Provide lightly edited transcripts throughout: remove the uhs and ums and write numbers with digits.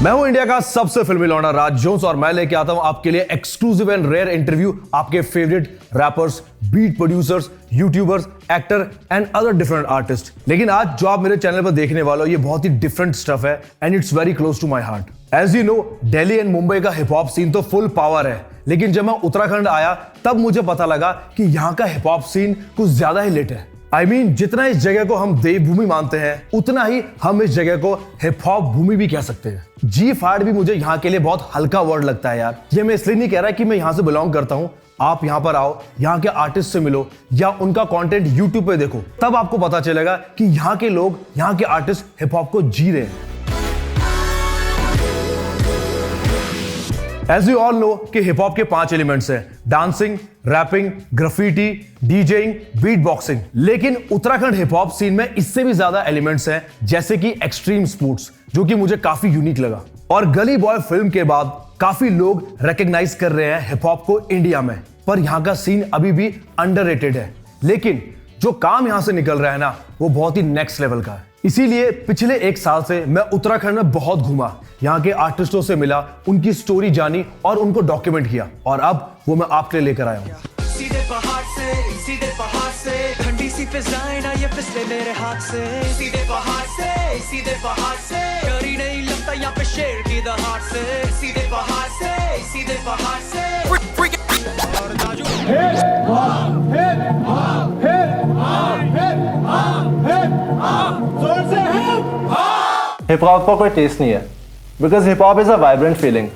मैं हूं इंडिया का सबसे फिल्मी लौंडा राज जोन्स और मैं लेके आता हूं आपके लिए एक्सक्लूसिव एंड रेयर इंटरव्यू आपके favourite rappers, beat producers, YouTubers, actor and other different artist. लेकिन आज जो आप मेरे चैनल पर देखने वाले हो ये बहुत ही डिफरेंट स्टफ है and it's very close to my heart. As you know, Delhi and Mumbai का हिप हॉप सीन तो फुल पावर है, लेकिन जब मैं उत्तराखंड आया तब मुझे पता लगा कि यहाँ का हिप हॉप सीन कुछ ज्यादा ही लेट है। I mean, जितना इस जगह को हम देवभूमि मानते हैं उतना ही हम इस जगह को हिप हॉप भूमि भी कह सकते हैं। G5 भी मुझे यहाँ के लिए बहुत हल्का वर्ड लगता है यार। ये मैं इसलिए नहीं कह रहा कि मैं यहाँ से बिलोंग करता हूँ। आप यहाँ पर आओ, यहाँ के आर्टिस्ट से मिलो या उनका कंटेंट यूट्यूब पे देखो, तब आपको पता चलेगा कि यहाँ के लोग, यहाँ के आर्टिस्ट हिप हॉप को जी रहे हैं। As you all know कि हिप हॉप के 5 एलिमेंट्स हैं: dancing, rapping, graffiti, DJing, beat boxing. लेकिन उत्तराखंड हिप हॉप सीन में इससे भी ज्यादा एलिमेंट्स हैं, जैसे कि एक्सट्रीम स्पोर्ट्स, जो कि मुझे काफी यूनिक लगा। और गली बॉय फिल्म के बाद काफी लोग रिकॉग्नाइज कर रहे हैं हिप हॉप को इंडिया में, पर यहाँ का सीन अभी भी अंडररेटेड है। लेकिन जो काम यहाँ से निकल रहा है ना, वो बहुत ही नेक्स्ट लेवल का है। इसीलिए पिछले 1 साल से मैं उत्तराखंड में बहुत घूमा, यहाँ के आर्टिस्टों से मिला, उनकी स्टोरी जानी और उनको डॉक्यूमेंट किया, और अब वो मैं आपके लिए लेकर आया हूँ। सीधे पहाड़ से ठंडी सी फिजाएं ना ये फिसले मेरे हाथ से। सीधे पहाड़ से डर ही नहीं लगता यहाँ पे शेर की दहाड़ से। सीधे पहाड़ से हिप हॉप का कोई टेस्ट नहीं है, because hip hop is a vibrant feeling.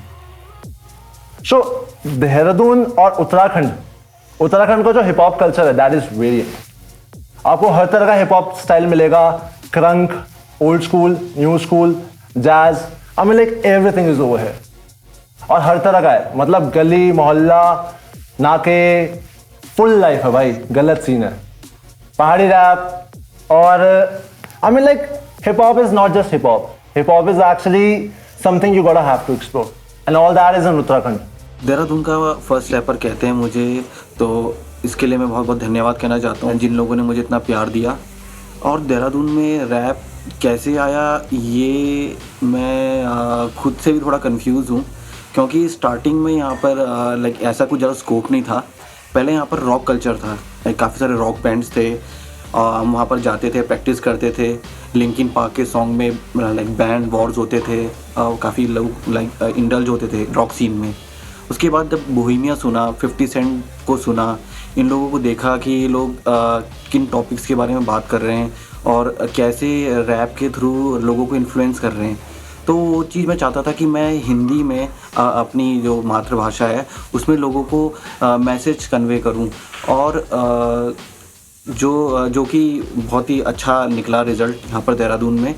So Dehradun और उत्तराखंड का जो हिप हॉप कल्चर है, दैट इज वेरिएंट। आपको हर तरह का हिप हॉप स्टाइल मिलेगा, crunk, old school, new school, jazz, I mean like everything is over here. और हर तरह का है, मतलब गली मोहल्ला नाके, फुल लाइफ है भाई, गलत सीन है। पहाड़ी रैप और आई mean like hip hop is not just hip hop. Hip hop is actually something you gotta have to explore, and all that is in Uttarakhand. Dehradun का फर्स्ट रैपर कहते हैं मुझे, तो इसके लिए मैं बहुत बहुत धन्यवाद कहना चाहता हूँ जिन लोगों ने मुझे इतना प्यार दिया। और देहरादून में रैप कैसे आया, ये मैं खुद से भी थोड़ा कंफ्यूज हूँ, क्योंकि स्टार्टिंग में यहाँ पर लाइक ऐसा कुछ ज़्यादा स्कोप नहीं था। पहले यहाँ पर रॉक कल्चर था, लाइक काफ़ी सारे रॉक बैंड्स थे, हम वहाँ पर जाते थे, प्रैक्टिस करते थे। लिंकिन पार्क के सॉन्ग में लाइक बैंड वॉर्स होते थे, काफ़ी लोग लाइक इंडल्ज होते थे रॉक सीन में। उसके बाद जब बोहेमिया सुना, 50 सेंट को सुना, इन लोगों को देखा कि ये लोग किन टॉपिक्स के बारे में बात कर रहे हैं और कैसे रैप के थ्रू लोगों को इन्फ्लुएंस कर रहे हैं। तो वो चीज़ मैं चाहता था कि मैं हिंदी में अपनी जो मातृभाषा है उसमें लोगों को मैसेज कन्वे करूँ, और जो कि बहुत ही अच्छा निकला रिज़ल्ट यहाँ पर देहरादून में।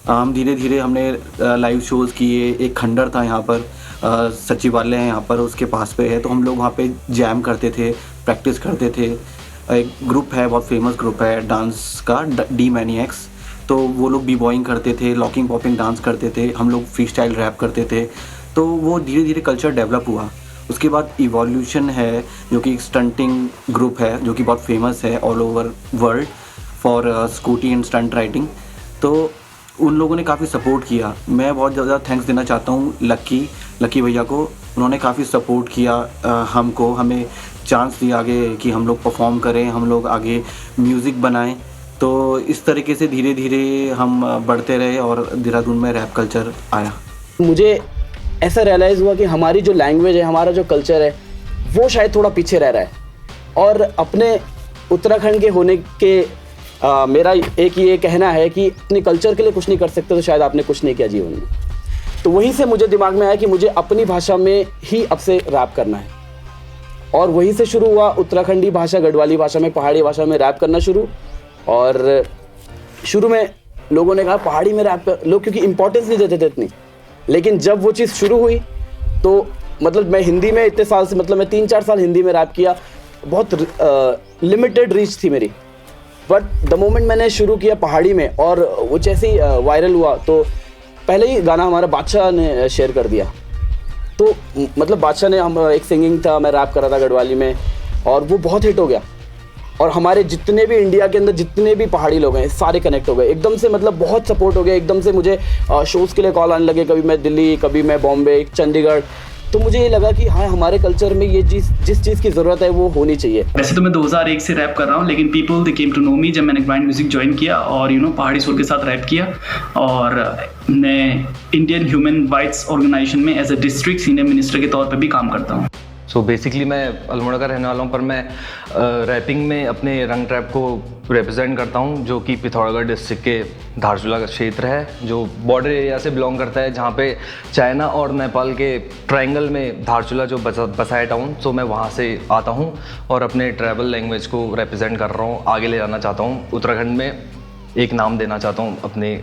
हम धीरे धीरे हमने लाइव शोज़ किए। एक खंडर था यहाँ पर, सचिवालय है यहाँ पर, उसके पास पे है, तो हम लोग वहाँ पे जैम करते थे, प्रैक्टिस करते थे। एक ग्रुप है, बहुत फेमस ग्रुप है डांस का, डी मैनिएक्स, तो वो लोग बी बॉइंग करते थे, लॉकिंग पॉपिंग डांस करते थे, हम लोग फ्री स्टाइल रैप करते थे। तो वो धीरे धीरे कल्चर डेवलप हुआ। उसके बाद इवोल्यूशन है, जो कि एक स्टंटिंग ग्रुप है, जो कि बहुत फेमस है all over world for scooty and stunt riding. तो उन लोगों ने काफ़ी सपोर्ट किया। मैं बहुत ज़्यादा थैंक्स देना चाहता हूँ लकी भैया को। उन्होंने काफ़ी सपोर्ट किया हमको, हमें चांस दिया आगे कि हम लोग परफॉर्म करें, हम लोग आगे म्यूज़िक बनाएं। तो इस तरीके से धीरे धीरे हम बढ़ते रहे और देहरादून में रैप कल्चर आया। मुझे ऐसा रियलाइज़ हुआ कि हमारी जो लैंग्वेज है, हमारा जो कल्चर है, वो शायद थोड़ा पीछे रह रहा है। और अपने उत्तराखंड के होने के मेरा एक ये कहना है कि अपने कल्चर के लिए कुछ नहीं कर सकते तो शायद आपने कुछ नहीं किया जीवन में। तो वहीं से मुझे दिमाग में आया कि मुझे अपनी भाषा में ही अब से रैप करना है, और वहीं से शुरू हुआ उत्तराखंडी भाषा, गढ़वाली भाषा में, पहाड़ी भाषा में रैप करना शुरू। और शुरू में लोगों ने कहा पहाड़ी में रैप कर लोग, क्योंकि इंपॉर्टेंस नहीं देते थे इतनी। लेकिन जब वो चीज़ शुरू हुई तो मतलब मैं हिंदी में इतने साल से, मतलब मैं 3-4 साल हिंदी में रैप किया, बहुत लिमिटेड रीच थी मेरी। बट द मोमेंट मैंने शुरू किया पहाड़ी में, और वो जैसे ही वायरल हुआ, तो पहले ही गाना हमारा बादशाह ने शेयर कर दिया। तो मतलब बादशाह ने, हम एक सिंगिंग था, मैं रैप कर रहा था गढ़वाली में, और वो बहुत हिट हो गया। और हमारे जितने भी इंडिया के अंदर जितने भी पहाड़ी लोग हैं सारे कनेक्ट हो गए एकदम से, मतलब बहुत सपोर्ट हो गया एकदम से। मुझे शोज़ के लिए कॉल आने लगे, कभी मैं दिल्ली, कभी मैं बॉम्बे, चंडीगढ़। तो मुझे ये लगा कि हाँ, हमारे कल्चर में ये जिस चीज़ की ज़रूरत है वो होनी चाहिए। वैसे तो मैं 2001 से रैप कर रहा हूँ, लेकिन people they came to know me जब मैंने ग्राइंड म्यूजिक ज्वाइन किया और पहाड़ी सोल के साथ रैप किया। और मैं इंडियन ह्यूमन राइट्स ऑर्गेनाइजेशन में as a district senior minister के तौर पर भी काम करता हूँ। सो बेसिकली मैं अल्मोड़ा का रहने वाला हूँ, पर मैं रैपिंग में अपने रंग ट्रैप को रिप्रेजेंट करता हूँ, जो कि पिथौरागढ़ डिस्ट्रिक्ट के धारचूला का क्षेत्र है, जो बॉर्डर एरिया से बिलोंग करता है, जहाँ पे चाइना और नेपाल के ट्रायंगल में धारचूला जो बसा है टाउन। सो मैं वहाँ से आता हूँ और अपने ट्राइबल लैंग्वेज को रिप्रेजेंट कर रहा हूँ, आगे ले जाना चाहता हूँ, उत्तराखंड में एक नाम देना चाहता हूँ अपने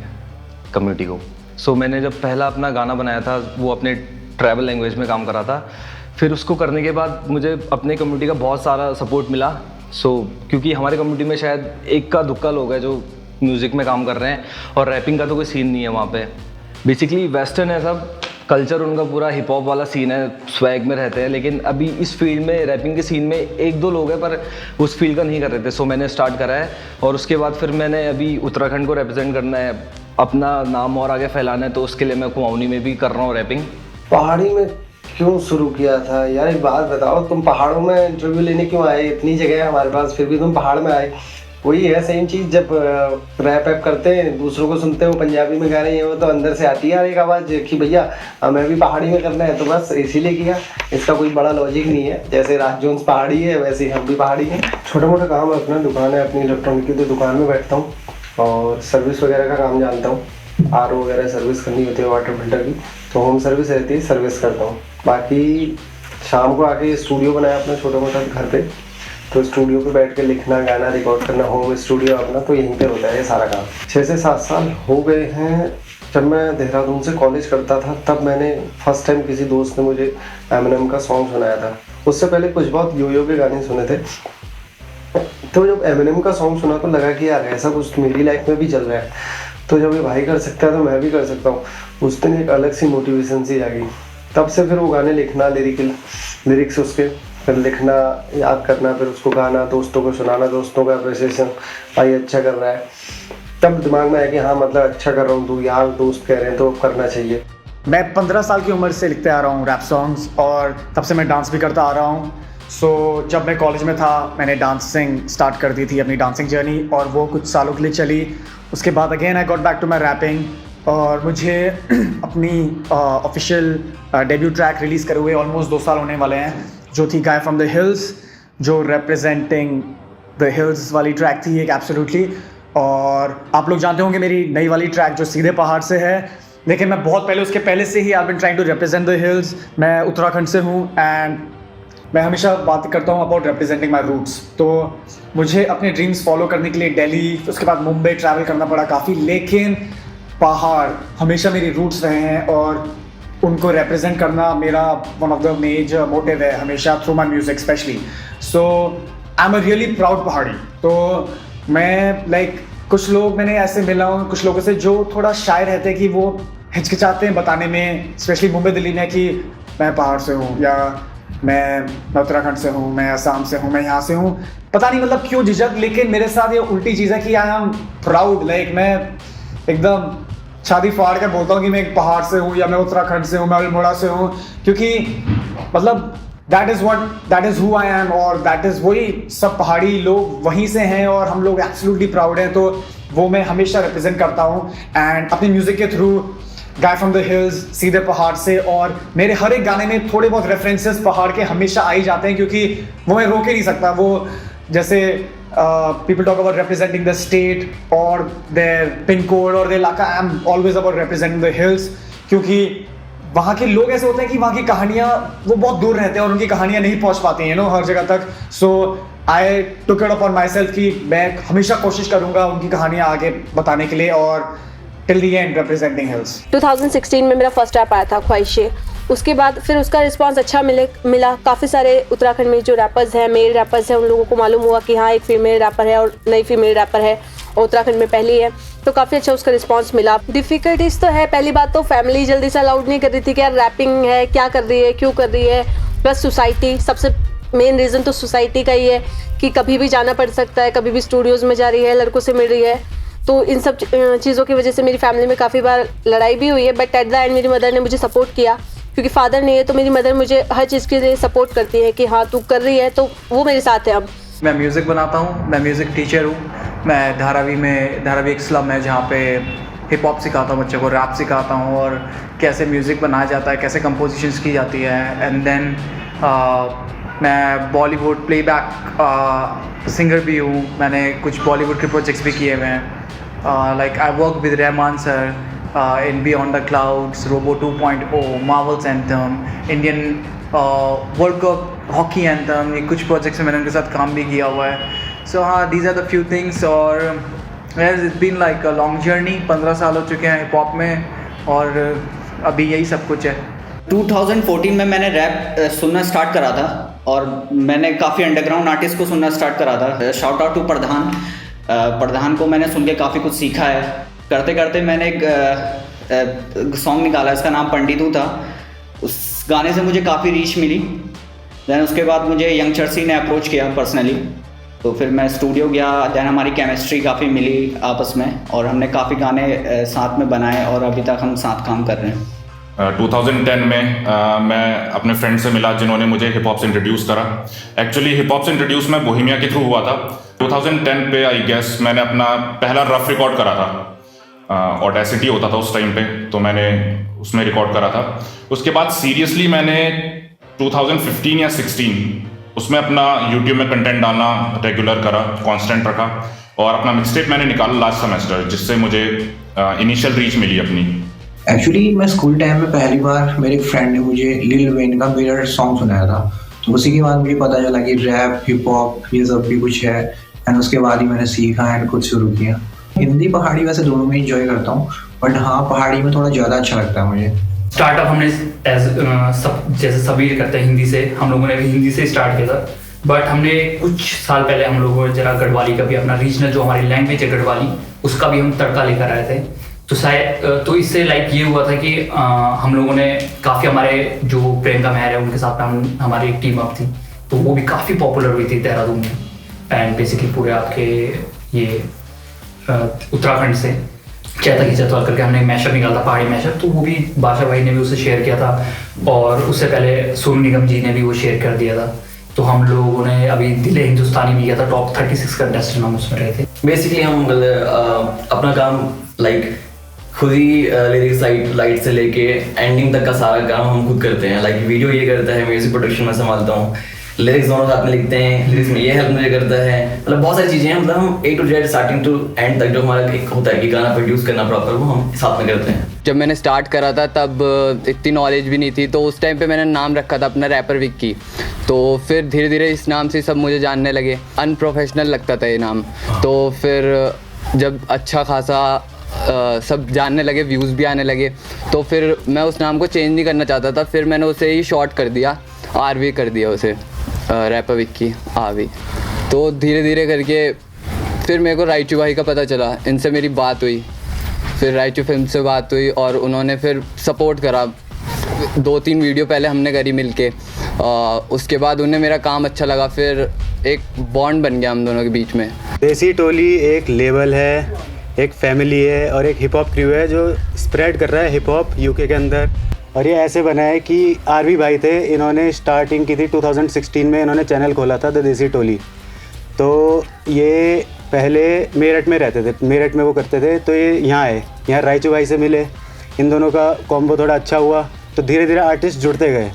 कम्युनिटी को। सो मैंने जब पहला अपना गाना बनाया था वो अपने ट्राइबल लैंग्वेज में काम कर रहा था। फिर उसको करने के बाद मुझे अपने कम्युनिटी का बहुत सारा सपोर्ट मिला। क्योंकि हमारे कम्युनिटी में शायद एक का दुक्का लोग हैं जो म्यूज़िक में काम कर रहे हैं और रैपिंग का तो कोई सीन नहीं है वहाँ पे। बेसिकली वेस्टर्न है सब, कल्चर उनका पूरा हिप हॉप वाला सीन है, स्वैग में रहते हैं। लेकिन अभी इस फील्ड में, रैपिंग के सीन में एक दो लोग हैं पर उस फील्ड का नहीं कर रहे थे। सो मैंने स्टार्ट करा है और उसके बाद फिर मैंने अभी उत्तराखंड को रिप्रेजेंट करना है, अपना नाम और आगे फैलाना है, तो उसके लिए मैं कुमाऊनी में भी कर रहा हूँ रैपिंग। पहाड़ी में क्यों शुरू किया था यार? एक बात बताओ, तुम पहाड़ों में इंटरव्यू लेने क्यों आए? इतनी जगह है हमारे पास, फिर भी तुम पहाड़ में आए। वही है सेम चीज़, जब रैप ऐप करते हैं, दूसरों को सुनते हो पंजाबी में गा रहे हैं, वो तो अंदर से आती है यार एक आवाज़ कि भैया हमें भी पहाड़ी में करना है, तो बस इसीलिए किया। इसका कोई बड़ा लॉजिक नहीं है। जैसे राज जोन्स पहाड़ी है वैसे ही हम भी पहाड़ी हैं। छोटा मोटा काम है, अपना दुकान है अपनी इलेक्ट्रॉनिक की, तो दुकान में बैठता हूँ और सर्विस वगैरह का काम जानता हूँ। RO वगैरह सर्विस करनी होती है वाटर फिल्टर की, तो होम सर्विस रहती है, सर्विस करता हूँ। बाकी शाम को आके स्टूडियो बनाया अपना छोटा मोटा घर पे, तो स्टूडियो पे बैठ के लिखना, गाना रिकॉर्ड करना, होम स्टूडियो अपना, तो यहीं पे होता है ये सारा काम। 6 से 7 साल हो गए हैं। जब मैं देहरादून से कॉलेज करता था तब मैंने फर्स्ट टाइम किसी दोस्त ने मुझे एमिनेम का सॉन्ग सुनाया था। उससे पहले कुछ बहुत योयो के गाने सुने थे। तो जब एमिनेम का सॉन्ग सुना तो लगा कि यार ऐसा कुछ मेरी लाइफ में भी चल रहा है, तो जब ये भाई कर सकता है तो मैं भी कर सकता हूँ। उस दिन एक अलग सी मोटिवेशन सी जागी। तब से फिर वो गाने लिखना, लिरिक्स उसके फिर लिखना, याद करना, फिर उसको गाना, दोस्तों को सुनाना, दोस्तों का अप्रिसिएशन, भाई अच्छा कर रहा है। तब दिमाग में आया कि हाँ मतलब अच्छा कर रहा हूँ, तो यार दोस्त कह रहे हैं तो करना चाहिए। मैं 15 साल की उम्र से लिखते आ रहा हूँ रैप सॉन्ग्स, और तब से मैं डांस भी करता आ रहा हूँ। जब मैं कॉलेज में था मैंने डांसिंग स्टार्ट कर दी थी, अपनी डांसिंग जर्नी, और वो कुछ सालों के लिए चली। उसके बाद again I got back to my rapping, और मुझे अपनी ऑफिशियल डेब्यू ट्रैक रिलीज़ करे हुए ऑलमोस्ट 2 साल होने वाले हैं, जो थी गाय फ्रॉम द हिल्स, जो रिप्रेजेंटिंग द हिल्स वाली ट्रैक थी एक एब्सोल्युटली। और आप लोग जानते होंगे मेरी नई वाली ट्रैक जो सीधे पहाड़ से है, लेकिन मैं बहुत पहले, उसके पहले से ही I been trying to represent the hills. मैं उत्तराखंड से हूँ एंड मैं हमेशा बात करता हूँ अबाउट रिप्रेजेंटिंग माई रूट्स। तो मुझे अपने ड्रीम्स फॉलो करने के लिए दिल्ली, उसके बाद मुंबई ट्रैवल करना पड़ा काफ़ी, लेकिन पहाड़ हमेशा मेरी रूट्स रहे हैं और उनको रिप्रेजेंट करना मेरा one of the major motive है हमेशा, through my music specially. So I am a really proud Pahadi. तो मैं कुछ लोग मैंने ऐसे मिला हूँ कुछ लोगों से जो थोड़ा शाय रहते हैं कि वो हिचकिचाते हैं बताने में, स्पेशली मुंबई दिल्ली में, कि मैं पहाड़ से हूँ, या मैं उत्तराखंड से हूँ, मैं असम से हूँ, मैं यहाँ से हूँ, पता नहीं मतलब क्यों झिझक। लेकिन मेरे साथ ये उल्टी चीज़ है कि आई एम प्राउड, मैं एकदम शादी फाड़ कर बोलता हूँ कि मैं एक पहाड़ से हूँ, या मैं उत्तराखंड से हूँ, मैं अल्मोड़ा से हूँ, क्योंकि मतलब that is who I am, और दैट इज़ वही सब पहाड़ी लोग वहीं से हैं और हम लोग एब्सोल्युटली प्राउड हैं। तो वो मैं हमेशा रिप्रेजेंट करता हूँ एंड अपने म्यूज़िक के through, guy from the hills, सीधे पहाड़ से, और मेरे हर एक गाने में थोड़े बहुत रेफरेंसेस पहाड़ के हमेशा आ ही जाते हैं, क्योंकि वो मैं रोक ही नहीं सकता। वो जैसे people talk about representing the state or their pin code or their इलाका, I am always about representing the hills, क्योंकि वहाँ के लोग ऐसे होते हैं कि वहाँ की कहानियाँ वो बहुत दूर रहते हैं और उनकी कहानियाँ नहीं पहुँच पाती हैं हर जगह तक। So I took it upon my self कि मैं हमेशा कोशिश करूँगा उनकी कहानियाँ आगे बताने के लिए, और till the end representing hills. 2016 में मेरा फर्स्ट रैप आया था ख्वाहिशें। उसके बाद फिर उसका रिस्पांस अच्छा मिला। काफ़ी सारे उत्तराखंड में जो रैपर्स हैं, मेल रैपर्स हैं, उन लोगों को मालूम हुआ कि हाँ एक फीमेल रैपर है और नई फीमेल रैपर है और उत्तराखंड में पहली है, तो काफ़ी अच्छा उसका रिस्पांस मिला। डिफ़िकल्टीज तो है, पहली बात तो फैमिली जल्दी से अलाउड नहीं कर रही थी कि यार रैपिंग है, क्या कर रही है, क्यों कर रही है। प्लस सोसाइटी, सबसे मेन रीज़न तो सोसाइटी का ही है कि कभी भी जाना पड़ सकता है, कभी भी स्टूडियोज़ में जा रही है, लड़कों से मिल रही है। तो इन सब चीज़ों की वजह से मेरी फैमिली में काफ़ी बार लड़ाई भी हुई है, बट एट द एंड मेरी मदर ने मुझे सपोर्ट किया, क्योंकि फादर नहीं है तो मेरी मदर मुझे हर चीज़ के लिए सपोर्ट करती है कि हाँ तू कर रही है, तो वो मेरे साथ है अब। मैं म्यूज़िक बनाता हूँ, मैं म्यूज़िक टीचर हूँ। मैं धारावी एक स्लम है जहाँ पे हिप हॉप सिखाता हूँ बच्चों को, रैप सिखाता हूँ और कैसे म्यूज़िक बनाया जाता है, कैसे कंपोजिशंस की जाती है। एंड देन मैं बॉलीवुड प्लेबैक सिंगर भी हूँ, मैंने कुछ बॉलीवुड के प्रोजेक्ट्स भी किए हुए हैं। Like I work with Rahman sir in beyond the clouds, robo 2.0, Marvel's anthem, Indian world cup hockey anthem, ये कुछ प्रोजेक्ट्स में मैंने उनके साथ काम भी किया हुआ है। सो हाँ, these are the few things. और it's been like a long journey, 15 साल हो चुके हैं हिप हॉप में और अभी यही सब कुछ है। 2014 में मैंने रैप सुनना स्टार्ट करा था और मैंने काफ़ी अंडरग्राउंड आर्टिस्ट को सुनना स्टार्ट करा था। शाउट आउट टू प्रधान। प्रधान को मैंने सुन के काफ़ी कुछ सीखा है। करते करते मैंने एक सॉन्ग निकाला, इसका नाम पंडितू था। उस गाने से मुझे काफ़ी रीच मिली। दैन उसके बाद मुझे यंग चर्सी ने अप्रोच किया पर्सनली, तो फिर मैं स्टूडियो गया। दैन हमारी केमिस्ट्री काफ़ी मिली आपस में और हमने काफ़ी गाने साथ में बनाए और अभी तक हम साथ काम कर रहे हैं। 2010 में मैं अपने फ्रेंड से मिला जिन्होंने मुझे हिप हॉप से इंट्रोड्यूस करा। एक्चुअली हिप हॉप से इंट्रोड्यूस मैं बोहेमिया के थ्रू हुआ था। 2010 पे आई गेस मैंने अपना पहला रफ रिकॉर्ड करा था। ऑडेसिटी होता था उस टाइम पे, तो मैंने उसमें रिकॉर्ड करा था। उसके बाद सीरियसली मैंने 2015 या 16 उसमें अपना यूट्यूब में कंटेंट डालना रेगुलर करा, कांस्टेंट रखा और अपना मिक्सटेप मैंने निकाला लास्ट सेमेस्टर, जिससे मुझे इनिशियल रीच मिली अपनी। एक्चुअली मैं स्कूल टाइम में पहली बार मेरे फ्रेंड ने मुझे लिल वेन का मिरर सॉन्ग सुनाया था, तो उसी के बाद मुझे पता चला कि रैप हिप हॉप ये सब भी कुछ है। एंड उसके बाद ही मैंने सीखा एंड खुद शुरू किया। हिंदी पहाड़ी वैसे दोनों में इंजॉय करता हूँ, बट हाँ पहाड़ी में थोड़ा ज़्यादा अच्छा लगता है मुझे। स्टार्टअप हमने जैसे सभी करते हैं हिंदी से, हम लोगों ने भी हिंदी से स्टार्ट किया था। बट हमने कुछ साल पहले हम लोगों जरा गढ़वाली का भी अपना रीजनल जो हमारी लैंग्वेज है गढ़वाली, उसका भी हम तड़का लेकर आए थे। तो शायद तो इससे लाइक ये हुआ था कि हम लोगों ने काफ़ी हमारे जो प्रियंका मेहर है उनके साथ हमारी एक टीम अप थी, तो वो भी काफ़ी पॉपुलर हुई थी देहरादून में एंड बेसिकली पूरे आपके ये उत्तराखंड से। चैता की चतवाल करके हमने मैशअप निकाला था, पहाड़ी मैशअप, तो वो भी बादशाह भाई ने भी उसे शेयर किया था और उससे पहले सोनू निगम जी ने भी वो शेयर कर दिया था। तो हम लोगों ने अभी दिल हिंदुस्तानी भी किया था, टॉप 36 कंटेस्टेंट हम उसमें रहे थे। बेसिकली हम अपना काम लाइक खुद ही लिरिक्स लाइट से लेके एंडिंग तक का सारा काम हम खुद करते हैं। लाइक वीडियो ये करता है, म्यूजिक प्रोडक्शन में संभालता हूँ, लिरिक्स दोनों साथ में लिखते हैं, लिरिक्स में ये हेल्प मुझे करता है। मतलब बहुत सारी चीज़ें हैं, मतलब हम A to Z starting to end तक जो हमारा एक होता है कि गाना प्रोड्यूस करना प्रॉपर, वो हम साथ में करते हैं। जब मैंने स्टार्ट करा था तब इतनी नॉलेज भी नहीं थी, तो उस टाइम पे मैंने नाम रखा था अपना रैपर विक्की। तो फिर धीरे धीरे इस नाम से सब मुझे जानने लगे। अनप्रोफेशनल लगता था ये नाम, तो फिर जब अच्छा खासा सब जानने लगे, व्यूज़ भी आने लगे, तो फिर मैं उस नाम को चेंज नहीं करना चाहता था। फिर मैंने उसे ही शॉर्ट कर दिया, RV कर दिया उसे, रैपर विक्की RV। तो धीरे धीरे करके फिर मेरे को राइचू भाई का पता चला, इनसे मेरी बात हुई, फिर राइचू फिल्म से बात हुई और उन्होंने फिर सपोर्ट करा। 2-3 वीडियो पहले हमने करी मिलके, उसके बाद उन्हें मेरा काम अच्छा लगा, फिर एक बॉन्ड बन गया हम दोनों के बीच में। देसी टोली एक लेबल है, एक फैमिली है और एक हिप हॉप क्रू है जो स्प्रेड कर रहा है हिप हॉप यूके के अंदर। और ये ऐसे बना है कि RV भाई थे, इन्होंने स्टार्टिंग की थी 2016 में, इन्होंने चैनल खोला था द देसी टोली। तो ये पहले मेरठ में रहते थे, मेरठ में वो करते थे, तो ये यहाँ आए, यहाँ राइचू भाई से मिले, इन दोनों का कॉम्बो थोड़ा अच्छा हुआ, तो धीरे धीरे आर्टिस्ट जुड़ते गए।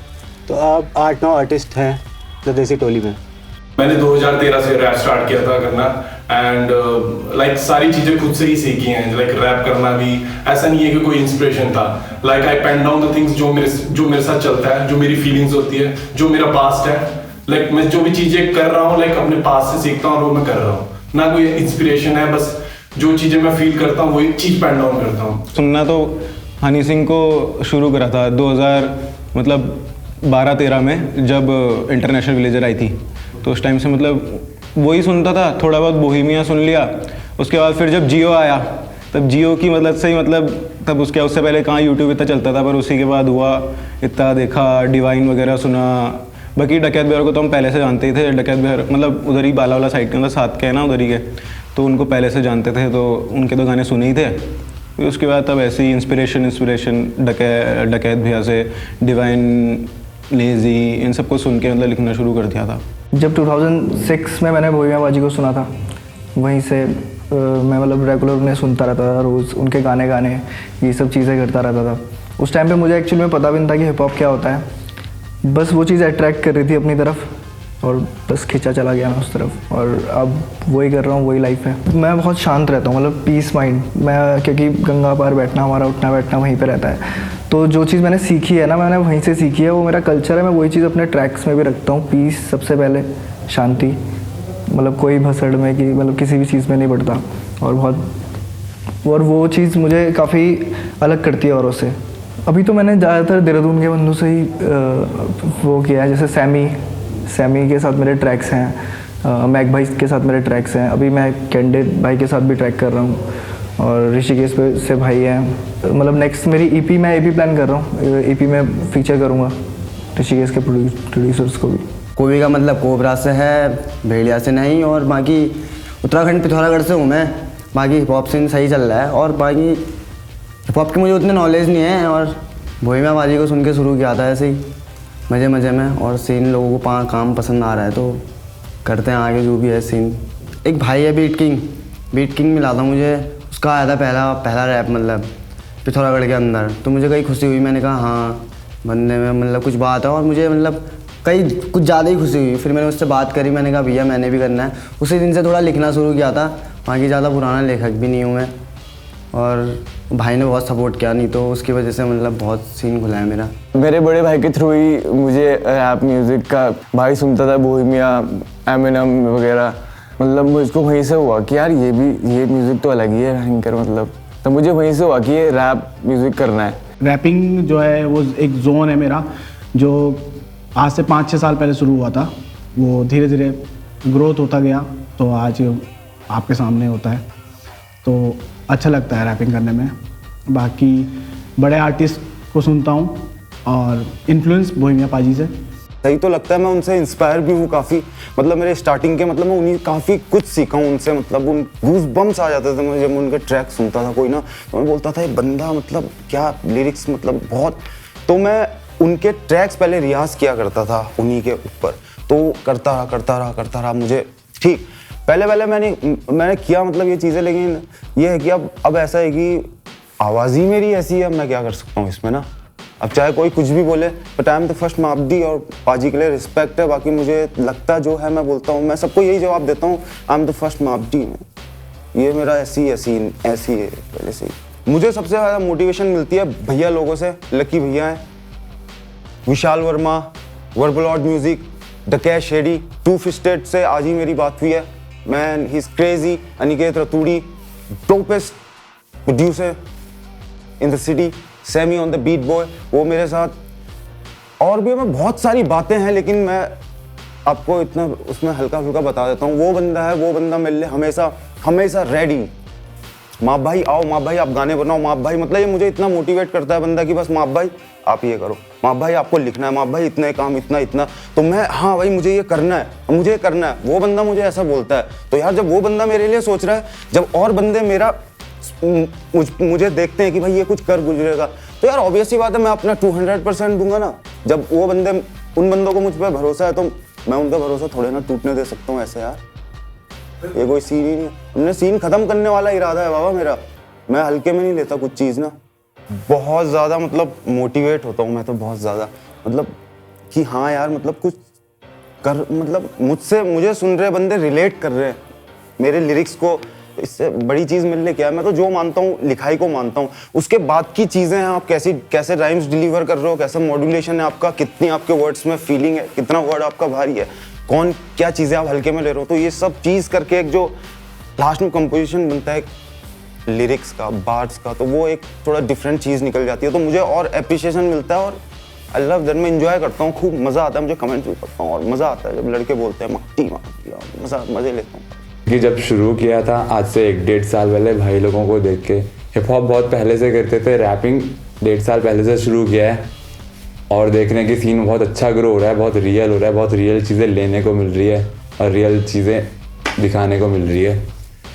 तो अब 8-9 आर्टिस्ट हैं द देसी टोली में। मैंने 2013 से रैप स्टार्ट किया था करना एंड लाइक सारी चीज़ें खुद से ही सीखी हैं। लाइक रैप करना भी ऐसा नहीं है कि कोई इंस्पिरेशन था। Like I pen down the things जो मेरे साथ चलता है, जो मेरी फीलिंग्स होती है, जो मेरा पास्ट है। लाइक मैं जो भी चीज़ें कर रहा हूँ लाइक अपने पास्ट से सीखता हूँ और वो मैं कर रहा हूँ, ना कोई इंस्पिरेशन है, बस जो चीज़ें मैं फील करता हूँ वही चीज़ पेन डाउन करता हूँ। सुनना तो हनी सिंह को शुरू करा था 2012-13 में, जब इंटरनेशनल विलेजर आई थी, तो उस टाइम से मतलब वही सुनता था, थोड़ा बहुत बोहेमिया सुन लिया। उसके बाद फिर जब जियो आया, तब जियो की मतलब से ही मतलब तब उससे पहले कहाँ यूट्यूब इतना चलता था, पर उसी के बाद हुआ, इतना देखा, डिवाइन वगैरह सुना, बाकी डकैत बिहार को तो हम पहले से जानते ही थे। डकैत बिहार मतलब उधर ही बाला वाला साइड के अंदर साथ के है ना, उधर ही के, तो उनको पहले से जानते थे, तो उनके तो गाने सुने ही थे। फिर उसके बाद तब ऐसे ही इंस्पिरेशन डकैत भैया से, डिवाइन, लेजी, इन सबको सुन के मतलब लिखना शुरू कर दिया था। जब 2006 में मैंने बोहिमिया बाजी को सुना था, वहीं से मैं मतलब रेगुलर उन्हें सुनता रहता था, रोज़ उनके गाने ये सब चीज़ें करता रहता था। उस टाइम पे मुझे एक्चुअली में पता भी नहीं था कि हिप हॉप क्या होता है, बस वो चीज़ अट्रैक्ट कर रही थी अपनी तरफ और बस खींचा चला गया मैं उस तरफ, और अब वही कर रहा हूँ, वही लाइफ है। मैं बहुत शांत रहता हूँ, मतलब पीस माइंड मैं, क्योंकि गंगा पार बैठना, हमारा उठना बैठना वहीं पे रहता है, तो जो चीज़ मैंने सीखी है ना, मैंने वहीं से सीखी है, वो मेरा कल्चर है, मैं वही चीज़ अपने ट्रैक्स में भी रखता हूँ। पीस सबसे पहले, शांति, मतलब कोई भसड़ में कि मतलब किसी भी चीज़ में नहीं पड़ता, और वो चीज़ मुझे काफ़ी अलग करती है औरों से। अभी तो मैंने ज़्यादातर देहरादून के बंदों से ही वो किया है, जैसे सैमी के साथ मेरे ट्रैक्स हैं, मैक भाई के साथ मेरे ट्रैक्स हैं, अभी मैं कैंडिड भाई के साथ भी ट्रैक कर रहा हूँ, और ऋषिकेश से भाई हैं। मतलब नेक्स्ट मेरी ईपी प्लान कर रहा हूँ, ईपी में फीचर करूँगा ऋषिकेश के प्रोड्यूसर्स को भी। कोबी का मतलब कोबरा से है, भेड़िया से नहीं, और बाकी उत्तराखंड पिथौरागढ़ से हूँ मैं। बाकी हिप हॉप सीन सही चल रहा है, और बाकी हिप हॉप की मुझे उतनी नॉलेज नहीं है, और बोहिमिया बाजी को सुन के शुरू किया था ऐसे ही मज़े में, और सीन लोगों को काम पसंद आ रहा है तो करते हैं आगे जो भी है सीन। एक भाई है बीट किंग मिला था मुझे, उसका आया था पहला रैप मतलब पिथौरागढ़ के अंदर, तो मुझे कहीं खुशी हुई, मैंने कहा हाँ बनने में मतलब कुछ बात है, और मुझे मतलब कुछ ज़्यादा ही खुशी हुई। फिर मैंने उससे बात करी, मैंने कहा भैया मैंने भी करना है। उसी दिन से थोड़ा लिखना शुरू किया था, बाकी ज़्यादा पुराना लेखक भी नहीं हूँ मैं, और भाई ने बहुत सपोर्ट किया, नहीं तो उसकी वजह से मतलब बहुत सीन खुला है मेरा। मेरे बड़े भाई के थ्रू ही मुझे रैप म्यूज़िक का, भाई सुनता था बोहिमिया, एमिनम वगैरह, मतलब मुझको वहीं से हुआ कि यार ये म्यूज़िक तो अलग ही है भयंकर, मतलब तो मुझे वहीं से हुआ कि ये रैप म्यूज़िक करना है। रैपिंग जो है वो एक जोन है मेरा, जो आज से 5-6 साल पहले शुरू हुआ था, वो धीरे धीरे ग्रोथ होता गया, तो आज आपके सामने होता है, तो अच्छा लगता है रैपिंग करने में। बाकी बड़े आर्टिस्ट को सुनता हूँ, और इन्फ्लुएंस बोहिमिया पाजी से सही तो लगता है, मैं उनसे इंस्पायर भी हूँ काफ़ी, मतलब मेरे स्टार्टिंग के मतलब मैं उन्हीं काफ़ी कुछ सीखा हूँ उनसे, मतलब उन गूज़ बम्स आ जाते थे मुझे जब उनके ट्रैक सुनता था कोई ना, तो मैं बोलता था ये बंदा मतलब क्या लिरिक्स मतलब बहुत, तो मैं उनके ट्रैक्स पहले रियाज किया करता था उन्हीं के ऊपर, तो करता रहा मुझे ठीक। पहले मैंने किया मतलब ये चीज़ें, लेकिन ये है कि अब ऐसा है कि आवाज़ ही मेरी ऐसी है, अब मैं क्या कर सकता हूँ इसमें ना। अब चाहे कोई कुछ भी बोले, but I am the first माबदी, और पाजी के लिए रिस्पेक्ट है। बाकी मुझे लगता जो है मैं बोलता हूँ, मैं सबको यही जवाब देता हूँ, आई एम द फर्स्ट माबदी, ये मेरा ऐसी है पहले से ही। मुझे सबसे ज़्यादा मोटिवेशन मिलती है भैया लोगों से, लकी भैया हैं, Vishal Verma, Verbalord music, Dakait Shady, two fisted से आज ही मेरी बात हुई है, man he is crazy, Aniket Raturi, dopest producer in the city, Sammy on the beat boy, वो मेरे साथ, और भी मैं बहुत सारी बातें हैं, लेकिन मैं आपको इतना उसमें हल्का फुल्का बता देता हूँ। वो बंदा मेरे लिए हमेशा रेडी। माप भाई आओ, माप भाई आप गाने बनाओ, माप भाई मतलब ये मुझे इतना मोटिवेट करता है बंदा कि बस माप भाई आप ये करो, माप भाई आपको लिखना है, माप भाई इतना काम इतना, तो मैं हाँ भाई मुझे ये करना है, वो बंदा मुझे ऐसा बोलता है। तो यार जब वो बंदा मेरे लिए सोच रहा है, जब और बंदे मुझे देखते हैं कि भाई ये कुछ कर गुजरेगा, तो यार ऑब्वियस सी बात है मैं अपना 200% दूंगा ना। जब वो बंदे, उन बंदों को मुझ पर भरोसा है, तो मैं उनका भरोसा थोड़े ना टूटने दे सकता हूँ ऐसे यार। ये कोई सीन ही नहीं है, हमने सीन खत्म करने वाला इरादा है बाबा मेरा, मैं हल्के में नहीं लेता कुछ चीज़ ना। बहुत ज़्यादा मतलब मोटिवेट होता हूँ मैं तो, बहुत ज़्यादा मतलब कि हाँ यार मतलब कुछ कर, मतलब मुझे सुन रहे बंदे रिलेट कर रहे हैं मेरे लिरिक्स को, इससे बड़ी चीज़ मेरे लिए क्या है। मैं तो जो मानता हूँ लिखाई को मानता हूँ, उसके बाद की चीज़ें हैं आप कैसे राइम्स डिलीवर कर रहे हो, कैसा मॉड्यूलेशन है आपका, कितनी आपके वर्ड्स में फीलिंग है, कितना वर्ड आपका भारी है, कौन क्या चीज़ें आप हल्के में ले रहे हो, तो ये सब चीज़ करके एक जो लास्ट में कंपोजिशन बनता है लिरिक्स का, बार्ड्स का, तो वो एक थोड़ा डिफरेंट चीज़ निकल जाती है, तो मुझे और एप्रिशिएशन मिलता है और आई लव दैट। मैं इंजॉय करता हूँ, खूब मज़ा आता है, मुझे कमेंट्स भी पढ़ता हूँ और मज़ा आता है जब लड़के बोलते हैं मक्टी मज़े लेता हूँ। कि जब शुरू किया था आज से 1-1.5 साल पहले भाई लोगों को देख के, हिप हॉप बहुत पहले से करते थे, रैपिंग 1.5 साल पहले से शुरू किया है और देखने की सीन बहुत अच्छा ग्रो हो रहा है, बहुत रियल हो रहा है, बहुत रियल चीज़ें लेने को मिल रही है और रियल चीज़ें दिखाने को मिल रही है।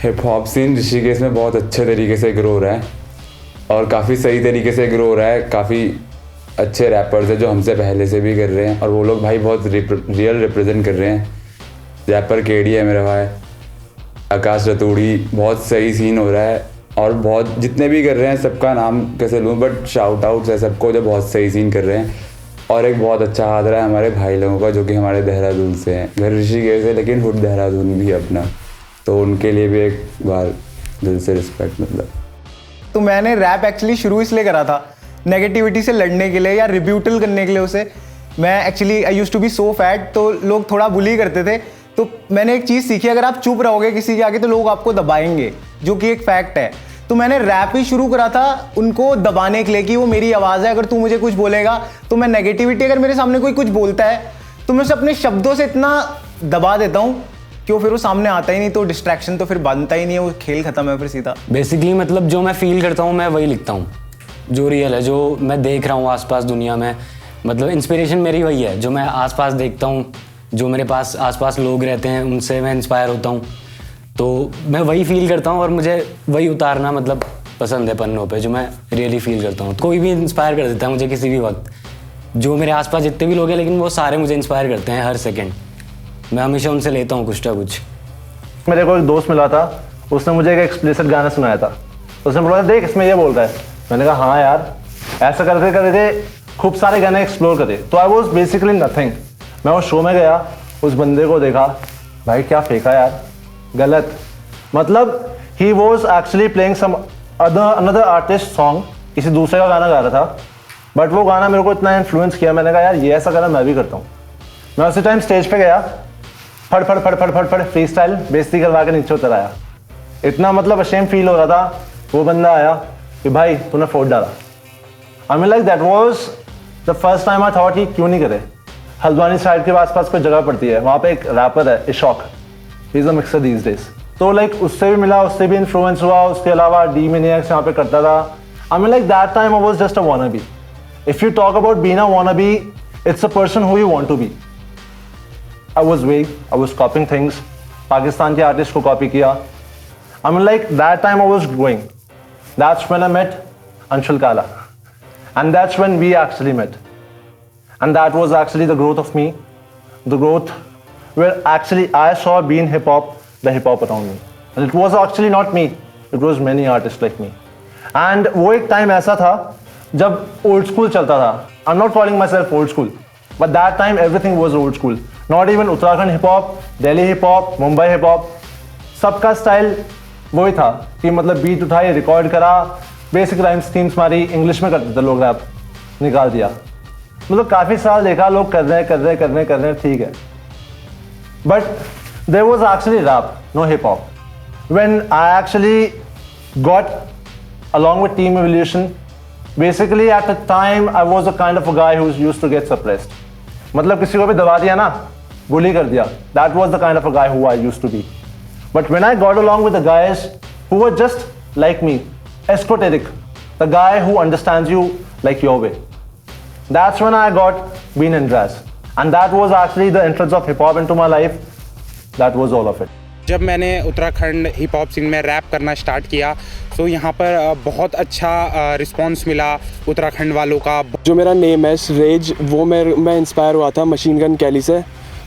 हिप हॉप सीन ऋषिकेश में बहुत अच्छे तरीके से ग्रो हो रहा है और काफ़ी सही तरीके से ग्रो हो रहा है। काफ़ी अच्छे रैपर्स हैं जो हमसे पहले से भी कर रहे हैं और वो लोग भाई बहुत रियल रिप्रेजेंट कर रहे हैं। रैपर केडी है मेरा भाई, आकाश रतूड़ी, बहुत सही सीन हो रहा है और बहुत जितने भी कर रहे हैं सबका नाम कैसे लूँ, बट शाउट आउट्स है सबको जो बहुत सही सीन कर रहे हैं। और एक बहुत अच्छा हाथ रहा है हमारे भाई लोगों का जो कि हमारे देहरादून से हैं, घर ऋषिकेश है लेकिन हुड देहरादून भी है अपना, तो उनके लिए भी एक बार दिल से रिस्पेक्ट। मतलब तो मैंने रैप एक्चुअली शुरू इसलिए करा था नेगेटिविटी से लड़ने के लिए या रिब्यूटल करने के लिए उसे। मैं actually I used to be so fat, तो लोग थोड़ा बुली करते थे। तो मैंने एक चीज़ सीखी, अगर आप चुप रहोगे किसी के आगे तो लोग आपको दबाएंगे, जो कि एक फैक्ट है। तो मैंने रैप ही शुरू करा था उनको दबाने के लिए कि वो मेरी आवाज़ है, अगर तू मुझे कुछ बोलेगा तो मैं नेगेटिविटी, अगर मेरे सामने कोई कुछ बोलता है तो मैं उसे अपने शब्दों से इतना दबा देता हूँ कि वो फिर वो सामने आता ही नहीं, तो डिस्ट्रैक्शन तो फिर बनता ही नहीं है, वो खेल खत्म है फिर सीधा। बेसिकली मतलब जो मैं फील करता हूँ मैं वही लिखता हूँ, जो रियल है, जो मैं देख रहा हूँ आसपास दुनिया में। मतलब इंस्पिरेशन मेरी वही है, जो मैं आसपास देखता हूँ, जो मेरे पास आसपास लोग रहते हैं उनसे मैं इंस्पायर होता हूँ, तो मैं वही फील करता हूँ और मुझे वही उतारना मतलब पसंद है पन्नों पे, जो मैं रियली फील करता हूँ। कोई भी इंस्पायर कर देता है मुझे किसी भी वक्त, जो मेरे आसपास जितने भी लोग हैं, लेकिन वो सारे मुझे इंस्पायर करते हैं हर सेकेंड। मैं हमेशा उनसे लेता हूँ कुछ ना कुछ। मेरे को एक दोस्त मिला था, उसने मुझे एक एक्सप्लिसिट गाना सुनाया था, उसने बोला देख इसमें ये बोल रहा है। मैंने कहा हाँ यार, ऐसा करते करते खूब सारे गाने एक्सप्लोर करे। तो आई वॉज बेसिकली नथिंग। मैं उस शो में गया, उस बंदे को देखा, भाई क्या फेंका यार, गलत। मतलब ही was actually playing some another artist song, किसी दूसरे का गाना गा रहा था, बट वो गाना मेरे को इतना इन्फ्लुएंस किया, मैंने कहा यार ये ऐसा गाना मैं भी करता हूँ। मैं उसी टाइम स्टेज पे गया, फड़ फड़ फड़ फड़ फड़ फड़ फ्री स्टाइल बेइज्जती करवा के नीचे उतर आया। इतना मतलब अशेम फील हो रहा था। वो बंदा आया कि भाई तूने फोड़ डाला। आई mean like that was the first time I thought कि क्यों नहीं करे। हल्द्वानी साइड के आसपास कोई जगह पड़ती है, वहाँ पे एक रैपर है इशॉक, he is a mixer these days. तो लाइक उससे भी मिला, उससे भी इन्फ्लुएंस हुआ। उसके अलावा डी मिनियक्स यहाँ पे करता था। I mean like that time I was just a wannabe. If you talk about being a wannabe, it's a person who you want to be. I was vague, I was copying things, Pakistan के artist को copy किया। I mean like that time I was growing. That's when I met Anshul Kala. And that's when we actually met. And that was actually the growth of me. The growth where actually I saw being hip hop, the hip hop around me. And it was actually not me, it was many artists like me. And वो एक time ऐसा था जब old school चलता था. I'm not calling myself old school, but that time everything was old school. Not even Uttarakhand hip hop, Delhi hip hop, Mumbai hip hop, सबका style वही था कि मतलब बीट उठाई, रिकॉर्ड करा, बेसिक राइम स्कीम्स मारी, इंग्लिश में करते थे लोग, रैप निकाल दिया। मतलब काफ़ी साल देखा लोग कर रहे हैं, ठीक है, but there was actually rap, no hip hop. When I actually got along with Team Evolution, basically at the time I was a kind of a guy who used to get suppressed. मतलब किसी को भी दबा दिया ना, बुली कर दिया, that was the kind of a guy who I used to be. But when I got along with the guys who were just like me, esoteric, the guy who understands you like your way, that's when I got Bean and Jazz. And that was actually the entrance of hip hop into my life. That was all of it. जब मैंने Uttarakhand hip hop scene में rap करना start किया तो यहाँ पर बहुत अच्छा रिस्पांस मिला उत्तराखंड वालों का। जो मेरा नेम है रेज, वो मैं इंस्पायर हुआ था मशीन गन कैली से,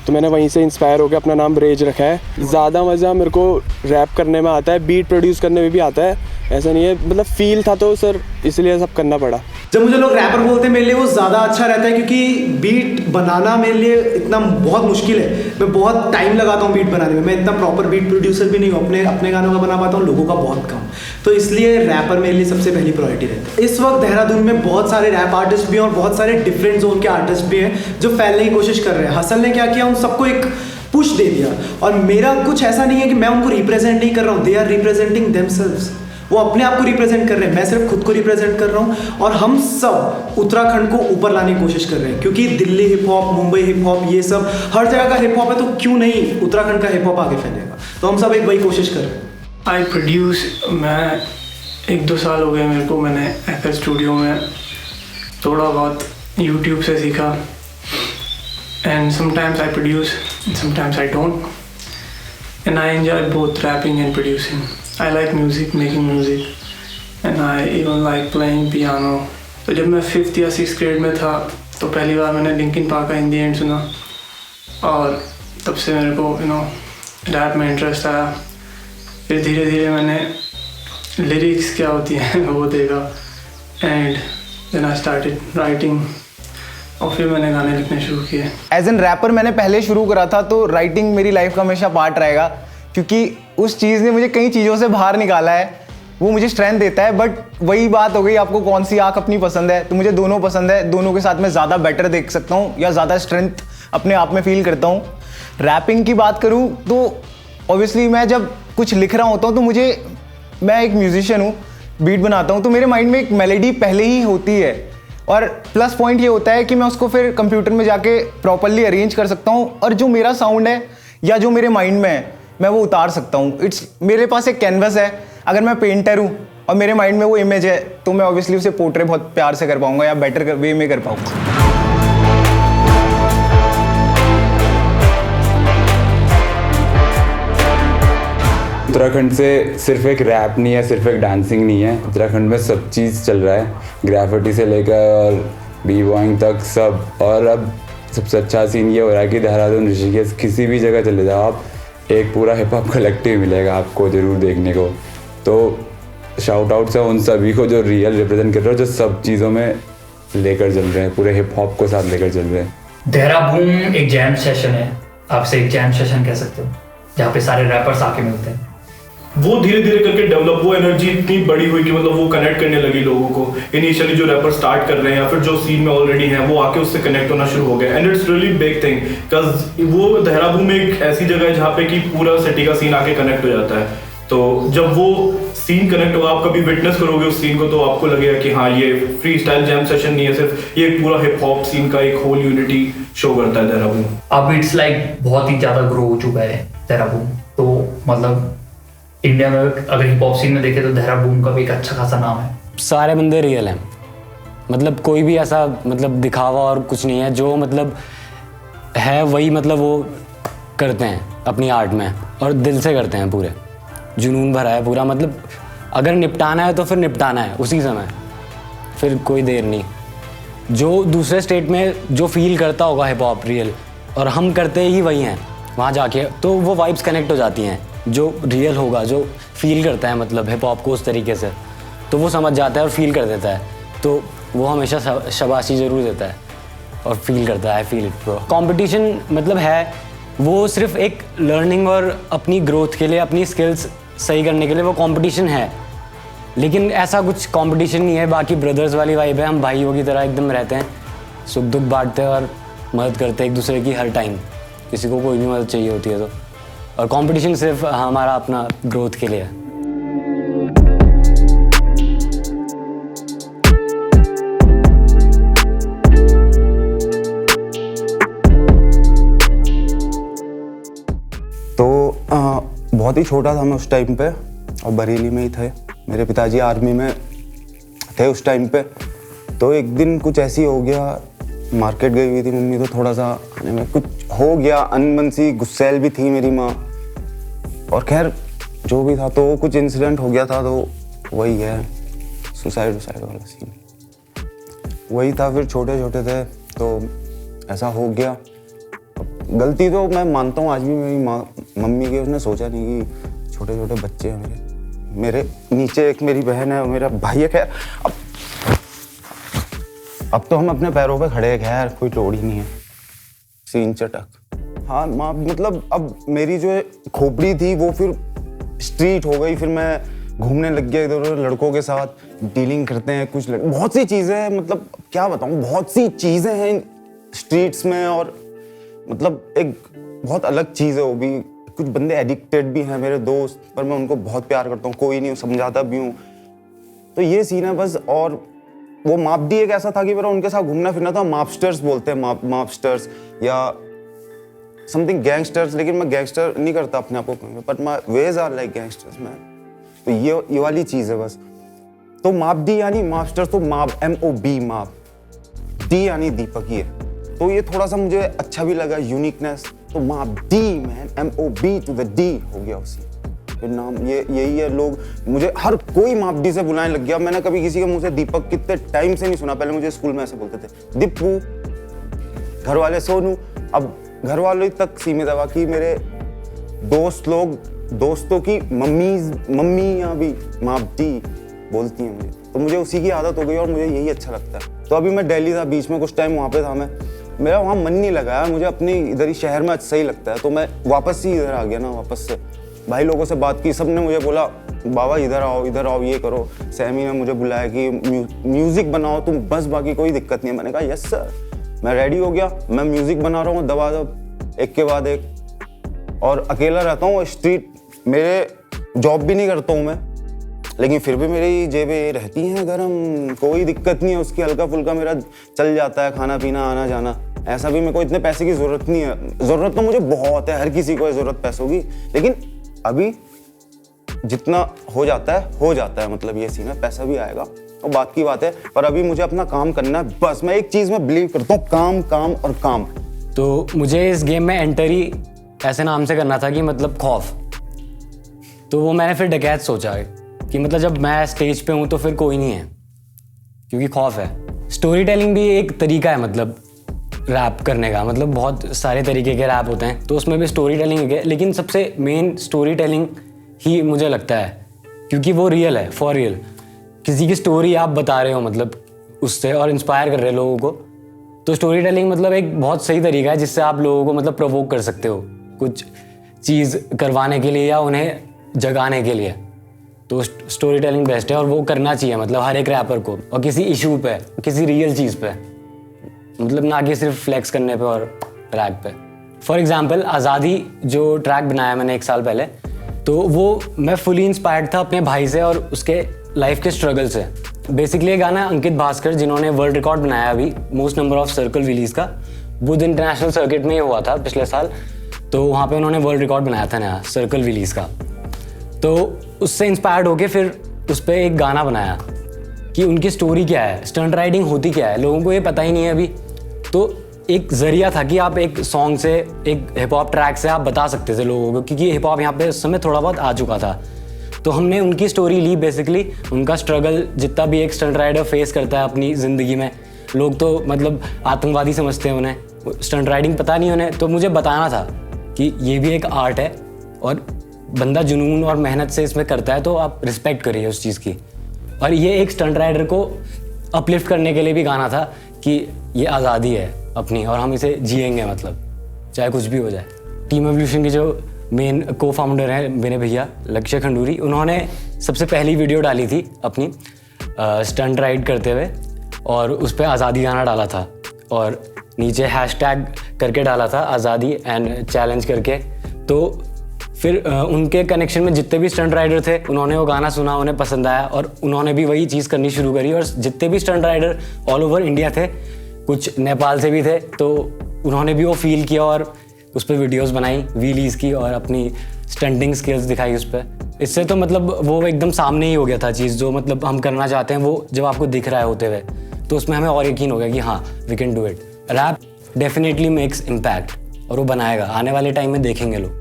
तो मैंने वहीं से इंस्पायर होकर अपना नाम रेज रखा है। ज़्यादा मज़ा मेरे को रैप करने में आता है, बीट प्रोड्यूस करने में भी आता है, ऐसा नहीं है, मतलब फील था तो सर इसलिए सब करना पड़ा। जब मुझे लोग रैपर बोलते हैं मेरे लिए वो ज़्यादा अच्छा रहता है, क्योंकि बीट बनाना मेरे लिए इतना बहुत मुश्किल है। मैं बहुत टाइम लगाता हूँ बीट बनाने में, मैं इतना प्रॉपर बीट प्रोड्यूसर भी नहीं हूँ, अपने गानों का बना पाता हूँ, लोगों का बहुत कम। तो इसलिए रैपर मेरे लिए सबसे पहली प्रायोरिटी रहती है। इस वक्त देहरादून में बहुत सारे रैप आर्टिस्ट भी हैं और बहुत सारे डिफरेंट जोन के आर्टिस्ट भी हैं जो फैलने की कोशिश कर रहे हैं। हसल ने क्या किया, उन सबको एक पुश दे दिया, और मेरा कुछ ऐसा नहीं है कि मैं उनको रिप्रेजेंट नहीं कर रहा हूँ, दे आर रिप्रेजेंटिंग देमसेल्व्स। वो अपने आप को रिप्रेजेंट कर रहे हैं, मैं सिर्फ खुद को रिप्रेजेंट कर रहा हूँ, और हम सब उत्तराखंड को ऊपर लाने की कोशिश कर रहे हैं, क्योंकि Delhi hip hop, Mumbai hip hop, ये सब हर जगह का हिप हॉप है, तो क्यों नहीं उत्तराखंड का हिप हॉप आगे फैलेगा। तो हम सब एक वही कोशिश कर रहे हैं। आई प्रोड्यूस, मैं 1-2 साल हो गए मेरे को, मैंने FL स्टूडियो में थोड़ा बहुत YouTube से सीखा, and sometimes I produce and sometimes I don't, and I enjoy both rapping and producing. I like music, making music, and I even like playing piano. तो जब मैं 5th या 6th grade में था तो पहली बार मैंने लिंकिन पार्क का इन दी एंड सुना, और तब से मेरे को रैप में इंटरेस्ट आया। फिर धीरे धीरे मैंने लिरिक्स क्या होती हैं वो देखा, and then I started writing, और फिर मैंने गाने लिखने शुरू किए। एज एन रैपर मैंने पहले शुरू करा था, तो राइटिंग मेरी लाइफ का हमेशा पार्ट रहेगा, क्योंकि उस चीज़ ने मुझे कई चीज़ों से बाहर निकाला है, वो मुझे स्ट्रेंथ देता है। बट वही बात हो गई, आपको कौन सी आँख अपनी पसंद है, तो मुझे दोनों पसंद है। दोनों के साथ मैं ज़्यादा बेटर देख सकता हूँ या ज़्यादा स्ट्रेंथ अपने आप में फील करता हूँ। रैपिंग की बात करूँ तो ऑब्वियसली मैं जब कुछ लिख रहा होता हूँ तो मैं एक म्यूजिशियन हूँ, बीट बनाता हूँ, तो मेरे माइंड में एक मेलोडी पहले ही होती है, और प्लस पॉइंट ये होता है कि मैं उसको फिर कंप्यूटर में जाके प्रॉपरली अरेंज कर सकता हूँ, और जो मेरा साउंड है या जो मेरे माइंड में है मैं वो उतार सकता हूँ। मेरे पास एक कैनवस है, अगर मैं पेंटर हूँ और मेरे माइंड में वो इमेज है तो मैं ऑब्वियसली उसे पोर्ट्रे बहुत प्यार से कर पाऊंगा या बेटर वे में कर पाऊंगा। उत्तराखंड से सिर्फ एक रैप नहीं है, सिर्फ एक डांसिंग नहीं है, उत्तराखंड में सब चीज़ चल रहा है, ग्राफिटी से लेकर और बी बॉइंग तक सब। और अब सबसे अच्छा सीन ये हो रहा है कि देहरादून, ऋषिकेश, किसी भी जगह चले जाओ आप, एक पूरा हिप हॉप कलेक्टिव मिलेगा आपको ज़रूर देखने को। तो शाउट आउट है उन सभी को जो रियल रिप्रेजेंट कर रहे हो, जो सब चीज़ों में लेकर चल रहे हैं, पूरे हिप हॉप को साथ लेकर चल रहे हैं। देहरादून एक जैम सेशन है, आपसे एक जैम सेशन कह सकते हो, जहाँ पे सारे रैपर्स आके मिलते हैं। वो धीरे धीरे करके डेवलप, वो एनर्जी इतनी बड़ी हुई कि मतलब वो कनेक्ट करने लगी लोगों को। इनिशियली जो रैपर स्टार्ट कर रहे हैं या फिर जो सीन में ऑलरेडी हैं वो आके उससे कनेक्ट होना शुरू हो गया, and it's really big thing, because वो देहरादून में एक ऐसी जगह है जहाँ पे कि पूरा सिटी का सीन आके कनेक्ट हो जाता है। तो जब वो सीन कनेक्ट होगा, आप कभी विटनेस करोगे उस सीन को, तो आपको लगेगा कि हाँ ये फ्री स्टाइल जैम सेशन नहीं है, सिर्फ ये पूरा हिप हॉप सीन का एक होल यूनिटी शो करता है देहरादून। अब इट्स लाइक बहुत ही ज़्यादा ग्रो हो चुका है देहरादून, तो मतलब इंडिया में अगर हिप हॉप सीन में देखें तो देहरादून का भी एक अच्छा खासा नाम है। सारे बंदे रियल हैं, मतलब कोई भी ऐसा मतलब दिखावा और कुछ नहीं है, जो मतलब है वही मतलब वो करते हैं अपनी आर्ट में, और दिल से करते हैं, पूरे जुनून भरा है पूरा। मतलब अगर निपटाना है तो फिर निपटाना है उसी समय, फिर कोई देर नहीं। जो दूसरे स्टेट में जो फील करता होगा हिप हॉप रियल, और हम करते ही वही हैं वहाँ जाके, तो वो वाइब्स कनेक्ट हो जाती हैं। जो रियल होगा, जो फील करता है मतलब हिप हॉप को उस तरीके से, तो वो समझ जाता है और फील कर देता है, तो वो हमेशा शाबाशी ज़रूर देता है और फील करता है, फील इट ब्रो। कंपटीशन मतलब है वो सिर्फ एक लर्निंग और अपनी ग्रोथ के लिए, अपनी स्किल्स सही करने के लिए वो कंपटीशन है, लेकिन ऐसा कुछ कंपटीशन नहीं है। बाकी ब्रदर्स वाली वाइब है, हम भाइयों की तरह एकदम रहते हैं, सुख दुख बांटते हैं और मदद करते हैं एक दूसरे की हर टाइम, किसी को कोई भी मदद चाहिए होती है तो। और कंपटीशन सिर्फ हमारा अपना ग्रोथ के लिए है। तो बहुत ही छोटा था मैं उस टाइम पे, और बरेली में ही थे, मेरे पिताजी आर्मी में थे उस टाइम पे। तो एक दिन कुछ ऐसी हो गया, मार्केट गई हुई थी मम्मी, तो थोड़ा सा खाने में कुछ हो गया, अनबन सी, गुस्सैल भी थी मेरी माँ, और खैर जो भी था तो कुछ इंसिडेंट हो गया था, तो वही है सुसाइड वाला सीन वही था। फिर छोटे छोटे थे तो ऐसा हो गया। गलती तो मैं मानता हूँ आज भी मेरी माँ मम्मी की, उसने सोचा नहीं कि छोटे छोटे बच्चे हैं मेरे नीचे एक मेरी बहन है और मेरा भाई है। खैर अब तो हम अपने पैरों पे खड़े हैं, खैर कोई तोड़ ही नहीं है, सीन चटक। हाँ माँ, मतलब अब मेरी जो खोपड़ी थी वो फिर स्ट्रीट हो गई, फिर मैं घूमने लग गया इधर उधर लड़कों के साथ, डीलिंग करते हैं कुछ बहुत सी चीज़ें हैं, मतलब क्या बताऊँ, बहुत सी चीज़ें हैं स्ट्रीट्स में, और मतलब एक बहुत अलग चीज़ है वो भी। कुछ बंदे एडिक्टेड भी हैं मेरे दोस्त, पर मैं उनको बहुत प्यार करता हूँ, कोई नहीं समझाता भी हूँ। तो ये सीन है बस। और वो मापडी एक ऐसा था कि मेरा उनके साथ घूमना फिरना था, मापस्टर्स बोलते हैं, मापस्टर्स या समथिंग गैंगस्टर्स, लेकिन मैं गैंगस्टर नहीं करता अपने आप को, but my ways are like gangsters man. तो ये वाली चीज़ है बस। तो मापडी यानी मापस्टर्स, तो माप MOB माप, डी यानी दीपक ही है, तो ये थोड़ा सा मुझे अच्छा भी लगा, यूनिकनेस। तो mob D man, MOB to the D हो गया उसी फिर नाम, ये यही है। लोग मुझे हर कोई माप डी से बुलाने लग गया। मैंने कभी किसी के मुंह से दीपक कितने टाइम से नहीं सुना। पहले मुझे स्कूल में ऐसे बोलते थे दीपू, घर वाले सोनू, अब घर वालों तक सीमित है। बाकी मेरे दोस्त लोग, दोस्तों की मम्मियाँ भी माप डी बोलती हैं मुझे, तो मुझे उसी की आदत हो गई और मुझे यही अच्छा लगता है। तो अभी मैं दिल्ली था, बीच में कुछ टाइम वहाँ पे था मैं, मेरा वहाँ मन नहीं लगा यार, मुझे अपने इधर ही शहर में सही लगता है, तो मैं वापस ही इधर आ गया ना। वापस से भाई लोगों से बात की, सब ने मुझे बोला बाबा इधर आओ ये करो। सैमी ने मुझे बुलाया कि म्यूज़िक बनाओ तुम बस, बाकी कोई दिक्कत नहीं है। मैंने कहा यस सर, मैं रेडी हो गया, मैं म्यूज़िक बना रहा हूँ दबादब, एक के बाद एक, और अकेला रहता हूँ स्ट्रीट, मेरे जॉब भी नहीं करता हूँ मैं, लेकिन फिर भी मेरी जेबें रहती हैं गरम, कोई दिक्कत नहीं है उसकी, हल्का फुल्का मेरा चल जाता है, खाना पीना आना जाना। ऐसा भी मेरे को इतने पैसे की ज़रूरत नहीं है, ज़रूरत तो मुझे बहुत है, हर किसी को है ज़रूरत पैसों की, लेकिन अभी जितना हो जाता है, मतलब ये सीन है, पैसा भी आएगा और बात की बात है, पर अभी मुझे अपना काम करना है बस। मैं एक चीज़ में बिलीव करता हूँ, काम काम और काम। तो मुझे इस गेम में एंटर ही ऐसे नाम से करना था कि मतलब खौफ, तो वो मैंने फिर डकैत सोचा कि मतलब जब मैं स्टेज पे हूँ तो फिर कोई नहीं है, क्योंकि खौफ है। स्टोरी टेलिंग भी एक तरीका है मतलब रैप करने का, मतलब बहुत सारे तरीके के रैप होते हैं, तो उसमें भी स्टोरी टेलिंग है, लेकिन सबसे मेन स्टोरी टेलिंग ही मुझे लगता है, क्योंकि वो रियल है, फॉर रियल। किसी की स्टोरी आप बता रहे हो मतलब उससे और इंस्पायर कर रहे हो लोगों को, तो स्टोरी टेलिंग मतलब एक बहुत सही तरीका है जिससे आप लोगों को मतलब प्रोवोक कर सकते हो कुछ चीज़ करवाने के लिए या उन्हें जगाने के लिए। तो स्टोरी टेलिंग बेस्ट है और वो करना चाहिए मतलब हर एक रैपर को, और किसी इशू पे, किसी रियल चीज़ पे, मतलब ना कि सिर्फ फ्लेक्स करने पे और ट्रैक पे। फॉर एग्जांपल आज़ादी जो ट्रैक बनाया मैंने 1 साल पहले, तो वो मैं फुली इंस्पायर्ड था अपने भाई से और उसके लाइफ के स्ट्रगल से। बेसिकली ये गाना अंकित भास्कर जिन्होंने वर्ल्ड रिकॉर्ड बनाया अभी most number of circle wheelies का, बुध इंटरनेशनल सर्किट में ही हुआ था पिछले साल, तो वहाँ पे उन्होंने वर्ल्ड रिकॉर्ड बनाया था नया सर्कल व्हीलीज का। तो उससे इंस्पायर्ड होके फिर उस पर एक गाना बनाया कि उनकी स्टोरी क्या है, स्टंट राइडिंग होती क्या है, लोगों को ये पता ही नहीं है अभी। तो एक ज़रिया था कि आप एक सॉन्ग से, एक हिप हॉप ट्रैक से आप बता सकते थे लोगों को, क्योंकि हिप हॉप यहाँ पे उस समय थोड़ा बहुत आ चुका था। तो हमने उनकी स्टोरी ली, बेसिकली उनका स्ट्रगल जितना भी एक स्टंट राइडर फेस करता है अपनी ज़िंदगी में। लोग तो मतलब आतंकवादी समझते हैं उन्हें, स्टंट राइडिंग पता नहीं उन्हें, तो मुझे बताना था कि ये भी एक आर्ट है और बंदा जुनून और मेहनत से इसमें करता है, तो आप रिस्पेक्ट करिए उस चीज़ की। और ये एक स्टंट राइडर को अपलिफ्ट करने के लिए भी गाना था कि ये आज़ादी है अपनी और हम इसे जिएंगे, मतलब चाहे कुछ भी हो जाए। टीम एवोल्यूशन के जो मेन को फाउंडर हैं मेरे भैया लक्ष्य खंडूरी, उन्होंने सबसे पहली वीडियो डाली थी अपनी स्टंट राइड करते हुए और उस पर आज़ादी गाना डाला था और नीचे हैशटैग करके डाला था आज़ादी एंड चैलेंज करके। तो फिर उनके कनेक्शन में जितने भी स्टंट राइडर थे उन्होंने वो गाना सुना, उन्हें पसंद आया और उन्होंने भी वही चीज़ करनी शुरू करी। और जितने भी stunt rider all over India थे, कुछ नेपाल से भी थे, तो उन्होंने भी वो फील किया और उस पर वीडियोस बनाई व्हीलीज़ की और अपनी स्टंटिंग स्किल्स दिखाई उस पर। इससे तो मतलब वो एकदम सामने ही हो गया था चीज़, जो मतलब हम करना चाहते हैं वो जब आपको दिख रहा है होते हुए, तो उसमें हमें और यकीन हो गया कि हाँ we can do it. Rap definitely makes impact और वो बनाएगा, आने वाले टाइम में देखेंगे लोग।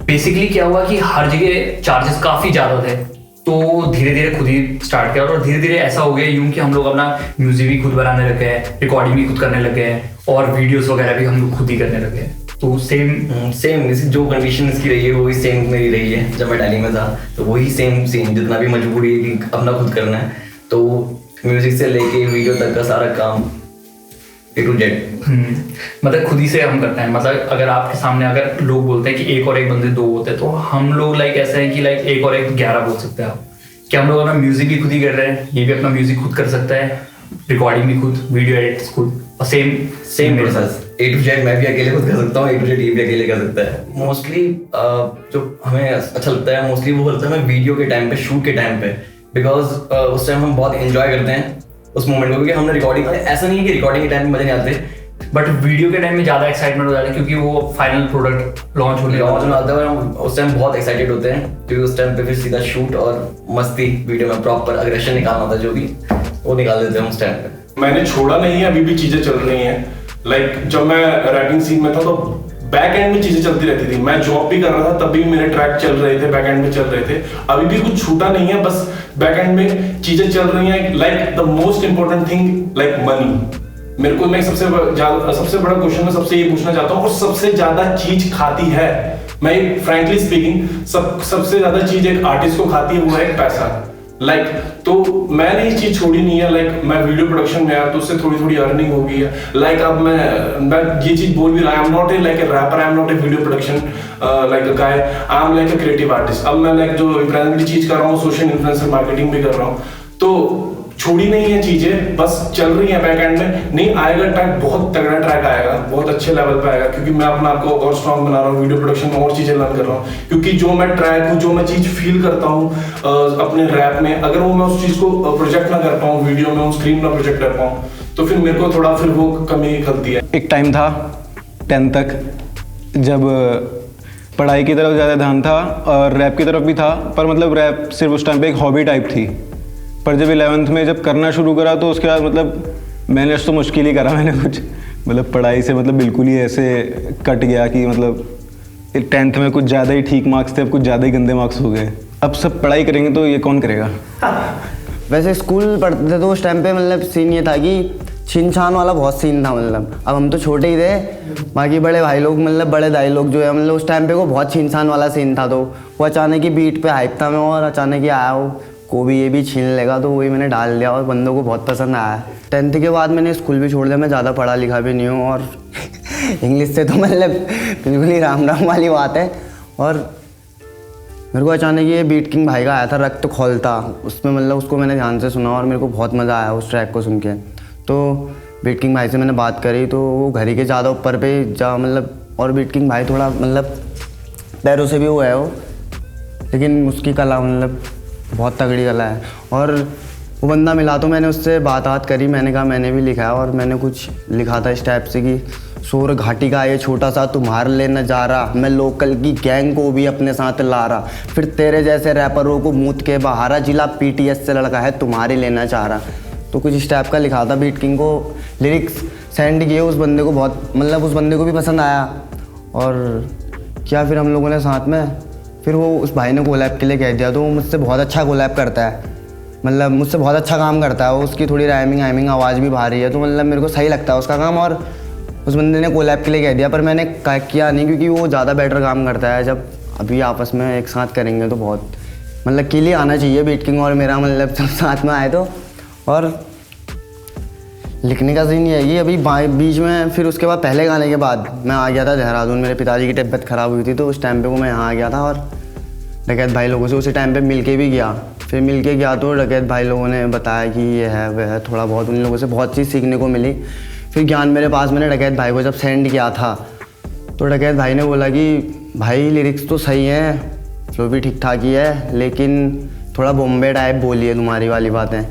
बेसिकली क्या हुआ कि हर जगह चार्जेस काफ़ी ज़्यादा थे, तो धीरे धीरे खुद ही स्टार्ट किया और धीरे धीरे ऐसा हो गया यूं कि हम लोग अपना म्यूजिक भी खुद बनाने लग गए, रिकॉर्डिंग भी खुद करने लग गए और वीडियोस वगैरह भी हम लोग खुद ही करने लग गए। तो सेम जो कंडीशन इसकी रही है वही सेम मेरी रही है जब मैं दिल्ली में था, तो वही सेम जितना भी मजबूरी है कि अपना खुद करना है, तो म्यूजिक से लेके वीडियो तक का सारा काम A to Z मतलब खुद ही से हम करते हैं। मतलब अगर आपके सामने अगर लोग बोलते हैं कि एक और एक बंदे 2 होते हैं, तो हम लोग लाइक ऐसा है कि लाइक एक और एक 11 बोल सकते हैं आप, कि हम लोग अपना म्यूजिक भी खुद ही कर रहे हैं, ये भी अपना म्यूजिक खुद कर सकता है, रिकॉर्डिंग भी खुद, वीडियो एडिट्स खुद, और सेम मेरे साथ A to Z मैं भी अकेले खुद कर सकता हूँ, A to Z ये भी अकेले कर सकता है। मोस्टली जो हमें अच्छा लगता है मोस्टली वो लगता है हमें वीडियो के टाइम पे, शूट के टाइम पे, बिकॉज उस टाइम हम बहुत एंजॉय करते हैं उस मोमेंट को, क्योंकि हमने रिकॉर्डिंग, ऐसा नहीं है कि रिकॉर्डिंग के टाइम में मजे नहीं आते, बट वीडियो के टाइम में ज़्यादा एक्साइटमेंट हो जाता है क्योंकि वो फाइनल प्रोडक्ट लॉन्च होने आता है। हम उस टाइम बहुत एक्साइटेड होते हैं क्योंकि उस टाइम पे फिर सीधा शूट और मस्ती वीडियो में प्रॉपर अग्रेशन निकालना होता है, जो भी वो निकाल देते हैं उस टाइम पे। मैंने छोड़ा नहीं है, अभी भी चीजें चल रही हैं। लाइक जब मैं रैपिंग सीन में था तो बैक एंड में चीजें चलती रहती थी। मैं जॉब भी कर रहा था तब भी मेरे ट्रैक चल रहे थे, बैक एंड में चल रहे थे। अभी भी कुछ छूटा नहीं है, बस बैक एंड में चीजें चल रही हैं। Like the most important thing like money. मेरे को मैं सबसे बड़ा क्वेश्चन मैं सबसे ये पूछना चाहता हूँ, और सबसे ज्यादा चीज खाती है, मैं फ्रैंकली स्पीकिंग, सबसे ज्यादा चीज एक आर्टिस्ट को खाती है, वो है पैसा। लाइक तो मैंने ये चीज छोड़ी नहीं है। लाइक मैं वीडियो प्रोडक्शन में आया तो उससे थोड़ी थोड़ी अर्निंग हो गई है। लाइक अब मैं ये चीज बोल भी रहा, I am not a like a rapper, I am not a video production like a guy, I am like a creative artist. अब मैं लाइक जो प्रेजेंटली चीज कर रहा हूँ, सोशल इन्फ्लुएंसर मार्केटिंग भी कर रहा हूँ, तो छोड़ी नहीं है चीजें, बस चल रही है बैक एंड में। नहीं आएगा ट्रैक, बहुत तगड़ा ट्रैक आएगा, बहुत अच्छे लेवल पे आएगा, क्योंकि मैं अपना आपको और स्ट्रॉन्ग बना रहा हूँ, वीडियो प्रोडक्शन में और चीजें लर्न कर रहा हूँ। क्योंकि जो मैं ट्रैक हूँ, जो मैं चीज फील करता हूँ अपने रैप में, अगर वो मैं उस चीज को प्रोजेक्ट ना कर पाऊँ वीडियो में, उस स्क्रीन ना प्रोजेक्ट कर पाऊँ, तो फिर मेरे को थोड़ा फिर वो कमी खलती है। एक टाइम था 10th तक जब पढ़ाई की तरफ ज़्यादा ध्यान था और रैप की तरफ भी था, पर मतलब रैप सिर्फ उस टाइम पे एक हॉबी टाइप थी। पर जब 11th में जब करना शुरू करा तो उसके बाद मतलब मैंने तो मुश्किल ही करा, मैंने कुछ मतलब पढ़ाई से मतलब बिल्कुल ही ऐसे कट गया कि मतलब 10th में कुछ ज़्यादा ही ठीक मार्क्स थे, अब कुछ ज़्यादा ही गंदे मार्क्स हो गए। अब सब पढ़ाई करेंगे तो ये कौन करेगा। वैसे स्कूल पढ़ते थे तो उस टाइम पे मतलब सीन ये था कि छीन छान वाला बहुत सीन था। मतलब अब हम तो छोटे ही थे, बाकी बड़े भाई लोग मतलब बड़े दाई लोग जो है मतलब उस टाइम पे को बहुत छीन छान वाला सीन था। तो वो अचानक ही बीट पे हाइप था मैं, और अचानक ही आया हो को भी ये भी छीन लेगा, तो वही मैंने डाल दिया और बंदों को बहुत पसंद आया। 10th के बाद मैंने स्कूल भी छोड़ दिया, मैं ज़्यादा पढ़ा लिखा भी नहीं हूँ, और इंग्लिश से तो मतलब बिल्कुल ही राम राम वाली बात है। और मेरे को अचानक ये बीट किंग भाई का आया था रक्त खोलता, उसमें मतलब उसको मैंने ध्यान से सुना और मेरे को बहुत मज़ा आया उस ट्रैक को सुन के। तो बीट किंग भाई से मैंने बात करी तो वो घर ही के ज़्यादा ऊपर पे जा मतलब, और बीट किंग भाई थोड़ा मतलब पैरों से भी वो है वो, लेकिन उसकी कला मतलब बहुत तगड़ी कला है। और वो बंदा मिला तो मैंने उससे बात करी, मैंने कहा मैंने भी लिखा है, और मैंने कुछ लिखा था इस टाइप से कि शोर घाटी का ये छोटा सा तुम्हारे ले नजारा, मैं लोकल की गैंग को भी अपने साथ ला रहा, फिर तेरे जैसे रैपरों को मूत के बहारा, जिला PTS से लड़का है तुम्हारे लेना चाह रहा। तो कुछ इस टाइप का लिखा था। बीट किंग को लिरिक्स सेंड किए, उस बंदे को बहुत मतलब उस बंदे को भी पसंद आया, और क्या फिर हम लोगों ने साथ में फिर वो उस भाई ने कोलैब के लिए कह दिया। तो वो मुझसे बहुत अच्छा कोलैब करता है, मतलब मुझसे बहुत अच्छा काम करता है। उसकी थोड़ी राइमिंग आवाज़ भी भारी है, तो मतलब मेरे को सही लगता है उसका काम। और उस बंदे ने कोलैब के लिए कह दिया, पर मैंने किया नहीं क्योंकि वो ज़्यादा बेटर काम करता है। जब अभी आपस में एक साथ करेंगे तो बहुत मतलब के लिए आना चाहिए बीट किंग और मेरा, मतलब सब साथ में आए तो। और लिखने का सीन ये है कि अभी बीच में फिर उसके बाद पहले गाने के बाद मैं आ गया था देहरादून, मेरे पिताजी की तबीयत ख़राब हुई थी, तो उस टाइम पे वो मैं यहाँ आ गया था और डकैत भाई लोगों से उसी टाइम पे मिल के भी गया। फिर मिल के गया तो डकैत भाई लोगों ने बताया कि ये है वह है, थोड़ा बहुत उन लोगों से बहुत चीज़ सीखने को मिली। फिर ज्ञान मेरे पास मैंने डकैत भाई को जब सेंड किया था तो डकैत भाई ने बोला कि भाई लिरिक्स तो सही हैं, फ्लो भी ठीक ठाक ही है, लेकिन थोड़ा बॉम्बे टाइप बोली है तुम्हारी वाली बातें।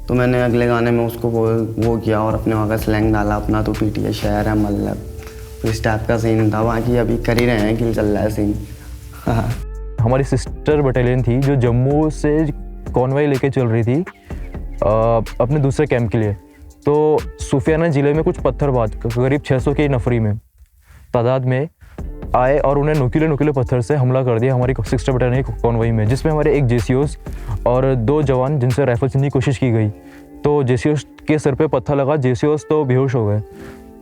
तो मैंने अगले गाने में उसको वो किया और अपने वहाँ का स्लैंग डाला अपना, तो PTS शहर है मतलब इस टाइप का सीन था। बाकी अभी कर ही रहे हैं, किल चल रहा है सीन। हमारी सिस्टर बटालियन थी जो जम्मू से कॉन्वॉय लेके चल रही थी अपने दूसरे कैंप के लिए। तो सूफियाना ज़िले में कुछ पत्थरबाज करीब 600 की नफरी में तादाद में आए और उन्हें नुकीले पत्थर से हमला कर दिया हमारी सिस्टर बटालियन की कॉन्वॉय में, जिसमें हमारे एक JCOs और 2 जवान जिनसे राइफल छीनने की कोशिश की गई। तो JCOs के सर पे पत्थर लगा, JCOs तो बेहोश हो गए।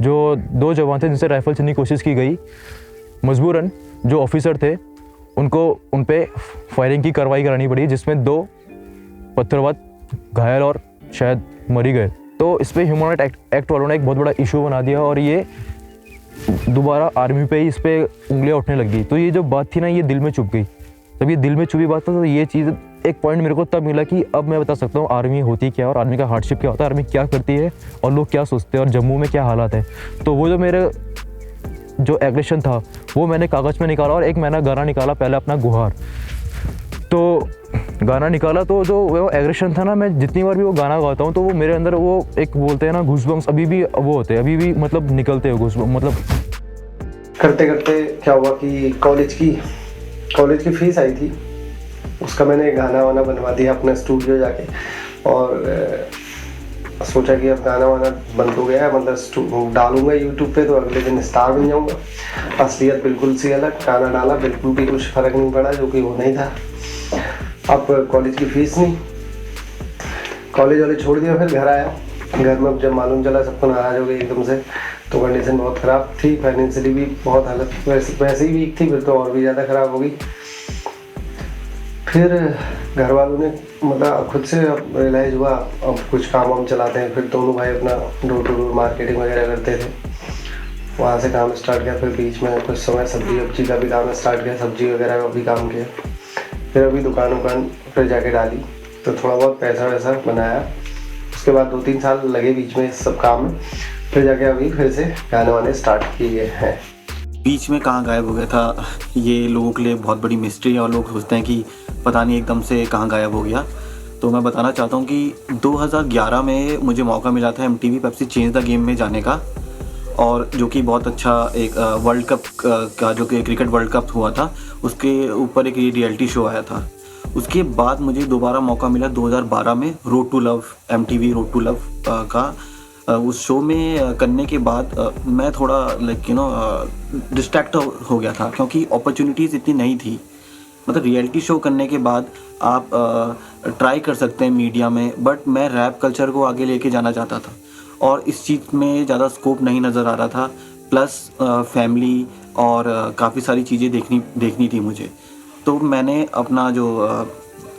जो 2 जवान थे जिनसे राइफल छीनने की कोशिश की गई, मजबूरन जो ऑफिसर थे उनको उन पे फायरिंग की कार्रवाई करानी पड़ी, जिसमें 2 पत्थरबाज घायल और शायद मर ही गए। तो इस पर ह्यूमन राइट एक्ट वालों ने एक बहुत बड़ा इशू बना दिया और ये दोबारा आर्मी पे ही इस पर उंगलियां उठने लगी। तो ये जो बात थी ना, ये दिल में चुभ गई। तब ये दिल में चुभी बात था, तो ये चीज़ एक पॉइंट मेरे को तब मिला कि अब मैं बता सकता हूँ आर्मी होती क्या और आर्मी का हार्डशिप क्या होता है, आर्मी क्या करती है और लोग क्या सोचते हैं और जम्मू में क्या हालात है। तो वो जो मेरे जो एग्रेशन था वो मैंने कागज़ में निकाला और एक मैंने गाना निकाला पहले अपना गुहार। तो गाना निकाला तो जो वो एग्रेशन था ना, मैं जितनी बार भी वो गाना गाता हूँ तो वो मेरे अंदर वो एक बोलते हैं ना घूसबम्स अभी भी वो होते हैं, अभी भी मतलब निकलते हैं घूसबम्स। मतलब करते करते क्या हुआ कि कॉलेज की फीस आई थी, उसका मैंने गाना वाना बनवा दिया अपना स्टूडियो जाके। और सोचा कि अब गाना वाना बंद हो गया है, मतलब डालूंगा यूट्यूब पे तो अगले दिन स्टार बन जाऊंगा। असलियत बिल्कुल सी अलग, गाना डाला बिल्कुल भी कुछ फ़र्क नहीं पड़ा, जो कि वो नहीं था। अब कॉलेज की फीस नहीं, कॉलेज वाले छोड़ दिया, फिर घर आया। घर में जब मालूम चला सबको नाराज़ हो गई एकदम से, तो कंडीशन बहुत ख़राब थी, फाइनेंशियली भी बहुत हालत वैसे ही वीक थी, फिर तो और भी ज़्यादा ख़राब हो गई। फिर घर वालों ने मतलब खुद से अब रियलाइज़ हुआ, अब कुछ काम वाम चलाते हैं। फिर दोनों भाई अपना डोर टू डोर मार्केटिंग वगैरह करते थे, वहाँ से काम स्टार्ट किया। फिर बीच में कुछ समय सब्जी का भी काम स्टार्ट किया, सब्जी वगैरह का भी काम किया। फिर अभी दुकान फिर जाके डाली, तो थोड़ा बहुत पैसा वैसा बनाया। उसके बाद 2-3 साल लगे बीच में इस सब काम में, फिर जाके अभी फिर से गाने वाने स्टार्ट किए हैं। बीच में कहाँ गायब हो गया था, ये लोगों के लिए बहुत बड़ी मिस्ट्री है और लोग सोचते हैं कि पता नहीं एकदम से कहाँ गायब हो गया। तो मैं बताना चाहता हूँ कि 2011 में मुझे मौका मिला था MTV Pepsi change the game में जाने का, और जो कि बहुत अच्छा एक वर्ल्ड कप का जो कि क्रिकेट वर्ल्ड कप हुआ था, उसके ऊपर एक रियलिटी शो आया था। उसके बाद मुझे दोबारा मौका मिला 2012 में road to love, MTV road to love का। उस शो में करने के बाद मैं थोड़ा डिस्ट्रैक्ट हो गया था, क्योंकि अपॉर्चुनिटीज़ इतनी नहीं थी। मतलब रियलिटी शो करने के बाद आप ट्राई कर सकते हैं मीडिया में, बट मैं रैप कल्चर को आगे लेके जाना चाहता था और इस चीज़ में ज़्यादा स्कोप नहीं नज़र आ रहा था। प्लस फैमिली और काफ़ी सारी चीज़ें देखनी थी मुझे। तो मैंने अपना जो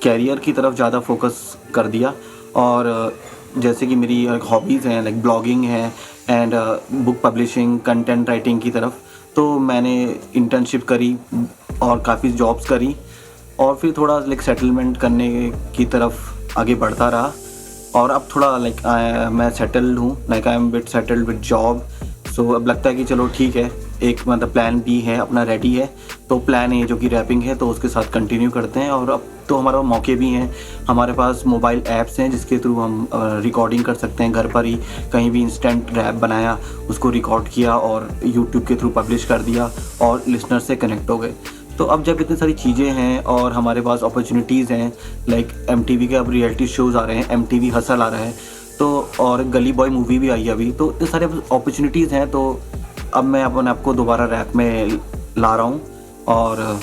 कैरियर की तरफ ज़्यादा फोकस कर दिया, और जैसे कि मेरी हॉबीज़ हैं लाइक ब्लॉगिंग है and book publishing, content writing की तरफ, तो मैंने इंटर्नशिप करी और काफ़ी जॉब्स करी, और फिर थोड़ा सेटलमेंट करने की तरफ आगे बढ़ता रहा। और अब थोड़ा मैं सेटल्ड हूँ, I am bit settled with job. So अब लगता है कि चलो ठीक है, एक मतलब प्लान बी है अपना रेडी है, तो प्लान ए जो कि रैपिंग है तो उसके साथ कंटिन्यू करते हैं। और अब तो हमारा मौके भी हैं, हमारे पास मोबाइल ऐप्स हैं जिसके थ्रू हम रिकॉर्डिंग कर सकते हैं। घर पर ही कहीं भी इंस्टेंट रैप बनाया, उसको रिकॉर्ड किया और यूट्यूब के थ्रू पब्लिश कर दिया और लिसनर से कनेक्ट हो गए। तो अब जब इतनी सारी चीज़ें हैं और हमारे पास अपॉर्चुनिटीज़ हैं, लाइक MTV के अब रियलिटी शोज़ आ रहे हैं, MTV हसल आ रहा है, तो और गली बॉय मूवी भी आई है अभी, तो इतने सारे अपॉर्चुनिटीज़ हैं। तो अब मैं अपने आप को दोबारा रैप में ला रहा हूँ और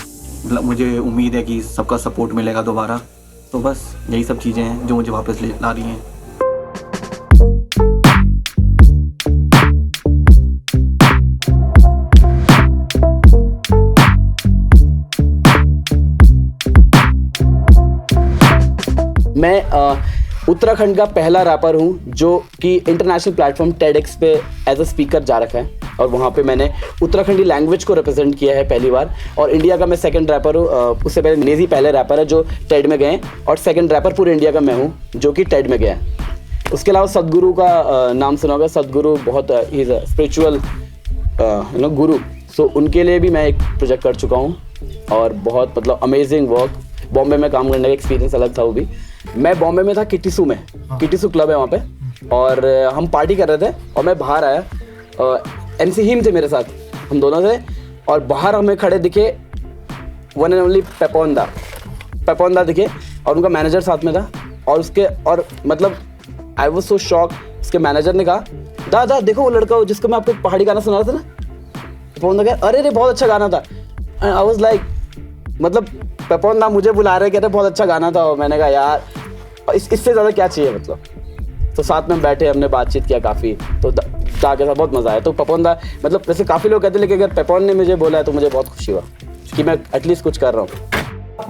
मुझे उम्मीद है कि सबका सपोर्ट मिलेगा दोबारा। तो बस यही सब चीज़ें हैं जो मुझे वापस ला रही हैं। मैं उत्तराखंड का पहला रैपर हूँ जो कि इंटरनेशनल प्लेटफॉर्म TEDx पे एज अ स्पीकर जा रखा है, और वहाँ पे मैंने उत्तराखंडी लैंग्वेज को रिप्रेजेंट किया है पहली बार। और इंडिया का मैं सेकंड रैपर हूँ, उससे पहले नेजी पहले रैपर है जो TED में गए, और सेकंड रैपर पूरे इंडिया का मैं हूँ जो कि TED में गया। उसके अलावा सदगुरु का नाम सुना होगा। सदगुरु बहुत ही इज़ अ स्पिरिचुअल गुरु, सो उनके लिए भी मैं एक प्रोजेक्ट कर चुका हूँ, और बहुत मतलब अमेजिंग वर्क। बॉम्बे में काम करने का एक्सपीरियंस अलग था वो भी। मैं बॉम्बे में था किटीसू में, किटीसू क्लब है वहाँ पे, और हम पार्टी कर रहे थे और मैं बाहर आया, MC हिम थे मेरे साथ, हम दोनों थे, और बाहर हमें खड़े दिखे वन एंड ओनली पेपोंदा दिखे, और उनका मैनेजर साथ में था। और मतलब आई वाज सो शॉक। उसके मैनेजर ने कहा, दादा देखो वो लड़का जिसको मैं आपको पहाड़ी गाना सुना रहा था ना, पेपोंदा कहा अरे बहुत अच्छा गाना था। आई वाज लाइक मतलब पेपोंदा मुझे बुला रहे, कहते बहुत अच्छा गाना था। और मैंने कहा यार इससे ज़्यादा क्या चाहिए मतलब। तो साथ में बैठे हमने बातचीत किया काफ़ी, तो जाके था बहुत मज़ा आया। तो पेपोंदा मतलब वैसे काफ़ी लोग कहते हैं, लेकिन अगर पेपोन ने मुझे बोला है तो मुझे बहुत खुशी हुआ कि मैं एटलीस्ट कुछ कर रहा हूँ।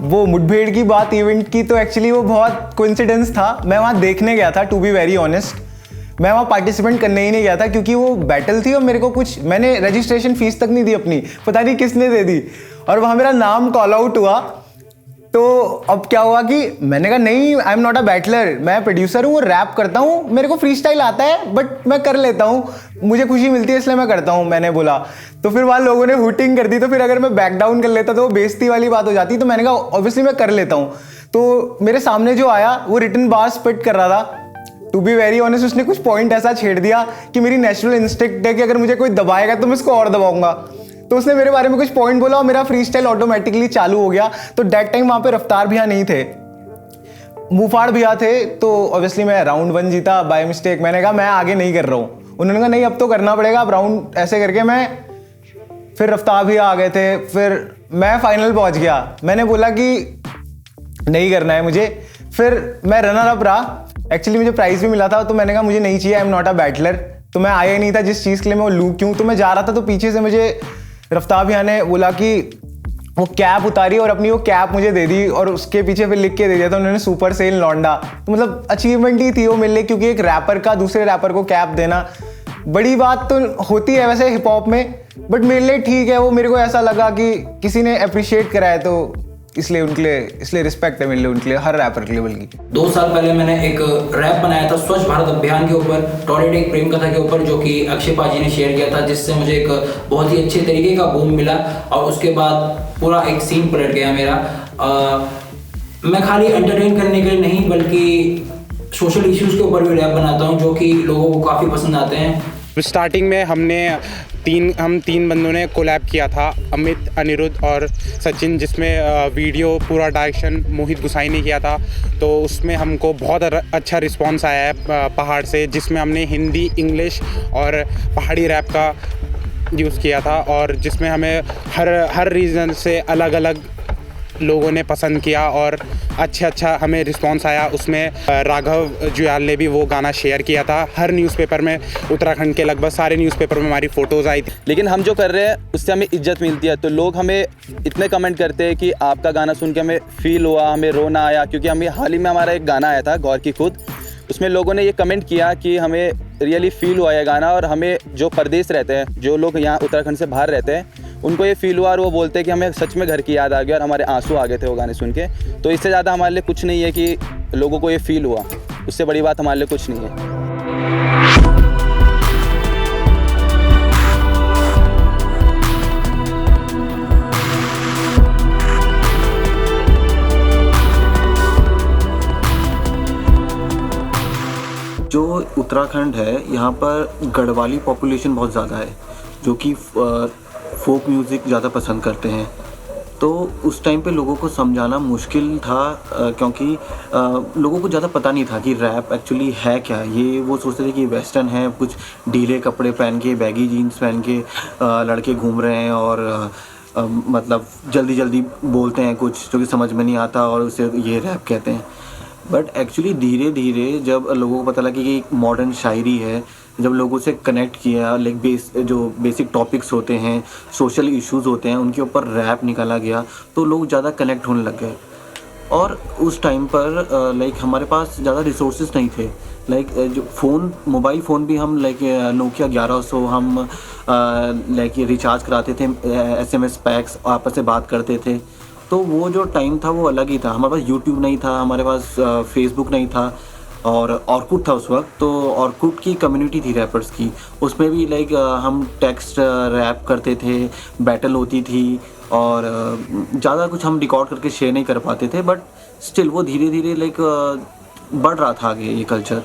वो मुठभेड़ की बात इवेंट की, तो एक्चुअली वो बहुत कोइंसिडेंस था। मैं वहाँ देखने गया था, टू बी वेरी ऑनेस्ट। मैं वहाँ पार्टिसिपेंट करने ही नहीं गया था क्योंकि वो बैटल थी और मेरे को कुछ, मैंने रजिस्ट्रेशन फीस तक नहीं दी अपनी, पता नहीं किसने दे दी, और वहाँ मेरा नाम कॉल आउट हुआ। तो अब क्या हुआ कि मैंने कहा नहीं, आई एम नॉट अ बैटलर, मैं प्रोड्यूसर हूँ, रैप करता हूँ, मेरे को फ्री स्टाइल आता है, बट मैं कर लेता हूँ, मुझे खुशी मिलती है इसलिए मैं करता हूँ, मैंने बोला। तो फिर वहाँ लोगों ने हुटिंग कर दी, तो फिर अगर मैं बैक डाउन कर लेता तो वो बेइज्जती वाली बात हो जाती। तो मैंने कहा ऑब्वियसली मैं कर लेता हूँ। तो मेरे सामने जो आया वो रिटन बार स्पिट कर रहा था। टू बी वेरी ऑनेस्ट, उसने कुछ पॉइंट ऐसा छेड़ दिया कि मेरी नेचुरल इंस्टिंक्ट है कि अगर मुझे कोई दबाएगा तो मैं उसको और दबाऊंगा। तो उसने मेरे बारे में कुछ पॉइंट बोला और मेरा फ्री स्टाइल ऑटोमेटिकली चालू हो गया। तो दैट टाइम वहाँ पे रफ्तार भैया नहीं थे। मुफाड़ भैया थे, तो ऑब्वियसली मैं राउंड 1 जीता बाय मिस्टेक। मैंने कहा मैं आगे नहीं कर रहा हूँ। उन्होंने कहा नहीं अब तो करना पड़ेगा, अब राउंड ऐसे करके मैं, फिर रफ्तार भैया आ गए थे, फिर मैं फाइनल पहुँच गया। मैंने बोला कि नहीं करना है मुझे, फिर मैं रनर अप रहा। एक्चुअली मुझे प्राइज़ भी मिला था, तो मैंने कहा मुझे नहीं चाहिए, आई एम नॉट अ बैटलर। तो मैं आया ही नहीं था जिस चीज़ के लिए मैं वो लूँ क्यों। तो मैं जा रहा था, तो पीछे से मुझे रफ्तार भैया ने बोला कि वो कैप उतारी और अपनी वो कैप मुझे दे दी और उसके पीछे फिर लिख के दे दिया था उन्होंने, सुपर सेल लौंडा। तो मतलब अचीवमेंट ही थी वो मेरे लिए, क्योंकि एक रैपर का दूसरे रैपर को कैप देना बड़ी बात तो होती है वैसे हिप हॉप में, बट मेरे लिए ठीक है। वो मेरे को ऐसा लगा कि किसी ने अप्रिशिएट करा है, तो इसलिए उनके लिए, इसलिए रिस्पेक्ट है मेरे लिए उनके लिए, हर रैपर के लिए। बल्कि 2 साल पहले मैंने एक रैप बनाया था स्वच्छ भारत अभियान के ऊपर, टॉयलेट एक प्रेम कथा के ऊपर, जो कि अक्षय पाजी ने शेयर किया था, जिससे मुझे एक बहुत ही अच्छे तरीके का बूम मिला। और उसके बाद पूरा एक सीन पलट गया मेरा। मैं खाली एंटरटेन करने के लिए नहीं, बल्कि सोशल इश्यूज के ऊपर भी रैप बनाता हूँ, जो कि लोगों को काफ़ी पसंद आते हैं। स्टार्टिंग में हम तीन बंदों ने कोलैब किया था, अमित, अनिरुद्ध और सचिन, जिसमें वीडियो पूरा डायरेक्शन मोहित गुसाई ने किया था। तो उसमें हमको बहुत अच्छा रिस्पांस आया है पहाड़ से, जिसमें हमने हिंदी, इंग्लिश और पहाड़ी रैप का यूज़ किया था, और जिसमें हमें हर रीजन से अलग अलग लोगों ने पसंद किया और अच्छा हमें रिस्पांस आया। उसमें राघव जुयाल ने भी वो गाना शेयर किया था। हर न्यूज़पेपर में, उत्तराखंड के लगभग सारे न्यूज़पेपर में हमारी फ़ोटोज़ आई थी। लेकिन हम जो कर रहे हैं उससे हमें इज्जत मिलती है, तो लोग हमें इतने कमेंट करते हैं कि आपका गाना सुन के हमें फील हुआ, हमें रोना आया। क्योंकि हमें हाल ही में हमारा एक गाना आया था गौर की खुद, उसमें लोगों ने ये कमेंट किया कि हमें रियली फील हुआ ये गाना, और हमें जो परदेश रहते हैं, जो लोग यहाँ उत्तराखंड से बाहर रहते हैं, उनको ये फील हुआ और वो बोलते हैं कि हमें सच में घर की याद आ गई और हमारे आंसू आ गए थे वो गाने सुन के। तो इससे ज़्यादा हमारे लिए कुछ नहीं है कि लोगों को ये फील हुआ, उससे बड़ी बात हमारे लिए कुछ नहीं है। जो उत्तराखंड है यहाँ पर गढ़वाली पॉपुलेशन बहुत ज़्यादा है, जो कि फोक म्यूज़िक ज़्यादा पसंद करते हैं। तो उस टाइम पे लोगों को समझाना मुश्किल था, क्योंकि लोगों को ज़्यादा पता नहीं था कि रैप एक्चुअली है क्या। ये वो सोचते थे कि वेस्टर्न है, कुछ ढीले कपड़े पहन के, बैगी जीन्स पहन के लड़के घूम रहे हैं और मतलब जल्दी बोलते हैं कुछ जो कि समझ में नहीं आता और उसे ये रैप कहते हैं। बट एक्चुअली धीरे धीरे जब लोगों को पता लगा कि एक मॉडर्न शायरी है, जब लोगों से कनेक्ट किया, लाइक जो बेसिक टॉपिक्स होते हैं, सोशल इश्यूज़ होते हैं, उनके ऊपर रैप निकाला गया, तो लोग ज़्यादा कनेक्ट होने लग गए। और उस टाइम पर लाइक हमारे पास ज़्यादा रिसोर्सेज नहीं थे। लाइक जो मोबाइल फ़ोन भी हम लाइक नोकिया 1100 हम लाइक रिचार्ज कराते थे, SMS पैक्स आपस में बात करते थे। तो वो जो टाइम था वो अलग ही था। हमारे पास यूट्यूब नहीं था, हमारे पास फेसबुक नहीं था, और ऑर्कुट था उस वक्त। तो ऑर्कुट की कम्युनिटी थी रैपर्स की, उसमें भी लाइक हम टेक्स्ट रैप करते थे, बैटल होती थी, और ज़्यादा कुछ हम रिकॉर्ड करके शेयर नहीं कर पाते थे। बट स्टिल वो धीरे धीरे लाइक बढ़ रहा था आगे ये कल्चर।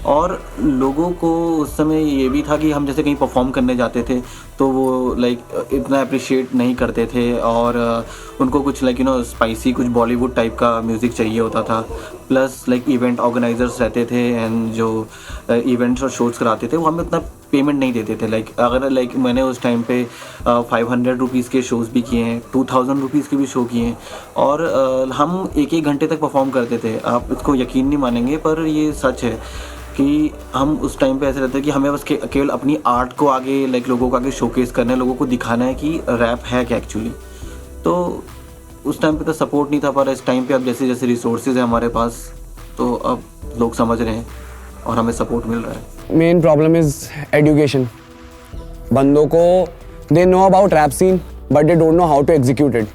और लोगों को उस समय ये भी था कि हम जैसे कहीं परफॉर्म करने जाते थे तो वो लाइक इतना अप्रिशिएट नहीं करते थे, और उनको कुछ लाइक स्पाइसी कुछ बॉलीवुड टाइप का म्यूज़िक चाहिए होता था। प्लस लाइक इवेंट ऑर्गेनाइजर्स रहते थे एंड जो इवेंट्स और शोज़ कराते थे वो हमें उतना पेमेंट नहीं देते थे। लाइक अगर लाइक मैंने उस टाइम पे 500 रुपीज़ के शोज़ भी किए हैं, 2000 रुपीज़ के भी शो किए हैं, और हम 1-1 घंटे तक परफॉर्म करते थे। आप इसको यकीन नहीं मानेंगे पर ये सच है कि हम उस टाइम पे ऐसे रहते हैं कि हमें बस केवल अपनी आर्ट को आगे लाइक लोगों को आगे शोकेस करना है, लोगों को दिखाना है कि रैप है क्या एक्चुअली। तो उस टाइम पे तो सपोर्ट नहीं था, पर इस टाइम पे अब जैसे जैसे रिसोर्सेज है हमारे पास, तो अब लोग समझ रहे हैं और हमें सपोर्ट मिल रहा है। Main problem is education. बंदों को they know about rap scene but they don't know how to execute it.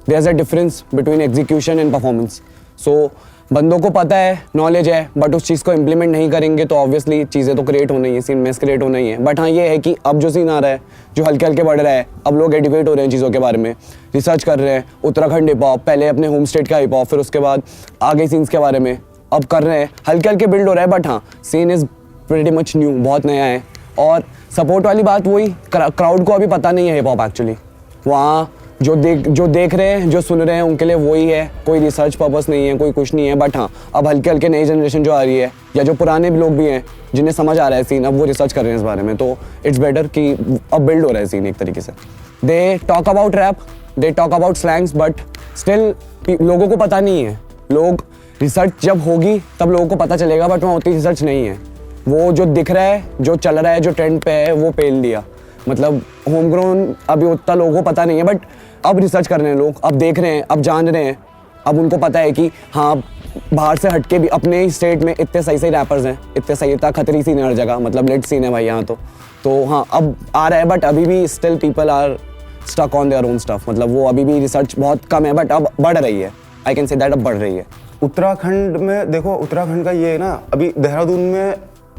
There is a difference between execution and performance. So बंदों को पता है, नॉलेज है, बट उस चीज़ को इम्प्लीमेंट नहीं करेंगे तो ऑब्वियसली चीज़ें तो क्रिएट होनी है, सीन मेस क्रिएट होना ही है। बट हाँ ये है कि अब जो सीन आ रहा है, जो हल्के हल्के बढ़ रहा है, अब लोग एजुकेट हो रहे हैं चीज़ों के बारे में, रिसर्च कर रहे हैं। उत्तराखंड हिप हॉप, पहले अपने होम स्टेट का हिप हॉप, फिर उसके बाद आगे सीन्स के बारे में अब कर रहे हैं, हल्के हल्के बिल्ड हो रहा है। बट हाँ scene is pretty much new, बहुत नया है। और सपोर्ट वाली बात वही, क्राउड को अभी पता नहीं है हिप हॉप एक्चुअली। वहाँ जो देख रहे हैं, जो सुन रहे हैं, उनके लिए वही है, कोई रिसर्च पर्पस नहीं है, कोई कुछ नहीं है। बट हाँ, अब हल्के हल्के नई जनरेशन जो आ रही है या जो पुराने भी लोग भी हैं जिन्हें समझ आ रहा है सीन, अब वो रिसर्च कर रहे हैं इस बारे में, तो इट्स बेटर कि अब बिल्ड हो रहा है सीन एक तरीके से। They talk about rap, they talk about slangs, but still लोगों को पता नहीं है। लोग रिसर्च जब होगी तब लोगों को पता चलेगा, बट वहाँ उतनी रिसर्च नहीं है। वो जो दिख रहा है, जो चल रहा है, जो ट्रेंड पे है, वो पेल दिया। मतलब होम ग्रोन अभी उतना लोगों को पता नहीं है, बट अब रिसर्च कर रहे हैं लोग, अब देख रहे हैं, अब जान रहे हैं, अब उनको पता है कि हाँ बाहर से हटके भी अपने ही स्टेट में इतने सही सही रैपर्स हैं, इतने सही, इतना खतरी सीन है हर जगह, मतलब लेट सीन है भाई यहाँ तो हाँ अब आ रहा है। बट अभी भी still people are stuck on their own stuff, मतलब वो अभी भी रिसर्च बहुत कम है, बट अब बढ़ रही है। आई कैन से दैट अब बढ़ रही है। उत्तराखंड में देखो, उत्तराखंड का ये है ना, अभी देहरादून में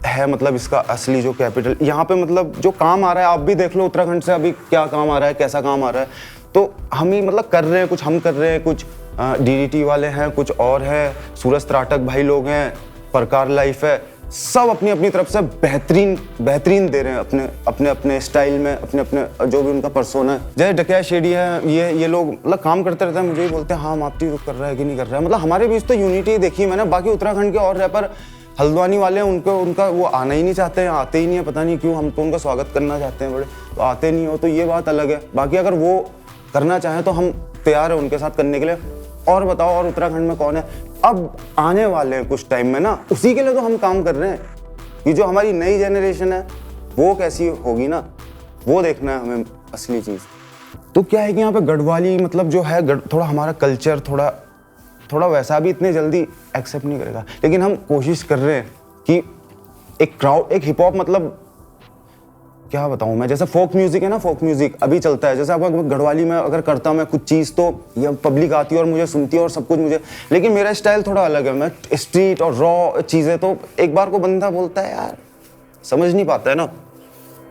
है मतलब इसका असली जो कैपिटल, यहाँ पे मतलब जो काम आ रहा है, आप भी देख लो उत्तराखंड से अभी क्या काम आ रहा है, कैसा काम आ रहा है। तो हम ही मतलब कर रहे हैं कुछ, हम कर रहे हैं कुछ, DDT वाले हैं, कुछ और है, सूरज त्राटक भाई लोग हैं, प्रकार लाइफ है, सब अपनी अपनी तरफ से बेहतरीन दे रहे हैं अपने अपने स्टाइल में, अपने अपने जो भी उनका पर्सोना है। जैसे डकैत शेडी है, ये लोग मतलब काम करते रहते हैं, मुझे ही बोलते हैं हाँ मापती तो कर रहा है कि नहीं कर रहा है। मतलब हमारे बीच तो यूनिटी देखी है मैंने। बाकी उत्तराखंड के और रैपर हल्द्वानी वाले हैं, उनका वो आना ही नहीं चाहते हैं, आते ही नहीं है, पता नहीं क्यों। हम तो उनका स्वागत करना चाहते हैं बड़े, तो आते नहीं हो, तो ये बात अलग है। बाकी अगर वो करना चाहें तो हम तैयार हैं उनके साथ करने के लिए। और बताओ, और उत्तराखंड में कौन है अब आने वाले हैं कुछ टाइम में ना, उसी के लिए तो हम काम कर रहे हैं कि जो हमारी नई जनरेशन है वो कैसी होगी ना, वो देखना है हमें असली चीज़। तो क्या है कि यहाँ पे गढ़वाली मतलब जो है थोड़ा हमारा कल्चर थोड़ा वैसा भी इतने जल्दी एक्सेप्ट नहीं करेगा, लेकिन हम कोशिश कर रहे हैं कि एक क्राउड, एक हिप हॉप, मतलब क्या बताऊँ मैं, जैसे फोक म्यूजिक है ना, फोक म्यूजिक अभी चलता है, जैसे अब गढ़वाली में अगर करता मैं कुछ चीज़ तो ये पब्लिक आती है और मुझे सुनती है और सब कुछ मुझे, लेकिन मेरा स्टाइल थोड़ा अलग है। मैं स्ट्रीट और रॉ चीज़ें, तो एक बार को बंदा बोलता है यार समझ नहीं पाता है ना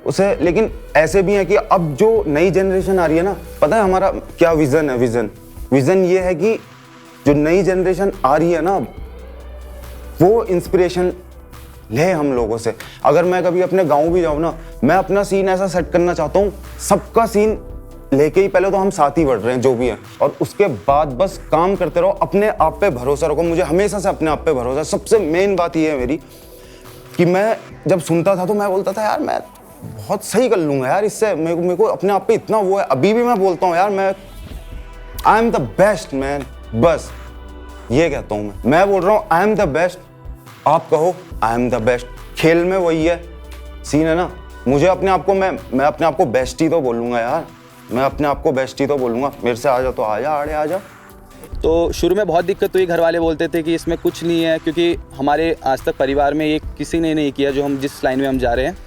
उसे। लेकिन ऐसे भी है कि अब जो नई जनरेशन आ रही है ना, पता है हमारा क्या विज़न है? विज़न ये है कि जो नई जनरेशन आ रही है ना, वो इंस्पिरेशन ले हम लोगों से। अगर मैं कभी अपने गांव भी जाऊं ना, मैं अपना सीन ऐसा सेट करना चाहता हूं, सबका सीन लेके ही पहले तो हम साथ ही बढ़ रहे हैं जो भी है, और उसके बाद बस काम करते रहो, अपने आप पे भरोसा रखो। मुझे हमेशा से अपने आप पे भरोसा, सबसे मेन बात ये है मेरी कि मैं जब सुनता था तो मैं बोलता था यार मैं बहुत सही कर लूँगा यार, इससे मेरे को अपने आप पे इतना वो है। अभी भी मैं बोलता हूँ यार मैं आई एम द बेस्ट मैन, बस ये कहता हूँ मैं बोल रहा हूँ आई एम द बेस्ट, आप कहो आई एम द बेस्ट। खेल में वही है सीन है ना, मुझे अपने आप को मैं अपने आप को बेस्ट ही तो बोलूँगा यार, मैं अपने आप को बेस्ट ही तो बोलूँगा। मेरे से आ जा तो आ जा, आड़े आ जा। तो शुरू में बहुत दिक्कत हुई, घर वाले बोलते थे कि इसमें कुछ नहीं है, क्योंकि हमारे आज तक परिवार में ये किसी ने नहीं किया जो हम जिस लाइन में हम जा रहे हैं।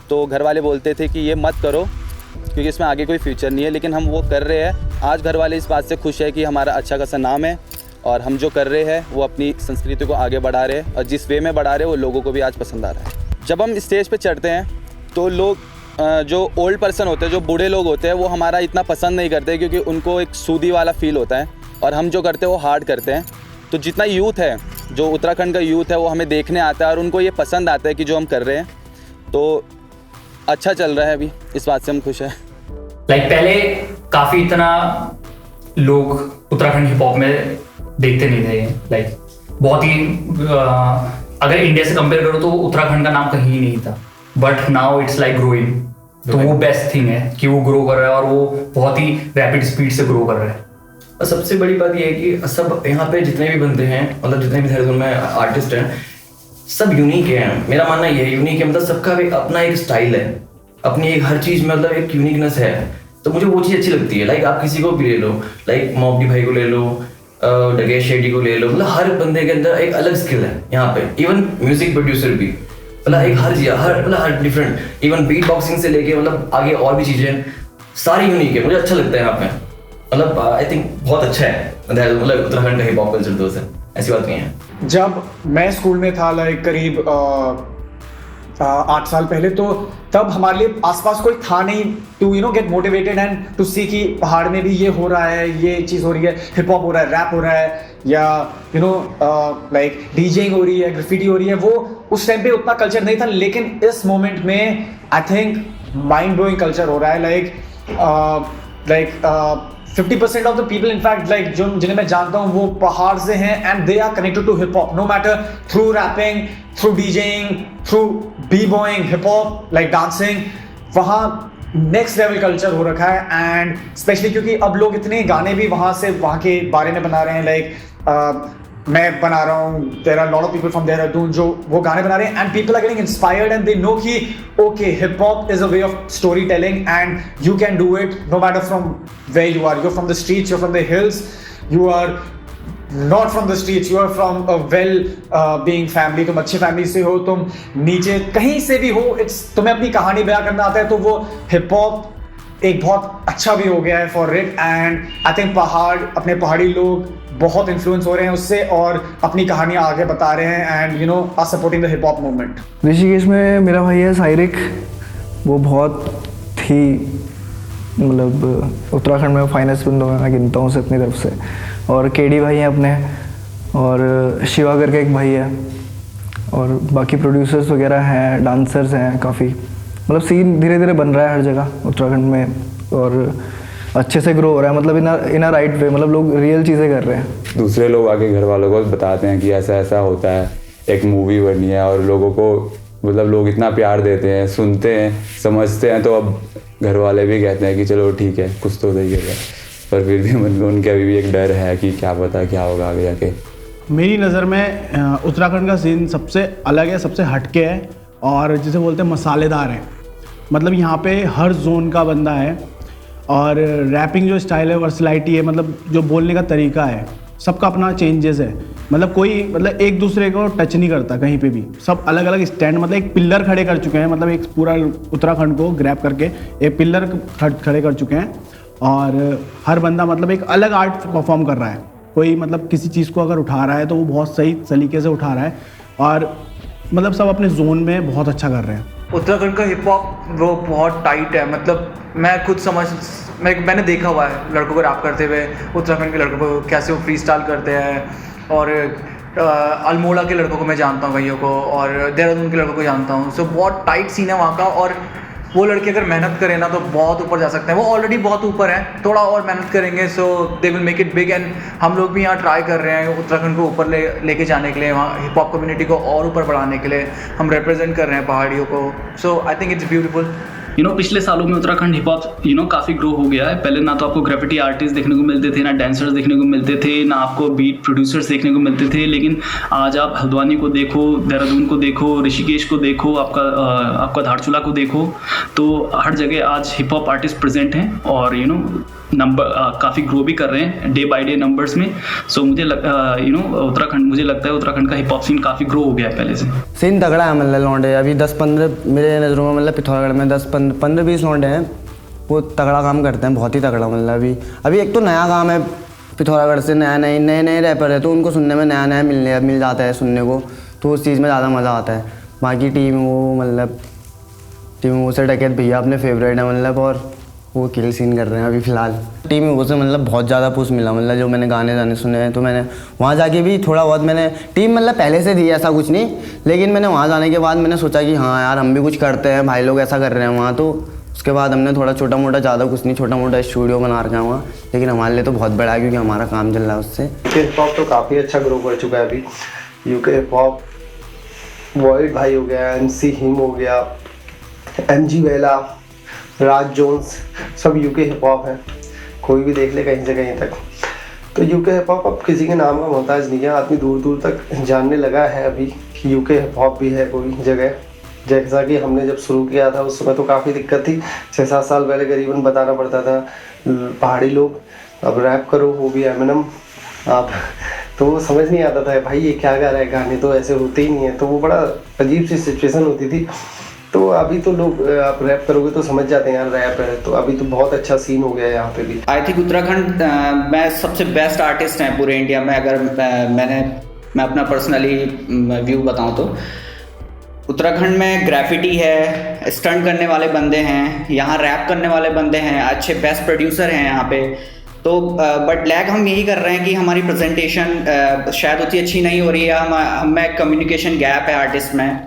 तो घर वाले बोलते थे कि ये मत करो क्योंकि इसमें आगे कोई फ्यूचर नहीं है, लेकिन हम वो कर रहे हैं। आज घर वाले इस बात से खुश है कि हमारा अच्छा खासा नाम है और हम जो कर रहे हैं वो अपनी संस्कृति को आगे बढ़ा रहे हैं, और जिस वे में बढ़ा रहे हैं वो लोगों को भी आज पसंद आ रहा है। जब हम स्टेज पे चढ़ते हैं तो लोग जो ओल्ड पर्सन होते हैं, जो बूढ़े लोग होते हैं, वो हमारा इतना पसंद नहीं करते क्योंकि उनको एक सूदी वाला फील होता है, और हम जो करते हैं वो हार्ड करते हैं। तो जितना यूथ है, जो उत्तराखंड का यूथ है, वो हमें देखने आता है और उनको ये पसंद आता है कि जो हम कर रहे हैं। तो अच्छा चल रहा है अभी, इस बात से हम खुश हैं। पहले काफ़ी इतना लोग उत्तराखंड हिप हॉप में देखते नहीं थे, बहुत ही अगर इंडिया से कंपेयर करो तो उत्तराखंड का नाम कहीं नहीं था, बट नाउ इट्स ग्रोइंग। तो वो बेस्ट थिंग है कि वो ग्रो कर रहा है और वो बहुत ही रैपिड स्पीड से ग्रो कर रहा है। और सबसे बड़ी बात ये है कि सब यहाँ पे जितने भी बंदे हैं, मतलब जितने भी देहरादून में आर्टिस्ट हैं, सब यूनिक हैं। मेरा मानना ये है यूनिक है, मतलब सबका एक अपना एक स्टाइल है, अपनी एक हर चीज़ में मतलब एक यूनिकनेस है। तो मुझे वो चीज़ अच्छी लगती है। आप किसी को भी ले लो, मॉबडी भाई को ले लो, डकैत शेडी को ले लो, मतलब हर बंदे के अंदर एक अलग स्किल है यहाँ पे। इवन म्यूजिक प्रोड्यूसर भी, मतलब एक हर डिफरेंट, इवन बीट बॉक्सिंग से लेके मतलब आगे और भी चीज़ें सारी यूनिक है। मुझे अच्छा लगता है यहाँ पे, मतलब आई थिंक बहुत अच्छा है मतलब उत्तराखंड का हिप हॉप कल्चर। दोस्त है, ऐसी बात नहीं है। जब मैं स्कूल में था करीब 8 साल पहले, तो तब हमारे लिए आसपास कोई था नहीं to get motivated and to see कि पहाड़ में भी ये हो रहा है, ये चीज़ हो रही है, हिप हॉप हो रहा है, रैप हो रहा है, या डीजेइंग हो रही है, ग्राफिटी हो रही है। वो उस टाइम पे उतना कल्चर नहीं था, लेकिन इस मोमेंट में I think mind blowing culture हो रहा है। 50% of the people in fact like जो जिन्हें मैं जानता हूँ वो पहाड़ से हैं and they are connected to hip hop, no matter through rapping, through DJing, through B boying, hip hop like dancing, वहाँ नेक्स्ट लेवल कल्चर हो रखा है। एंड स्पेशली क्योंकि अब लोग इतने गाने भी वहाँ से वहाँ के बारे में बना रहे हैं, लाइक मैं बना रहा हूँ, there are lot of people from Dehradun जो वो गाने बना रहे हैं and people are getting inspired and they know कि okay hip hop is a way of story telling and you can do it no matter from where you are, you are from the streets, you are from the hills, you are not from the streets, you are from a well being family, तुम अच्छी family से हो, तुम नीचे कहीं से भी हो, इट्स तुम्हें अपनी कहानी बयां करना आता है, तो वो हिप हॉप एक बहुत अच्छा भी हो गया है for it. And I think अपने पहाड़ी लोग बहुत इन्फ्लुएंस हो रहे हैं उससे और अपनी कहानियां आगे बता रहे हैं and you know are supporting the hip hop movement. Rishikesh में मेरा भाई है साइरिक, वो बहुत ही मतलब उत्तराखंड में फाइनेस्ट बंदों में मैं गिनता हूँ उसे अपनी तरफ से। और केडी भाई हैं अपने, और शिवा करके एक भाई है, और बाकी प्रोड्यूसर्स वगैरह हैं, डांसर्स हैं काफ़ी। मतलब सीन धीरे धीरे बन रहा है हर जगह उत्तराखंड में और अच्छे से ग्रो हो रहा है, मतलब इन अ राइट वे, मतलब लोग रियल चीज़ें कर रहे हैं। दूसरे लोग आके घर वालों को बताते हैं कि ऐसा ऐसा होता है, एक मूवी बनी है, और लोगों को मतलब लोग इतना प्यार देते हैं, सुनते हैं, समझते हैं, तो अब घर वाले भी कहते हैं कि चलो ठीक है कुछ तो सही है, पर फिर भी मन में उनके अभी भी एक डर है कि क्या पता क्या होगा आगे जाके। मेरी नज़र में उत्तराखंड का सीन सबसे अलग है, सबसे हटके है और जिसे बोलते हैं मसालेदार है। मतलब यहाँ पे हर जोन का बंदा है और रैपिंग जो स्टाइल है, वर्सलाइटी है, मतलब जो बोलने का तरीका है, सबका अपना चेंजेस है। मतलब कोई मतलब एक दूसरे को टच नहीं करता कहीं पे भी, सब अलग अलग स्टैंड, मतलब एक पिलर खड़े कर चुके हैं, मतलब एक पूरा उत्तराखंड को ग्रैब करके एक पिलर खड़े कर चुके हैं और हर बंदा मतलब एक अलग आर्ट परफॉर्म कर रहा है। कोई मतलब किसी चीज़ को अगर उठा रहा है तो वो बहुत सही तरीके से उठा रहा है और मतलब सब अपने जोन में बहुत अच्छा कर रहे हैं। उत्तराखंड का हिप हॉप वो बहुत टाइट है, मतलब मैं खुद मैंने देखा हुआ है लड़कों को रैप करते हुए, उत्तराखंड के लड़कों को कैसे वो फ्री स्टाइल करते हैं, और अल्मोड़ा के लड़कों को मैं जानता हूँ कईयों को, और देहरादून के लड़कों को जानता हूँ। सो बहुत टाइट सीन है वहाँ का और वो लड़के अगर मेहनत करें ना तो बहुत ऊपर जा सकते हैं। वो ऑलरेडी बहुत ऊपर हैं, थोड़ा और मेहनत करेंगे so they will make it big. And हम लोग भी यहाँ ट्राई कर रहे हैं उत्तराखंड को ऊपर लेके जाने के लिए, वहाँ हिप हॉप कम्युनिटी को और ऊपर बढ़ाने के लिए हम रिप्रेजेंट कर रहे हैं पहाड़ियों को। सो आई थिंक इट्स ब्यूटीफुल। पिछले सालों में उत्तराखंड हिप हॉप काफ़ी ग्रो हो गया है। पहले ना तो आपको ग्रेफिटी आर्टिस्ट देखने को मिलते थे, ना डांसर्स देखने को मिलते थे, ना आपको बीट प्रोड्यूसर्स देखने को मिलते थे, लेकिन आज आप हल्द्वानी को देखो, देहरादून को देखो, ऋषिकेश को देखो, आपका धारचूला को देखो, तो हर जगह आज हिप हॉप आर्टिस्ट प्रेजेंट हैं और नंबर काफ़ी ग्रो भी कर रहे हैं डे बाय डे नंबर्स में। सो मुझे लगता है उत्तराखंड का हिप हॉप सीन काफ़ी ग्रो हो गया है पहले से। सीन तगड़ा है, मतलब लौंडे अभी 10-15 मेरे नज़रों में, मतलब पिथौरागढ़ में 10-15-20 लौंडे हैं, वो तगड़ा काम करते हैं, बहुत ही तगड़ा। मतलब अभी एक तो नया काम है, पिथौरागढ़ से नए रैपर है तो उनको सुनने में नया मिल जाता है सुनने को, तो उस चीज़ में ज़्यादा मज़ा आता है। बाकी टीम वो से डकैत भैया अपने फेवरेट है, मतलब और वो किल सीन कर रहे हैं अभी फ़िलहाल। टीम वो से मतलब बहुत ज़्यादा पुश मिला, मतलब जो मैंने गाने सुने हैं तो मैंने वहाँ जाके भी थोड़ा बहुत मैंने टीम मतलब पहले से दी ऐसा कुछ नहीं, लेकिन मैंने वहाँ जाने के बाद मैंने सोचा कि हाँ यार हम भी कुछ करते हैं, भाई लोग ऐसा कर रहे हैं वहाँ, तो उसके बाद हमने थोड़ा छोटा मोटा, ज़्यादा कुछ नहीं, छोटा मोटा स्टूडियो बना रखा है वहाँ, लेकिन हमारे लिए तो बहुत बड़ा है क्योंकि हमारा काम चल रहा है उससे। हिप हॉप तो काफ़ी अच्छा ग्रो कर चुका है अभी यूके हिप हॉप। वॉइड भाई हो गया, MC हिम हो गया, MG वेला, राज जोन्स, सब यूके हिप हॉप है, कोई भी देख ले कहीं से कहीं तक। तो यूके हिप हॉप अब किसी के नाम का मोहताज नहीं है, आदमी दूर दूर तक जानने लगा है अभी कि यूके हिप हॉप भी है कोई जगह। जैसा कि हमने जब शुरू किया था उस समय तो काफ़ी दिक्कत थी, 6-7 साल पहले करीबन बताना पड़ता था पहाड़ी लोग अब रैप करो, वो भी एमिनम आप, तो वो समझ नहीं आता था भाई ये क्या गा रहा है, गाने तो ऐसे होते ही नहीं है, तो वो बड़ा अजीब सी सिचुएशन होती थी। तो अभी तो लोग आप रैप करोगे तो समझ जाते हैं यार रैप है, तो अभी तो बहुत अच्छा सीन हो गया है यहाँ पे भी। आई थिंक उत्तराखंड में सबसे बेस्ट आर्टिस्ट हैं पूरे इंडिया में। अगर मैं अपना पर्सनली व्यू बताऊँ तो उत्तराखंड में ग्राफिटी है, स्टंट करने वाले बंदे हैं, यहाँ रैप करने वाले बंदे हैं, अच्छे बेस्ट प्रोड्यूसर हैं यहाँ पे। तो बट लैग हम यही कर रहे हैं कि हमारी प्रेजेंटेशन शायद उतनी अच्छी नहीं हो रही है, हम में कम्युनिकेशन गैप है आर्टिस्ट में,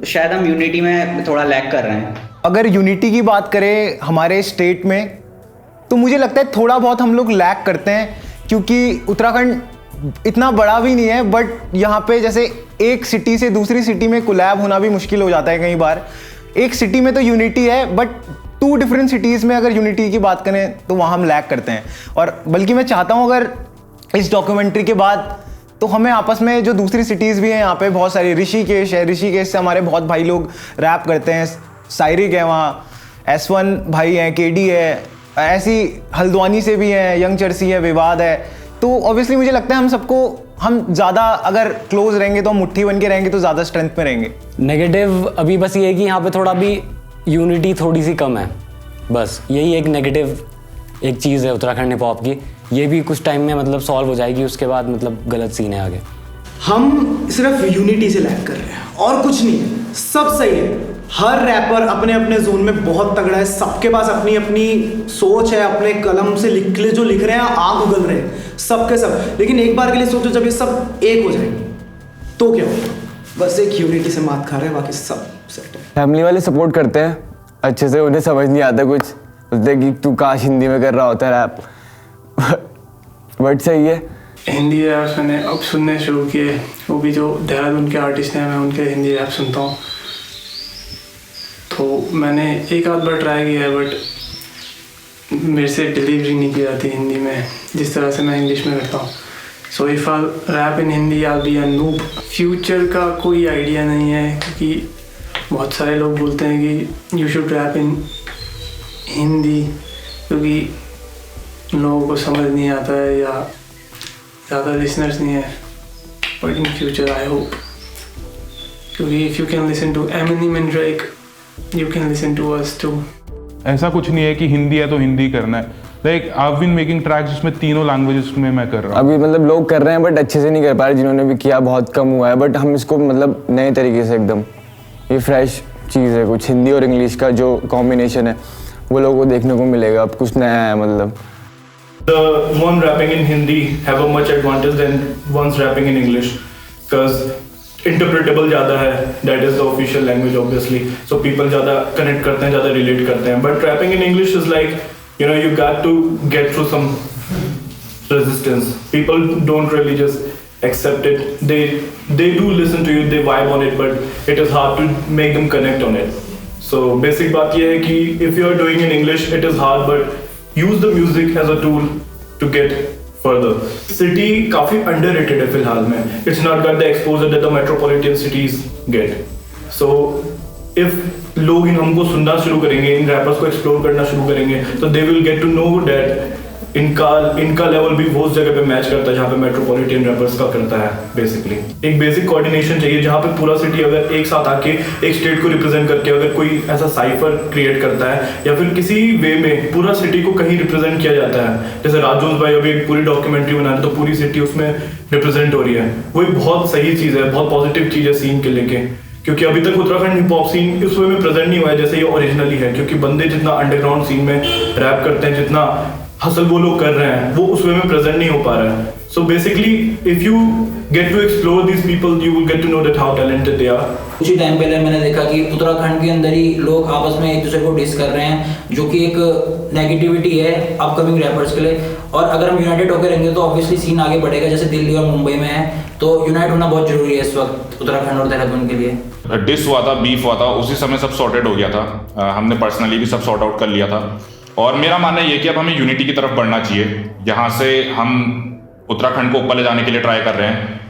शायद हम यूनिटी में थोड़ा लैग कर रहे हैं। अगर यूनिटी की बात करें हमारे स्टेट में तो मुझे लगता है थोड़ा बहुत हम लोग लैक करते हैं, क्योंकि उत्तराखंड इतना बड़ा भी नहीं है, बट यहाँ पे जैसे एक सिटी से दूसरी सिटी में कोलैब होना भी मुश्किल हो जाता है कई बार। एक सिटी में तो यूनिटी है, बट 2 डिफरेंट सिटीज़ में अगर यूनिटी की बात करें तो वहाँ हम लैक करते हैं। और बल्कि मैं चाहता हूँ अगर इस डॉक्यूमेंट्री के बाद तो हमें आपस में जो दूसरी सिटीज़ भी हैं यहाँ पे बहुत सारी, ऋषिकेश है, ऋषिकेश से हमारे बहुत भाई लोग रैप करते हैं, साइरिक है वहाँ, S1 भाई हैं, केडी है, ऐसी हल्द्वानी से भी हैं, यंग चर्सी है, विवाद है। तो ऑब्वियसली मुझे लगता है हम सबको, हम ज़्यादा अगर क्लोज रहेंगे तो हम मुट्ठी बन के रहेंगे तो ज़्यादा स्ट्रेंथ में रहेंगे। नेगेटिव अभी बस ये है कि यहाँ पे थोड़ा भी यूनिटी थोड़ी सी कम है, बस यही एक नेगेटिव एक चीज़ है उत्तराखंड हिप हॉप की। ये भी कुछ टाइम में मतलब सॉल्व हो जाएगी, उसके बाद मतलब गलत सीन है आगे। हम सिर्फ यूनिटी से लैग कर रहे हैं और कुछ नहीं है, सब सही है। हर रैपर अपने अपने जोन में बहुत तगड़ा है, सबके पास अपनी अपनी सोच है, अपने कलम से जो लिख रहे हैं आग उगल रहे हैं सबके सब। लेकिन एक बार के लिए सोचो जब ये सब एक हो जाएंगे तो क्या होगा? बस एक यूनिटी से मात खा रहे हैं, बाकी सब सेट है। फैमिली वाले सपोर्ट करते हैं अच्छे से, उन्हें समझ नहीं आता कुछ, बोलते कि तू काश हिंदी में कर रहा होता रैप बट सही है। हिंदी रैप्स मैंने अब सुनने शुरू किए, वो भी जो देहरादून के आर्टिस्ट हैं मैं उनके हिंदी रैप सुनता हूँ। तो मैंने एक आध बार ट्राई किया है, बट मेरे से डिलीवरी नहीं की जाती हिंदी में जिस तरह से मैं इंग्लिश में करता हूँ। So if I rap in Hindi I be a noob. Future का कोई आइडिया नहीं है, क्योंकि बहुत सारे लोग बोलते हैं कि you should rap in Hindi, क्योंकि लोगों को समझ नहीं आता है या ज़्यादा लिसनर्स नहीं है। But in future I hope, क्योंकि if you can listen to Eminem and Drake you can listen to us too. ऐसा कुछ नहीं है कि हिंदी है तो हिंदी करना है। Like I have been making tracks जिसमें तीनों लैंग्वेजेस में मैं कर रहा हूँ। अभी मतलब लोग कर रहे हैं बट अच्छे से नहीं कर पा रहे, जिन्होंने भी किया बहुत कम हुआ है। बट हम इसको मतलब नए तरीके से एकदम, ये फ्रेश चीज़ है, कुछ हिंदी और इंग्लिश का जो कॉम्बिनेशन है वो लोगों को देखने को मिलेगा। अब कुछ नया है मतलब। The one rapping in Hindi have a much advantage than one's rapping in English, because interpretable ज़्यादा है, that is the official language obviously, so people ज़्यादा connect करते हैं, ज़्यादा relate करते हैं। But rapping in English is like, you know, you got to get through some resistance. People don't really just accept it. They do listen to you, they vibe on it, but it is hard to make them connect on it. So basic बात ये है कि if you are doing in English, it is hard, but use the music as a tool to get further. City काफी underrated है फिलहाल में. It's not got the exposure that the metropolitan cities get. So if लोग इन हमको सुनना शुरू करेंगे, इन rappers को एक्सप्लोर करना शुरू करेंगे, तो they will get to know that इनका लेवल भी वो जगह पे मैच करता है जहाँ पे मेट्रोपॉलिटन रैपर्स का करता है। बेसिकली एक बेसिक कोऑर्डिनेशन चाहिए, जहाँ पे पूरा सिटी अगर एक साथ आके एक स्टेट को रिप्रेजेंट करके अगर कोई ऐसा साइफर क्रिएट करता है या फिर किसी वे में पूरा सिटी को कहीं रिप्रेजेंट किया जाता है, जैसे राजूस भाई अभी एक पूरी डॉक्यूमेंट्री बना रहे तो पूरी सिटी उसमें रिप्रेजेंट हो रही है, वो एक बहुत सही चीज़ है, बहुत पॉजिटिव चीज़ है सीन के लेके। क्योंकि अभी तक उत्तराखंड हिप हॉप सीन इस वे में प्रेजेंट नहीं हुआ है जैसे ये ओरिजिनली है, क्योंकि बंदे जितना अंडरग्राउंड सीन में रैप करते हैं, जितना हसल वो लोग कर रहे हैं, वो उस वे में प्रेजेंट नहीं हो पा रहा है। So basically if you get to explore this people you will get to know that how talented they are. कुछ ही टाइम पहले मैंने देखा कि उत्तराखंड के अंदर ही लोग आपस में एक दूसरे को डिस कर रहे हैं, जो कि एक नेगेटिविटी है अपकमिंग रैपर्स के लिए। और अगर हम यूनाइटेड होकर रहेंगे तो ऑब्वियसली सीन आगे बढ़ेगा, जैसे दिल्ली और मुंबई में है, तो यूनाइट होना बहुत जरूरी है इस वक्त उत्तराखंड और देहरादून के लिए। डिस हुआ था, बीफ हुआ था, उसी समय सब सॉर्टेड हो गया था, हमने पर्सनली भी सब सॉर्ट आउट कर लिया था। और मेरा मानना ये कि अब हमें यूनिटी की तरफ बढ़ना चाहिए, यहाँ से हम उत्तराखंड को ऊपर ले जाने के लिए ट्राई कर रहे हैं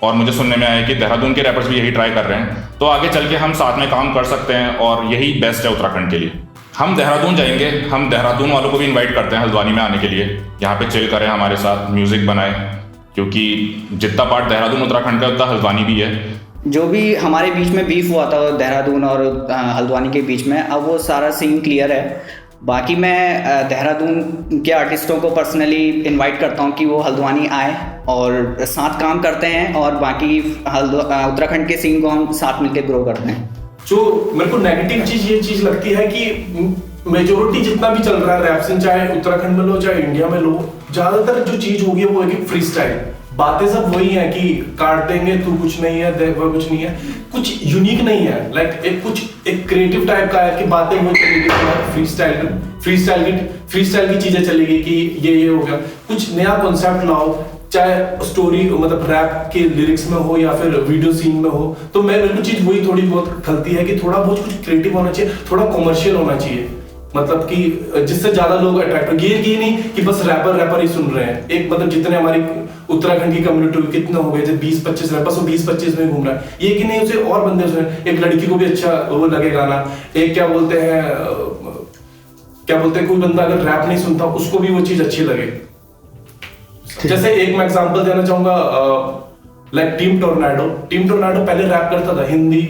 और मुझे सुनने में आया कि देहरादून के रैपर्स भी यही ट्राई कर रहे हैं, तो आगे चल के हम साथ में काम कर सकते हैं और यही बेस्ट है उत्तराखंड के लिए। हम देहरादून जाएंगे, हम देहरादून वालों को भी इन्वाइट करते हैं हल्द्वानी में आने के लिए, यहाँ पे चिल करें, हमारे साथ म्यूजिक बनाएं, क्योंकि जितना पार्ट देहरादून उत्तराखंड का उतना हल्द्वानी भी है। जो भी हमारे बीच में बीफ हुआ था देहरादून और हल्द्वानी के बीच में, अब वो सारा सीन क्लियर है। बाकी मैं देहरादून के आर्टिस्टों को पर्सनली इनवाइट करता हूँ कि वो हल्द्वानी आए और साथ काम करते हैं, और बाकी उत्तराखंड के सीन को हम साथ मिलकर ग्रो करते हैं। जो मेरे को नेगेटिव चीज़ ये चीज़ लगती है कि मेजोरिटी जितना भी चल रहा है रैप सीन, चाहे उत्तराखंड में लो चाहे इंडिया में लो, ज़्यादातर जो चीज़ होगी वो है कि फ्री स्टाइल, बातें सब वही है कि काट देंगे, तू कुछ नहीं है, देख वो कुछ नहीं है, कुछ यूनिक नहीं है। लाइक एक क्रिएटिव टाइप का है कि बातें वो चलेगी, फ्रीस्टाइल की चीजें चलेगी कि ये हो गया, कुछ नया कॉन्सेप्ट लाओ, चाहे स्टोरी मतलब रैप के लिरिक्स में हो या फिर वीडियो सीन में हो। तो मेरे को चीज वही थोड़ी बहुत खलती है कि थोड़ा बहुत कुछ क्रिएटिव होना चाहिए, थोड़ा कॉमर्शियल होना चाहिए, मतलब कि जिससे ज्यादा लोग अट्रैक्ट हो। ये नहीं कि बस रैपर ही सुन रहे हैं। एक मतलब जितने हमारी उत्तराखंड की कम्युनिटी कितने हो गए थे, 20-25 रैपर्स, वो 20-25 में घूम रहा है। ये कि नहीं उसे और बंदे सुने, एक लड़की को भी अच्छा वो लगे गाना, एक क्या बोलते हैं कोई बंदा अगर रैप नहीं सुनता उसको भी वो चीज अच्छी लगे। जैसे एक मैं एग्जांपल देना चाहूंगा, लाइक टीम टोर्नाडो पहले रैप करता था हिंदी,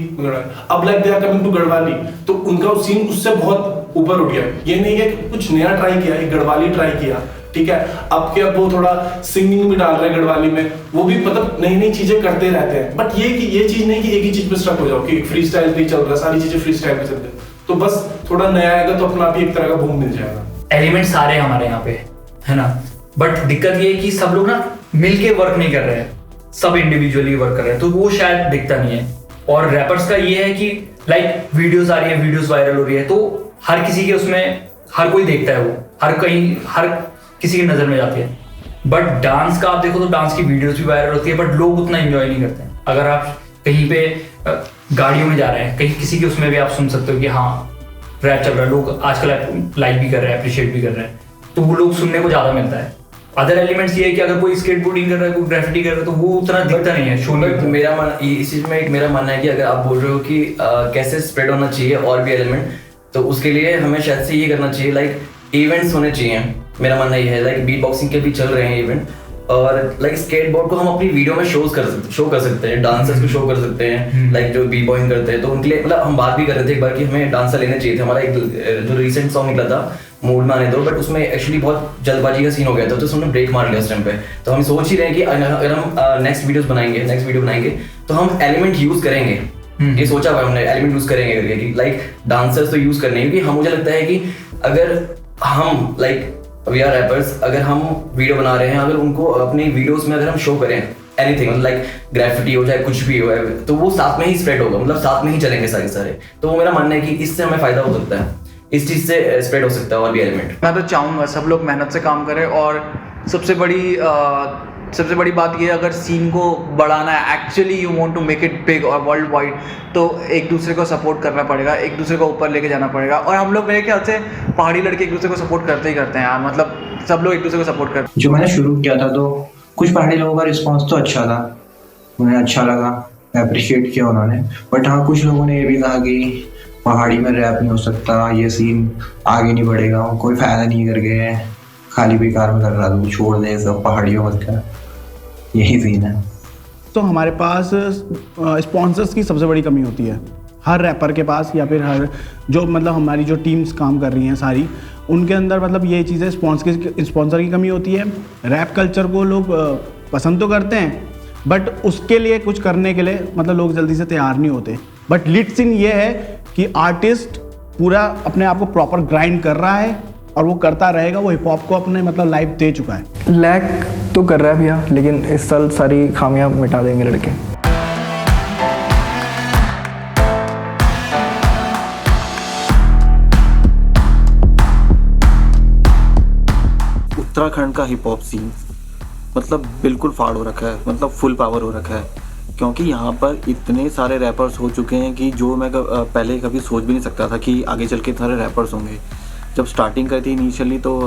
अब like they are coming to Garhwali, तो उनका सीन उससे बहुत ऊपर उठ गया। ये नहीं है कि कुछ नया ट्राई किया, एक गढ़वाली ट्राई किया, ठीक है, अब क्या वो थोड़ा सिंगिंग भी डाल रहे हैं गढ़वाली में, वो भी मतलब नई नई चीजें करते रहते हैं। बट ये कि ये चीज नहीं कि एक ही चीज पे स्टक हो जाओ कि फ्री स्टाइल भी चल रहा है, सारी चीजें फ्री स्टाइल पे चलते हैं, तो बस थोड़ा नया आएगा तो अपना आप ही एक तरह का बूम मिल जाएगा। एलिमेंट सारे हमारे यहाँ पे है ना, बट दिक्कत ये है कि सब लोग ना मिलके वर्क नहीं कर रहे हैं, सब इंडिविजुअली वर्क कर रहे हैं, तो वो शायद दिखता नहीं है। और रैपर्स का ये है कि लाइक वीडियोस आ रही है, वीडियोस वायरल हो रही है, तो हर किसी के उसमें हर कोई देखता है, वो हर किसी की नजर में जाती है। बट डांस का आप देखो तो डांस की वीडियोस भी वायरल होती है, बट लोग उतना एंजॉय नहीं करते हैं। अगर आप कहीं पे गाड़ियों में जा रहे हैं, कहीं किसी के उसमें भी आप सुन सकते हो कि हाँ रैप चल रहा है, लोग आजकल लाइक भी कर रहे हैं, अप्रिशिएट भी कर रहे हैं, तो वो लोग सुनने को ज्यादा मिलता है। अदर एलिमेंट्स ये है कि अगर कोई स्केटबोर्डिंग कर रहा है, कोई ग्राफिटी कर रहा है, तो वो उतना दिखता नहीं है शो में। इस चीज में एक मेरा मानना है कि अगर आप बोल रहे हो कि कैसे स्प्रेड होना चाहिए और भी एलिमेंट, तो उसके लिए हमें शायद से ये करना चाहिए, लाइक इवेंट्स होने चाहिए। मेरा मानना ये है, लाइक बीट बॉक्सिंग के भी चल रहे हैं इवेंट, और लाइक स्केटबोर्ड को हम अपनी वीडियो में शो कर सकते हैं, डांसर्स को शो कर सकते हैं, लाइक जो बी बॉइंग करते हैं, तो उनके लिए मतलब हम बात भी कर रहे थे एक बार कि हमें डांसर लेने चाहिए थे। हमारा एक जो रिसेंट सॉन्ग निकला था मूड में आने दो, बट उसमें एक्चुअली बहुत जल्दबाजी का सीन हो गया था, तो उसने ब्रेक मार लिया उस टाइम पे। तो हम सोच ही रहे हैं कि अगर हम नेक्स्ट वीडियो बनाएंगे तो हम एलिमेंट यूज करेंगे, ये सोचा हुआ हमने, एलिमेंट यूज करेंगे करके कि लाइक डांसर्स तो यूज करने, क्योंकि हम मुझे लगता है कि अगर हम लाइक वी आर रैपर्स, अगर हम वीडियो बना रहे हैं, अगर उनको अपनी वीडियोस में अगर हम शो करें एनीथिंग, मतलब लाइक ग्राफिटी हो चाहे कुछ भी हो, तो वो साथ में ही स्प्रेड होगा, मतलब साथ में ही चलेंगे सारे। तो वो मेरा मानना है कि इससे हमें फायदा हो सकता है, इस चीज से स्प्रेड हो सकता है और भी एलिमेंट। मैं तो चाहूँगा सब लोग मेहनत से काम करें, और सबसे बड़ी बात ये, अगर सीन को बढ़ाना है, actually you want to make it big और वर्ल्ड वाइड, तो एक दूसरे को सपोर्ट करना पड़ेगा, एक दूसरे को ऊपर लेके जाना पड़ेगा। और हम लोग मेरे ख्याल से पहाड़ी लड़के एक दूसरे को सपोर्ट करते ही करते हैं यार, मतलब सब लोग एक दूसरे को सपोर्ट करते हैं। जो मैंने शुरू किया था तो कुछ पहाड़ी लोगों का रिस्पॉन्स तो अच्छा था, उन्हें अच्छा लगा, अप्रिशिएट किया उन्होंने। बट हाँ, कुछ लोगों ने ये भी कहा कि पहाड़ी में रैप नहीं हो सकता, ये सीन आगे नहीं बढ़ेगा, कोई फायदा नहीं करके खाली बेकार में कर रहा, तू छोड़ दे सब, पहाड़ियों मत कर, यही सीन है। तो हमारे पास स्पॉन्सर्स की सबसे बड़ी कमी होती है हर रैपर के पास, या फिर हर जो मतलब हमारी जो टीम्स काम कर रही हैं सारी, उनके अंदर मतलब ये चीज़ें स्पॉन्सर की कमी होती है। रैप कल्चर को लोग पसंद तो करते हैं, बट उसके लिए कुछ करने के लिए मतलब लोग जल्दी से तैयार नहीं होते। बट लीड सीन ये है कि आर्टिस्ट पूरा अपने आप को प्रॉपर ग्राइंड कर रहा है, और वो करता रहेगा, वो हिप हॉप को अपने मतलब लाइफ दे चुका है। लैक तो कर रहा है भैया, लेकिन इस साल सारी खामियां मिटा देंगे लड़के। उत्तराखंड का हिप हॉप सीन मतलब बिल्कुल फाड़ हो रखा है, मतलब फुल पावर हो रखा है, क्योंकि यहाँ पर इतने सारे रैपर्स हो चुके हैं कि जो मैं पहले कभी सोच भी नहीं सकता था कि आगे चल के सारे रैपर्स होंगे। जब स्टार्टिंग करी थी इनिशियली तो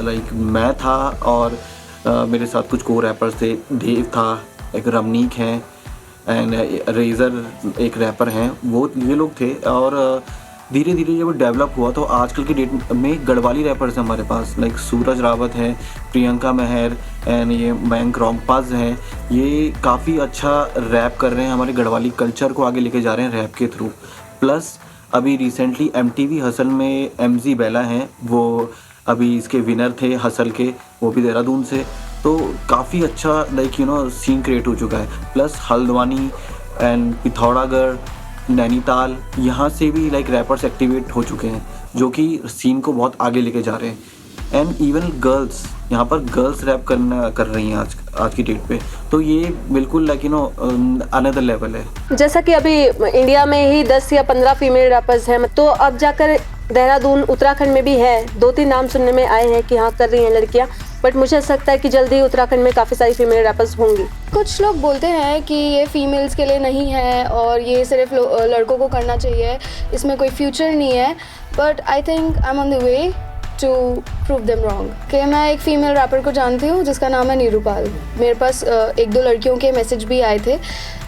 लाइक मैं था और मेरे साथ कुछ को रैपर्स थे, देव था, एक रमनीक हैं एंड रेजर एक रैपर हैं, वो ये लोग थे। और धीरे धीरे जब डेवलप हुआ तो आजकल की डेट में गढ़वाली रैपर्स हैं हमारे पास, लाइक सूरज रावत है, प्रियंका मेहर एंड ये मयंक रोंगपाज हैं, ये काफ़ी अच्छा रैप कर रहे हैं, हमारे गढ़वाली कल्चर को आगे लेके जा रहे हैं रैप के थ्रू। प्लस अभी रिसेंटली MTV हसल में MZ बेला हैं, वो अभी इसके विनर थे हसल के, वो भी देहरादून से, तो काफ़ी अच्छा लाइक सीन क्रिएट हो चुका है। प्लस हल्द्वानी एंड पिथौरागढ़, नैनीताल, यहाँ से भी लाइक रैपर्स एक्टिवेट हो चुके हैं, जो कि सीन को बहुत आगे लेके जा रहे हैं। एंड इवन गर्ल्स, यहाँ पर गर्ल्स रैप कर रही हैं आज की डेट पे, तो ये बिल्कुल लाइक अनदर लेवल है। जैसा कि अभी इंडिया में ही 10 या 15 फीमेल रैपर्स हैं, तो अब जाकर देहरादून उत्तराखंड में भी है, 2-3 नाम सुनने में आए हैं कि हाँ कर रही हैं लड़कियाँ, बट मुझे ऐसा लगता है कि जल्दी ही उत्तराखंड में काफ़ी सारी फीमेल रैपर्स होंगी। कुछ लोग बोलते हैं कि ये फीमेल्स के लिए नहीं है और ये सिर्फ लड़कों को करना चाहिए, इसमें कोई फ्यूचर नहीं है, but I think I am on the way to prove them wrong. कि मैं एक फ़ीमेल रैपर को जानती हूँ जिसका नाम है नीरूपाल। मेरे पास 1-2 लड़कियों के मैसेज भी आए थे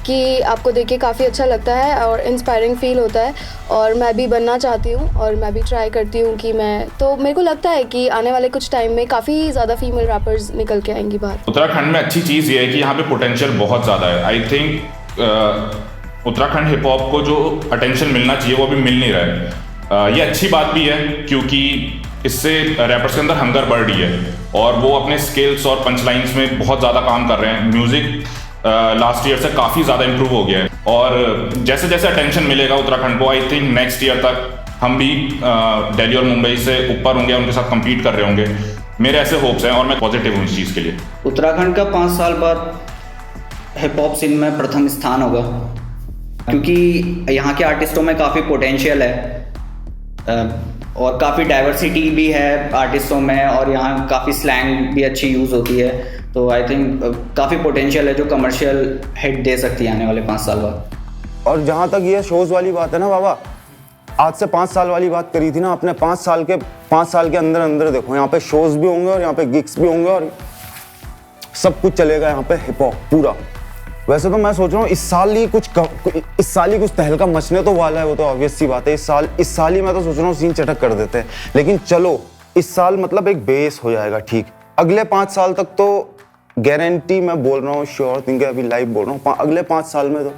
कि आपको देख के काफ़ी अच्छा लगता है और इंस्पायरिंग फील होता है और मैं भी बनना चाहती हूँ और मैं भी ट्राई करती हूँ कि तो मेरे को लगता है कि आने वाले कुछ टाइम में काफ़ी ज़्यादा फीमेल रैपर्स निकल के आएंगी बाहर। उत्तराखंड में अच्छी चीज़ ये है कि यहाँ पे पोटेंशियल बहुत ज़्यादा है। I think Uttarakhand hip hop को जो अटेंशन मिलना चाहिए वो अभी मिल नहीं रहा है। ये अच्छी बात भी है क्योंकि इससे रैपर्स के अंदर हंगर बढ़ रही है और वो अपने स्किल्स और पंच लाइन्स में बहुत ज़्यादा काम कर रहे हैं। म्यूज़िक लास्ट ईयर से काफ़ी ज़्यादा इम्प्रूव हो गया है और जैसे जैसे अटेंशन मिलेगा उत्तराखंड को, आई थिंक नेक्स्ट ईयर तक हम भी दिल्ली और मुंबई से ऊपर होंगे, उनके साथ कम्पीट कर रहे होंगे। मेरे ऐसे होप्स हैं और मैं पॉजिटिव हूँ इस चीज़ के लिए। उत्तराखंड का 5 साल बाद हिप हॉप सीन में प्रथम स्थान होगा क्योंकि यहाँ के आर्टिस्टों में काफ़ी पोटेंशियल है और काफ़ी डाइवर्सिटी भी है आर्टिस्टों में और यहाँ काफ़ी स्लैंग भी अच्छी यूज़ होती है, तो आई थिंक काफ़ी पोटेंशियल है जो कमर्शियल हिट दे सकती है आने वाले 5 साल बाद। और जहाँ तक ये शोज़ वाली बात है ना बाबा, आज से 5 साल वाली बात करी थी ना, अपने 5 साल के अंदर देखो यहाँ पे शोज़ भी होंगे और यहाँ पे गिग्स भी होंगे और सब कुछ चलेगा यहाँ पे हिप हॉप पूरा। वैसे तो मैं सोच रहा हूँ इस साल ही कुछ तहलका मचने तो वाला है, वो तो ऑब्वियस सी बात है। इस साल ही मैं तो सोच रहा हूँ सीन चटक कर देते हैं, लेकिन चलो इस साल मतलब एक बेस हो जाएगा ठीक। अगले 5 साल तक तो गारंटी मैं बोल रहा हूँ, श्योर थिंक अभी लाइव बोल रहा हूँ, अगले 5 साल में तो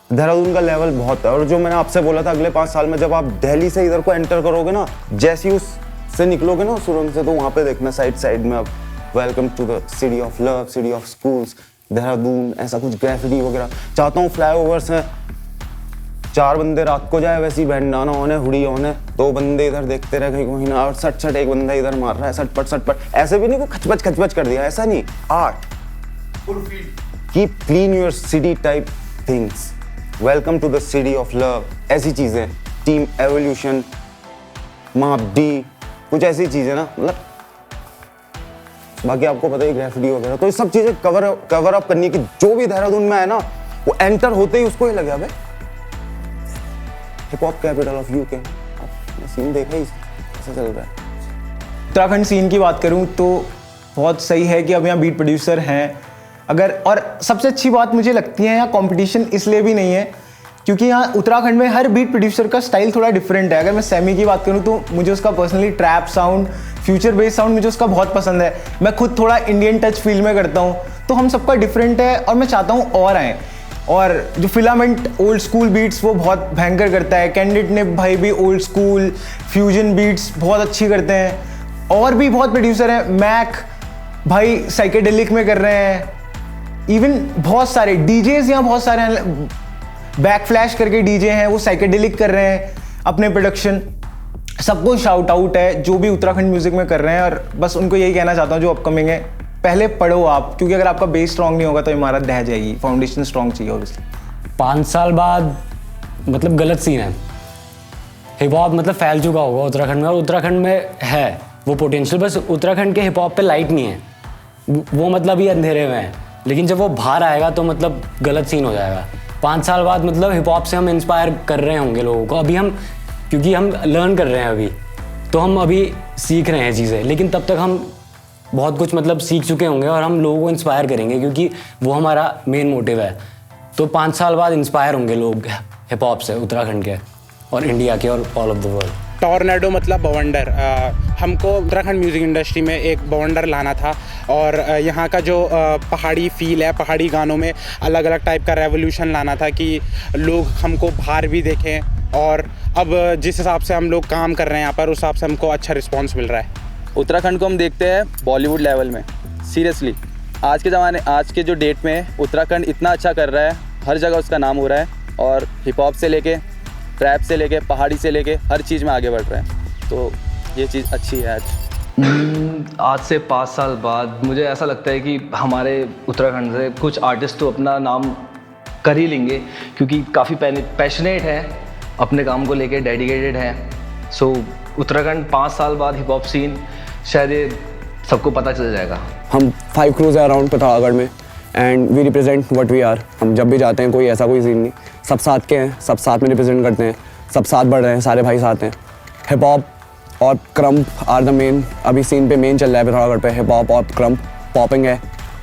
देहरादून का लेवल बहुत है। और जो मैंने आपसे बोला था अगले 5 साल में जब आप दिल्ली से इधर को एंटर करोगे ना, जैसे ही उससे निकलोगे ना सुरंग से, तो वहाँ पे देखना साइड में अब welcome to the city of love, city of schools Dehradun, ऐसा कुछ ग्राफिटी वगैरह चाहता हूँ। फ्लाईओवर्स हैं, 4 बंदे रात को जाए वैसी बैंडाना होने, हुडी होने, 2 बंदे इधर देखते रहे कहीं ना, और सट एक बंदा इधर मार रहा है, सटपट ऐसे भी नहीं को खचपच कर दिया, ऐसा नहीं। Art, keep clean your city type things, welcome to the city of love, ऐसी चीजें, टीम एवोल्यूशन, माप डी, कुछ ऐसी चीजें ना, मतलब बाकी आपको पता है ग्राफिटी वगैरह, तो ये सब चीजें कवर अप करनी की जो भी देहरादून में है ना, वो एंटर होते ही उसको ही लगे अबे hip hop capital of UK. Scene देखा ही कैसा चल रहा है। उत्तराखंड सीन की बात करूं तो बहुत सही है कि अब यहाँ बीट प्रोड्यूसर हैं अगर, और सबसे अच्छी बात मुझे लगती है यहाँ कंपटीशन इसलिए भी नहीं है क्योंकि यहाँ उत्तराखंड में हर बीट प्रोड्यूसर का स्टाइल थोड़ा डिफरेंट है। अगर मैं सैमी की बात करूँ तो मुझे उसका personally trap sound, future based sound मुझे उसका बहुत पसंद है। मैं खुद थोड़ा इंडियन टच फील में करता हूँ, तो हम सबका डिफरेंट है और मैं चाहता हूँ और आएँ। और जो फिलामेंट ओल्ड स्कूल बीट्स वो बहुत भयंकर करता है, कैंडिडेट ने भाई भी ओल्ड स्कूल फ्यूजन बीट्स बहुत अच्छी करते हैं। और भी बहुत प्रोड्यूसर हैं, मैक भाई साइकेडेलिक में कर रहे हैं, इवन बहुत सारे डीजेस यहाँ बहुत सारे हैं, बैक फ्लैश करके डीजे हैं वो साइकेडेलिक कर रहे हैं अपने प्रोडक्शन। सबको शाउट आउट है जो भी उत्तराखंड म्यूजिक में कर रहे हैं, और बस उनको यही कहना चाहता हूँ जो अपकमिंग है, पहले पढ़ो आप, क्योंकि अगर आपका बेस स्ट्रांग नहीं होगा तो इमारत ढह जाएगी, फाउंडेशन स्ट्रांग चाहिए ऑब्वियसली। 5 साल बाद मतलब गलत सीन है, हिप हॉप मतलब फैल चुका होगा उत्तराखंड में, और उत्तराखंड में है वो पोटेंशियल, बस उत्तराखंड के हिप हॉप पे लाइट नहीं है, वो मतलब ही अंधेरे में है, लेकिन जब वो बाहर आएगा तो मतलब गलत सीन हो जाएगा। 5 साल बाद मतलब हिप हॉप से हम इंस्पायर कर रहे होंगे लोगों को, अभी हम क्योंकि हम लर्न कर रहे हैं अभी, तो हम अभी सीख रहे हैं चीज़ें, लेकिन तब तक हम बहुत कुछ मतलब सीख चुके होंगे और हम लोगों को इंस्पायर करेंगे क्योंकि वो हमारा मेन मोटिव है। तो 5 साल बाद इंस्पायर होंगे लोग हिप हॉप से, उत्तराखंड के और इंडिया के और all of the world. Tornado मतलब बवंडर, हमको उत्तराखंड म्यूज़िक इंडस्ट्री में एक बवंडर लाना था, और यहाँ का जो पहाड़ी फील है, पहाड़ी गानों में अलग अलग टाइप का रेवोल्यूशन लाना था कि लोग हमको बाहर भी देखें, और अब जिस हिसाब से हम लोग काम कर रहे हैं यहाँ पर, उस हिसाब से हमको अच्छा रिस्पॉन्स मिल रहा है। उत्तराखंड को हम देखते हैं बॉलीवुड लेवल में, सीरियसली आज के जो डेट में उत्तराखंड इतना अच्छा कर रहा है, हर जगह उसका नाम हो रहा है, और हिप हॉप से लेके ट्रैप से लेके पहाड़ी से लेके हर चीज़ में आगे बढ़ रहा है, तो ये चीज़ अच्छी है आज। आज से 5 साल बाद मुझे ऐसा लगता है कि हमारे उत्तराखंड से कुछ आर्टिस्ट तो अपना नाम कर ही लेंगे, क्योंकि काफ़ी पैशनेट है, अपने काम को लेके डेडिकेटेड है। सो उत्तराखंड 5 साल बाद हिप हॉप सीन शायद ये सबको पता चल जाएगा। हम 5 क्रूज है अराउंड पिथौरागढ़ में and we represent what we are. हम जब भी जाते हैं कोई ऐसा कोई सीन नहीं, सब साथ के हैं, सब साथ में रिप्रेजेंट करते हैं, सब साथ बढ़ रहे हैं, सारे भाई साथ हैं। हिप हॉप और क्रम्प आर द मेन, अभी सीन पे मेन चल रहा है पिथौरागढ़ पे, हिप हॉप और क्रम्प पॉपिंग है।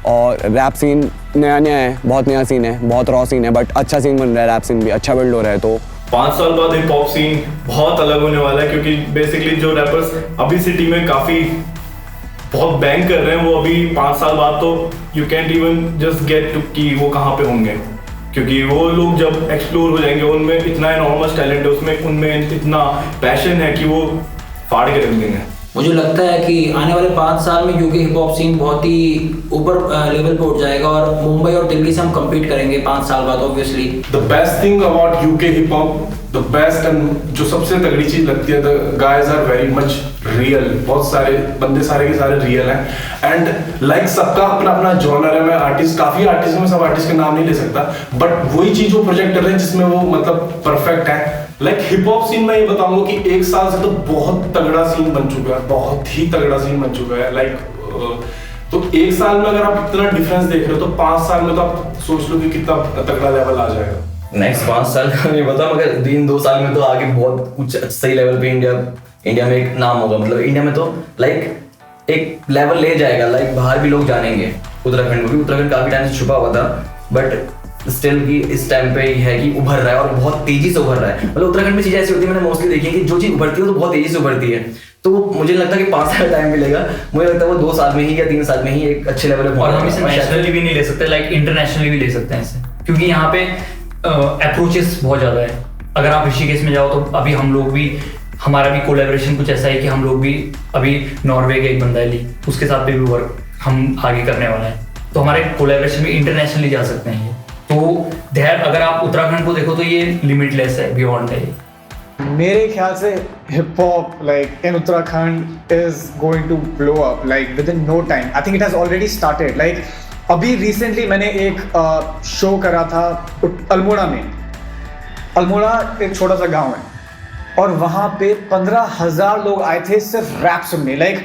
और रैप सीन नया है, बहुत नया सीन है, बहुत रॉ सीन है, बट अच्छा सीन बन रहा है, रैप सीन भी अच्छा बिल्ड हो रहा है। तो 5 साल बाद हिप हॉप सीन बहुत अलग होने वाला है, क्योंकि बेसिकली जो रैपर्स अभी सिटी में काफ़ी बहुत बैंक कर रहे हैं, वो अभी 5 साल बाद तो you can't even just get to कि वो कहाँ पे होंगे, क्योंकि वो लोग जब एक्सप्लोर हो जाएंगे, उनमें इतना एनॉर्मस टैलेंट है, उसमें उनमें इतना पैशन है कि वो फाड़ के रख देंगे। मुझे लगता है कि आने वाले 5 साल में यूके हिप हॉप सीन बहुत ही ऊपर लेवल पे उठ जाएगा और मुंबई और दिल्ली से हम कम्पीट करेंगे 5 साल बाद obviously. The best thing about UK hip hop, the best and जो सबसे तगड़ी चीज लगती है, the guys are very much real. बहुत सारे बंदे सारे के सारे रियल हैं एंड लाइक सबका अपना अपना जॉनर है। मैं काफी आर्टिस्ट में सब आर्टिस्ट के नाम नहीं ले सकता, बट वही चीज वो प्रोजेक्ट कर रहे हैं जिसमें वो मतलब परफेक्ट है। लाइक हिप हॉप सीन में ये बताऊंगा कि 1 साल से तो बहुत तगड़ा सीन बन चुका है, बहुत ही तगड़ा सीन बन चुका है। लाइक तो 1 साल में अगर आप इतना डिफरेंस देख रहे हो, तो 5 साल में तो आप सोच लो कि कितना तगड़ा लेवल आ जाएगा। नेक्स्ट 5 साल का नहीं पता, मगर 2 साल में तो आगे बहुत कुछ सही लेवल पे इंडिया में एक नाम होगा। मतलब इंडिया में तो लाइक एक लेवल ले जाएगा, लाइक बाहर भी लोग जानेंगे उत्तराखंड को भी। उत्तराखंड काफी टाइम से छुपा हुआ था, बट स्टिल की इस टाइम पे है कि उभर रहा है और बहुत तेजी से उभर रहा है। मतलब उत्तराखंड में चीजें ऐसी होती है, मैंने मोस्टली देखी है कि जो चीज उभरती है तो बहुत तेजी से उभरती है। तो मुझे लगता है कि 5 साल टाइम मिलेगा, मुझे लगता है वो 2 साल में ही या 3 साल में ही एक अच्छे लेवल पे। और हम इसे नेशनली भी नहीं ले सकते, लाइक इंटरनेशनली भी ले सकते हैं इसे, क्योंकि यहाँ पे अप्रोचेस बहुत ज्यादा है। अगर आप ऋषिकेश में जाओ तो अभी हम लोग भी, हमारा भी कोलैबोरेशन कुछ ऐसा है कि हम लोग भी अभी नॉर्वे का एक बंदा है ली, उसके साथ पे भी वर्क हम आगे करने वाला है। तो हमारे कोलैबोरेशन में इंटरनेशनली जा सकते हैं ये। तो अगर आप उत्तराखंड को देखो तो ये लिमिटलेस है, बियॉन्ड है। मेरे ख्याल से hip hop like in Uttarakhand is going to blow up like within no time. I think it has already started. Like अभी रिसेंटली मैंने एक शो करा था अल्मोड़ा में। अल्मोड़ा एक छोटा सा गांव है और वहाँ पे 15,000 लोग आए थे सिर्फ रैप सुनने। Like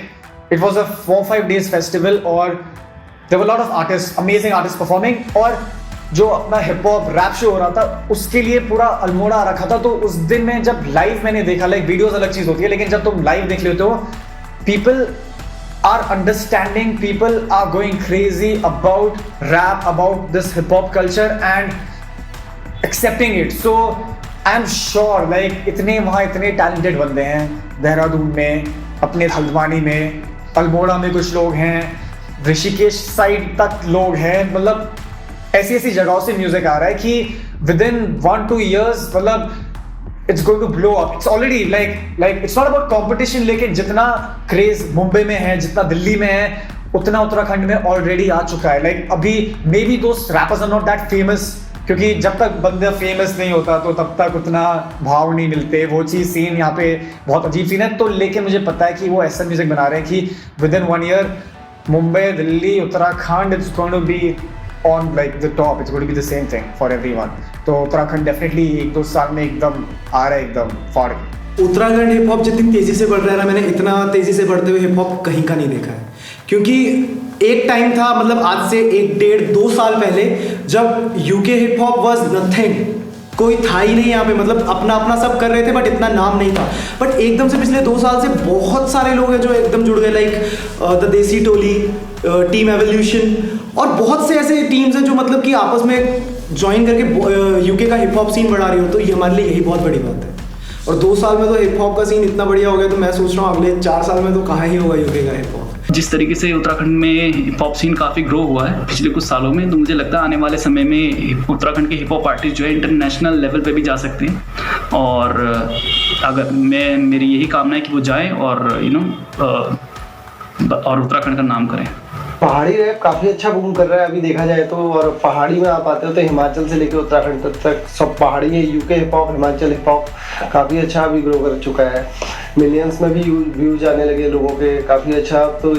it was a 4-5 days festival और there were lot of artist, amazing artist performing. और जो अपना हिप हॉप रैप शो हो रहा था उसके लिए पूरा अल्मोड़ा आ रखा था। तो उस दिन में जब लाइव मैंने देखा, लाइक वीडियोस अलग चीज होती है, लेकिन जब तुम लाइव देख लेते हो, people are understanding, people are going crazy about rap, about this hip hop culture and accepting it. So I am sure like वहाँ इतने टैलेंटेड बंदे हैं, देहरादून में, अपने हल्द्वानी में, अल्मोड़ा में कुछ लोग हैं, ऋषिकेश साइड तक लोग हैं। मतलब ऐसी ऐसी जगहों से म्यूजिक आ रहा है कि विद इन 1-2 years मतलब it's going to blow up. It's already like it's not about competition, लेकिन जितना क्रेज मुंबई में है, जितना दिल्ली में है, उतना उत्तराखंड में ऑलरेडी आ चुका है। लाइक अभी मे बी दोस्त rappers are not that famous, क्योंकि जब तक बंदा फेमस नहीं होता तो तब तक उतना भाव नहीं मिलते। वो चीज़ सीन यहाँ पे बहुत अजीब सीन है। तो लेकिन मुझे पता है कि वो ऐसा म्यूजिक बना रहे हैं कि within 1 year Mumbai, Delhi, Uttarakhand it's going to be on like the top. It's going to be the same thing for everyone. तो उत्तराखंड डेफिनेटली 1-2 साल में एकदम आ रहा है, एकदम फाड़ के। उत्तराखंड हिप हॉप जितनी तेजी से बढ़ रहा है ना, मैंने इतना तेजी से बढ़ते हुए हिप हॉप कहीं का नहीं देखा है। क्योंकि एक टाइम था, मतलब आज से 1-1.5-2 साल पहले, जब UK hip hop was nothing, कोई था ही नहीं यहाँ पे। मतलब अपना अपना सब कर रहे थे बट इतना नाम नहीं था। बट एकदम से पिछले 2 साल से बहुत सारे लोग हैं जो एकदम जुड़ गए, लाइक द देसी टोली, टीम एवोल्यूशन और बहुत से ऐसे टीम्स हैं जो मतलब कि आपस में ज्वाइन करके यूके का हिप हॉप सीन बढ़ा रही हो। तो ये हमारे लिए यही बहुत बड़ी बात है। और 2 साल में तो हिप हॉप का सीन इतना बढ़िया हो गया, तो मैं सोच रहा हूँ अगले 4 साल में तो कहाँ ही होगा यूके का हिप हॉप। जिस तरीके से उत्तराखंड में हिप हॉप सीन काफ़ी ग्रो हुआ है पिछले कुछ सालों में, तो मुझे लगता है आने वाले समय में उत्तराखंड के हिप हॉप आर्टिस्ट जो है इंटरनेशनल लेवल पे भी जा सकते हैं। और अगर मेरी यही कामना है कि वो जाएं और और उत्तराखंड का नाम करें। पहाड़ी रैप काफ़ी अच्छा बूम कर रहा है अभी देखा जाए तो। और पहाड़ी में आप आते हो तो हिमाचल से लेकर उत्तराखंड तक सब पहाड़ी है। UK hip hop, Himachal hip hop काफ़ी अच्छा अभी ग्रो कर चुका है। मिलियंस में भी व्यूज आने लगे लोगों के, काफ़ी अच्छा। तो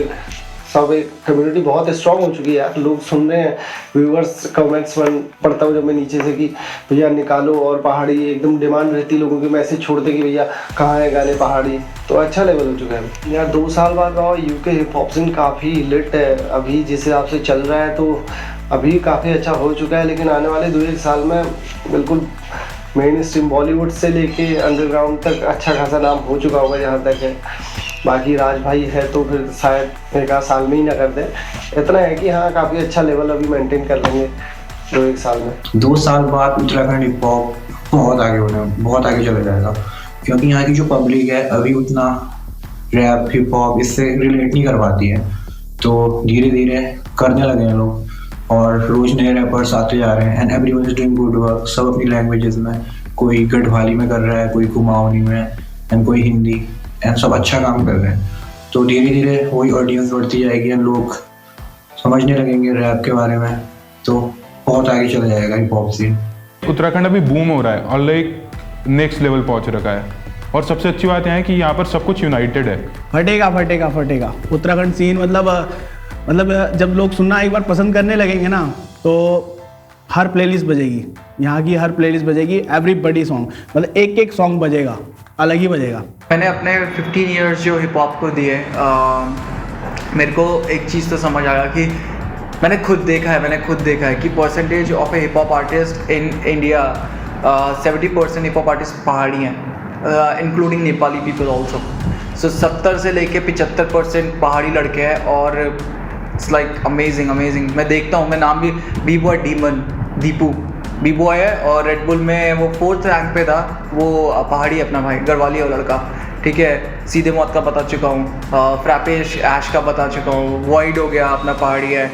सब एक कम्युनिटी बहुत स्ट्रांग हो चुकी है यार, लोग सुन रहे हैं। व्यूअर्स कमेंट्स पढ़ता हूँ जब मैं नीचे से कि भैया निकालो, और पहाड़ी एकदम डिमांड रहती है लोगों की, मैसेज छोड़ते कि भैया कहाँ है गाने पहाड़ी। तो अच्छा लेवल हो चुका है यार। 2 साल बाद और यूके हिप हॉप सीन काफ़ी लिट है अभी जिस हिसाब से चल रहा है, तो अभी काफ़ी अच्छा हो चुका है। लेकिन आने वाले 2-1 साल में बिल्कुल मेन स्ट्रीम बॉलीवुड से लेके अंडरग्राउंड तक अच्छा खासा नाम हो चुका होगा जहाँ तक है। बाकी राज भाई है तो फिर शायद 1 साल में ही ना कर दे। इतना है कि हाँ काफ़ी अच्छा लेवल अभी मेंटेन कर लेंगे 2-1 साल में। 2 साल बाद उत्तराखंड हिप हॉप बहुत आगे चला जाएगा, क्योंकि यहाँ की जो पब्लिक है अभी उतना रैप हिप हॉप इससे रिलेट नहीं कर पाती है। तो धीरे धीरे करने लगे हैं लोग, और रोज नए रैपर्स आते जा रहे हैं and everyone is doing good work. सब अपनी लैंग्वेजेस में, कोई गढ़वाली में कर रहा है, कोई कुमाऊनी में एंड कोई हिंदी, एंड सब अच्छा काम कर रहे हैं। तो धीरे धीरे वही ऑडियंस बढ़ती जाएगी एंड लोग समझने लगेंगे रैप के बारे में, तो बहुत आगे चला जाएगा हिप हॉप सीन। उत्तराखंड अभी बूम हो रहा है और लाइक नेक्स्ट लेवल पहुंच रखा है, और सबसे अच्छी बात यह है कि यहाँ पर सब कुछ यूनाइटेड है। फटेगा उत्तराखंड सीन। मतलब जब लोग सुनना एक बार पसंद करने लगेंगे ना, तो हर प्लेलिस्ट बजेगी, यहाँ की हर प्लेलिस्ट बजेगी, एवरीबॉडी सॉन्ग, मतलब एक सॉन्ग बजेगा, अलग ही बजेगा। मैंने अपने 15 इयर्स जो हिप हॉप को दिए, मेरे को एक चीज़ तो समझ आया कि मैंने खुद देखा है कि percentage of A hip hop artist in India 70% hip hop artist पहाड़ी हैं, इंक्लूडिंग नेपाली पीपल ऑल्सो। सो 70 से लेके 75% पहाड़ी लड़के हैं, और इट्स लाइक अमेजिंग। मैं देखता हूँ, मैं नाम भी B-Boy डीमन, दीपू B-Boy है, और रेड बुल में वो 4th रैंक पे था। वो पहाड़ी अपना भाई, गढ़वाली है लड़का, ठीक है। सीधे मौत का बता चुका हूँ, फ्रैपेश ऐश का बता चुका हूँ, वॉइड हो गया अपना पहाड़ी है,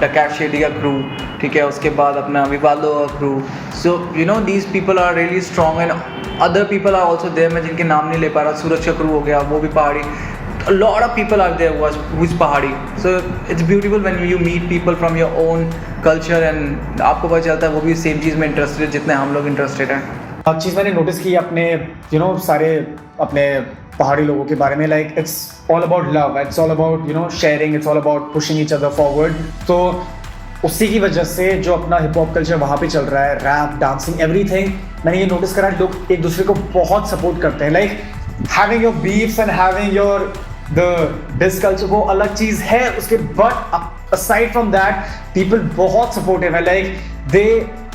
डकैत शेडी का क्रू, ठीक है। उसके बाद अपना विवालो का crew. So you know these people are really strong and other people are also there, मैं जिनके नाम नहीं ले पा रहा। सूरज का क्रू हो गया, वो भी पहाड़ी। A lot of people are there who's पहाड़ी। So it's beautiful when you meet people from your own culture and आपको पता चलता है वो भी सेम चीज़ में इंटरेस्टेड जितने हम लोग इंटरेस्टेड हैं। एक चीज़ मैंने नोटिस की अपने सारे अपने पहाड़ी लोगों के बारे में, like it's all about love, it's all about sharing, it's all about pushing each other forward. तो उसी की वजह से जो अपना हिप हॉप कल्चर वहाँ पे चल रहा है, रैप, डांसिंग, एवरीथिंग, मैंने ये नोटिस करा लोग एक दूसरे को बहुत सपोर्ट करते हैं। Like having your beefs and having your the diss culture वो अलग चीज़ है उसके, but aside from that people बहुत सपोर्टिव है। लाइक दे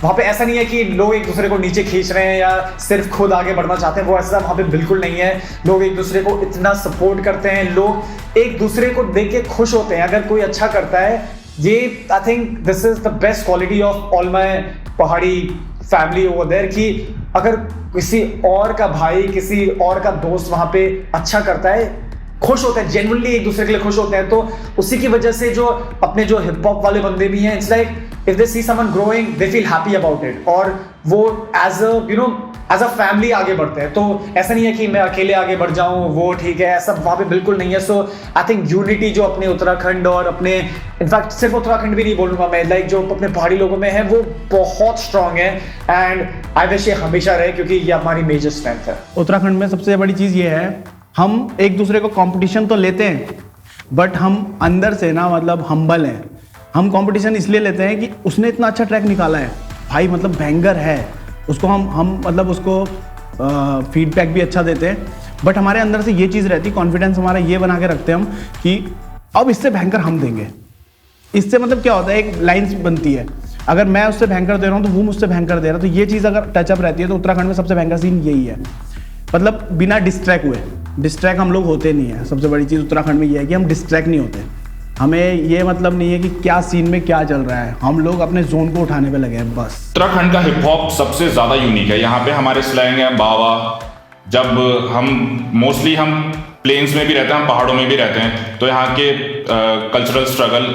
वहाँ पे ऐसा नहीं है कि लोग एक दूसरे को नीचे खींच रहे हैं या सिर्फ खुद आगे बढ़ना चाहते हैं, वो ऐसा वहाँ पे बिल्कुल नहीं है। लोग एक दूसरे को इतना सपोर्ट करते हैं, लोग एक दूसरे को देख के खुश होते हैं अगर कोई अच्छा करता है। ये I think this is the best quality of all my पहाड़ी फैमिली ओवर देयर, कि अगर किसी और का भाई, किसी और का दोस्त वहाँ पे अच्छा करता है, खुश होते हैं, जेन्युइनली एक दूसरे के लिए खुश होते हैं। तो उसी की वजह से जो अपने जो हिप हॉप वाले बंदे भी हैं, it's like if they see someone growing they feel happy about it, और वो एज अ फैमिली आगे बढ़ते हैं। तो ऐसा नहीं है कि मैं अकेले आगे बढ़ जाऊं, वो ठीक है, ऐसा वहाँ पे बिल्कुल नहीं है। सो आई थिंक यूनिटी जो अपने उत्तराखंड और अपने इनफैक्ट सिर्फ उत्तराखंड भी नहीं बोलूँगा मैं, लाइक जो अपने पहाड़ी लोगों में है वो बहुत स्ट्रांग है, एंड आई विश ये हमेशा रहे क्योंकि ये हमारी मेजर स्ट्रेंथ है। उत्तराखंड में सबसे बड़ी चीज़ ये है, हम एक दूसरे को कंपटीशन तो लेते हैं, बट हम अंदर से ना मतलब हम्बल हैं। हम कंपटीशन इसलिए लेते हैं कि उसने इतना अच्छा ट्रैक निकाला है भाई, मतलब बैंगर है, उसको हम मतलब उसको फीडबैक भी अच्छा देते हैं, बट हमारे अंदर से ये चीज़ रहती, कॉन्फिडेंस हमारा ये बना के रखते हैं हम कि अब इससे भयंकर हम देंगे। इससे मतलब क्या होता है, एक लाइन्स बनती है, अगर मैं उससे भयंकर दे रहा हूँ तो वो मुझसे भयंकर दे रहा है। तो ये चीज़ अगर टचअप रहती है तो उत्तराखंड में सबसे भयंकर सीन यही है, मतलब बिना डिस्ट्रैक्ट हुए। डिस्ट्रैक्ट हम लोग होते नहीं है, सबसे बड़ी चीज़ उत्तराखंड में ये है कि हम डिस्ट्रैक्ट नहीं होते। हमें ये मतलब नहीं है कि क्या सीन में क्या चल रहा है, हम लोग अपने जोन को उठाने पे लगे हैं बस। उत्तराखंड का हिप हॉप सबसे ज़्यादा यूनिक है। यहाँ पे हमारे स्लैंग है बावा। जब हम मोस्टली हम प्लेन्स में भी रहते हैं, हम पहाड़ों में भी रहते हैं, तो यहाँ के कल्चरल स्ट्रगल,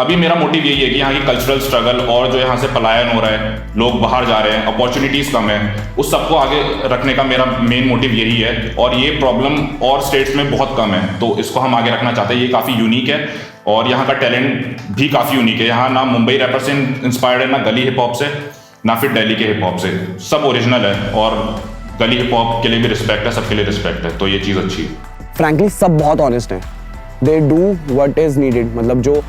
अभी मेरा मोटिव यही है कि यहाँ की कल्चरल स्ट्रगल और जो यहाँ से पलायन हो रहा है, लोग बाहर जा रहे हैं, अपॉर्चुनिटीज़ कम है, उस सबको आगे रखने का मेरा मेन मोटिव यही है। और ये प्रॉब्लम और स्टेट्स में बहुत कम है, तो इसको हम आगे रखना चाहते हैं। ये काफ़ी यूनिक है और यहाँ का टैलेंट भी काफ़ी यूनिक है। यहाँ ना मुंबई रैपर से इंस्पायर्ड है, ना गली हिप हॉप से, ना फिर दिल्ली के हिप हॉप से, सब ओरिजिनल है और गली हिप हॉप के लिए भी रिस्पेक्ट है, सबके लिए रिस्पेक्ट है, तो ये चीज़ अच्छी है। फ्रैंकली सब बहुत ऑनेस्ट हैं, they do what is needed, मतलब जो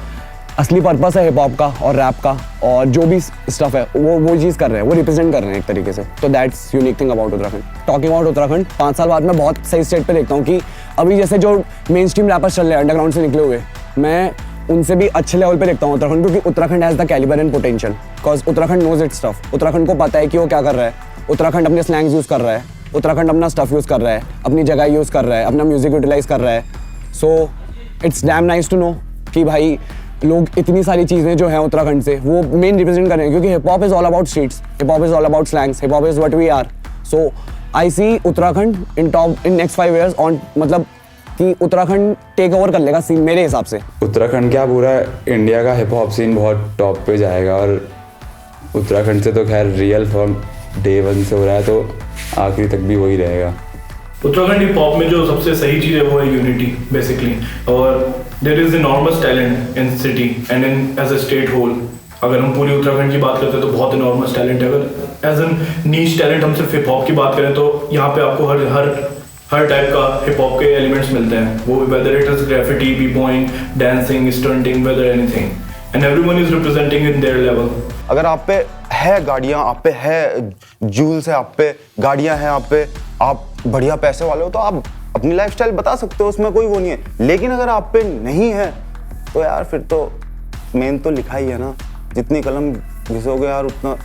असली पर्पस है हिप हॉप का और रैप का और जो भी स्टफ है वो चीज़ कर रहे हैं, वो रिप्रेजेंट कर रहे हैं एक तरीके से। तो that's unique thing about Uttarakhand. Talking about Uttarakhand, 5 साल बाद मैं बहुत सही स्टेट पे देखता हूँ कि अभी जैसे जो मेन स्ट्रीम रैपर्स चल रहे हैं अंडरग्राउंड से निकले हुए, मैं उनसे भी अच्छे लेवल पे देखता हूँ उत्तराखंड, क्योंकि Uttarakhand has the calibre and potential, because Uttarakhand knows it stuff. Uttarakhand को पता है कि वो क्या कर रहा है, उत्तराखंड अपने स्लैंग्स यूज़ कर रहा है, उत्तराखंड अपना स्टफ यूज़ कर रहा है, अपनी जगह यूज़ कर रहा है, अपना म्यूजिक यूटिलाइज कर रहा है। So it's damn nice to know कि भाई लोग इतनी सारी चीज़ें जो हैं उत्तराखंड से वो मेन रिप्रेजेंट कर रहे हैं, क्योंकि hip hop is all about streets, hip hop is all about slangs, hip hop is what we are. So I see Uttarakhand in top in next 5 years on, मतलब कि उत्तराखंड टेक ओवर कर लेगा scene मेरे हिसाब से। उत्तराखंड क्या पूरा इंडिया का हिप हॉप सीन बहुत टॉप पे जाएगा, और उत्तराखंड से तो खैर रियल फॉर्म डे 1 से हो रहा है, तो आखिरी तक भी वही रहेगा। उत्तराखंड हिप हॉप में जो सबसे सही चीज़ है वो है यूनिटी बेसिकली, और there is enormous talent in city and in as a state whole. अगर हम पूरी उत्तराखंड की बात करते हैं तो बहुत इनॉर्मस टैलेंट है। अगर एज एन नीश टैलेंट हम सिर्फ हिप हॉप की बात करें तो यहाँ पे आपको हर टाइप का हिप हॉप के एलिमेंट्स मिलते हैं, वो whether it is graffiti, B boying, dancing, stunting, whether anything, and everyone is representing in their level. अगर आप पे है गाड़ियाँ, आप पे है जूल्स है, आप पे गाड़ियाँ हैं, आप पे आप बढ़िया पैसे वाले हो, तो आप अपनी लाइफस्टाइल बता सकते हो, उसमें कोई वो नहीं है। लेकिन अगर आप पे नहीं है तो यार फिर तो मेन तो लिखा ही है ना, जितनी कलम घिसोगे यार उतना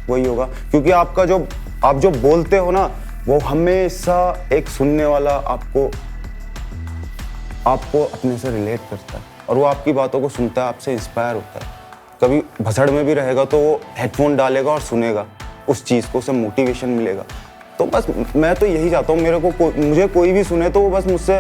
वही होगा, क्योंकि आपका जो आप जो बोलते हो ना वो हमेशा एक सुनने वाला आपको अपने से रिलेट करता है, और वो आपकी बातों को सुनता है, आपसे इंस्पायर होता है। कभी भसड़ में भी रहेगा तो वो हेडफोन डालेगा और सुनेगा उस चीज़ को, उसे मोटिवेशन मिलेगा। तो बस मैं तो यही चाहता हूँ, मुझे कोई भी सुने तो वो बस मुझसे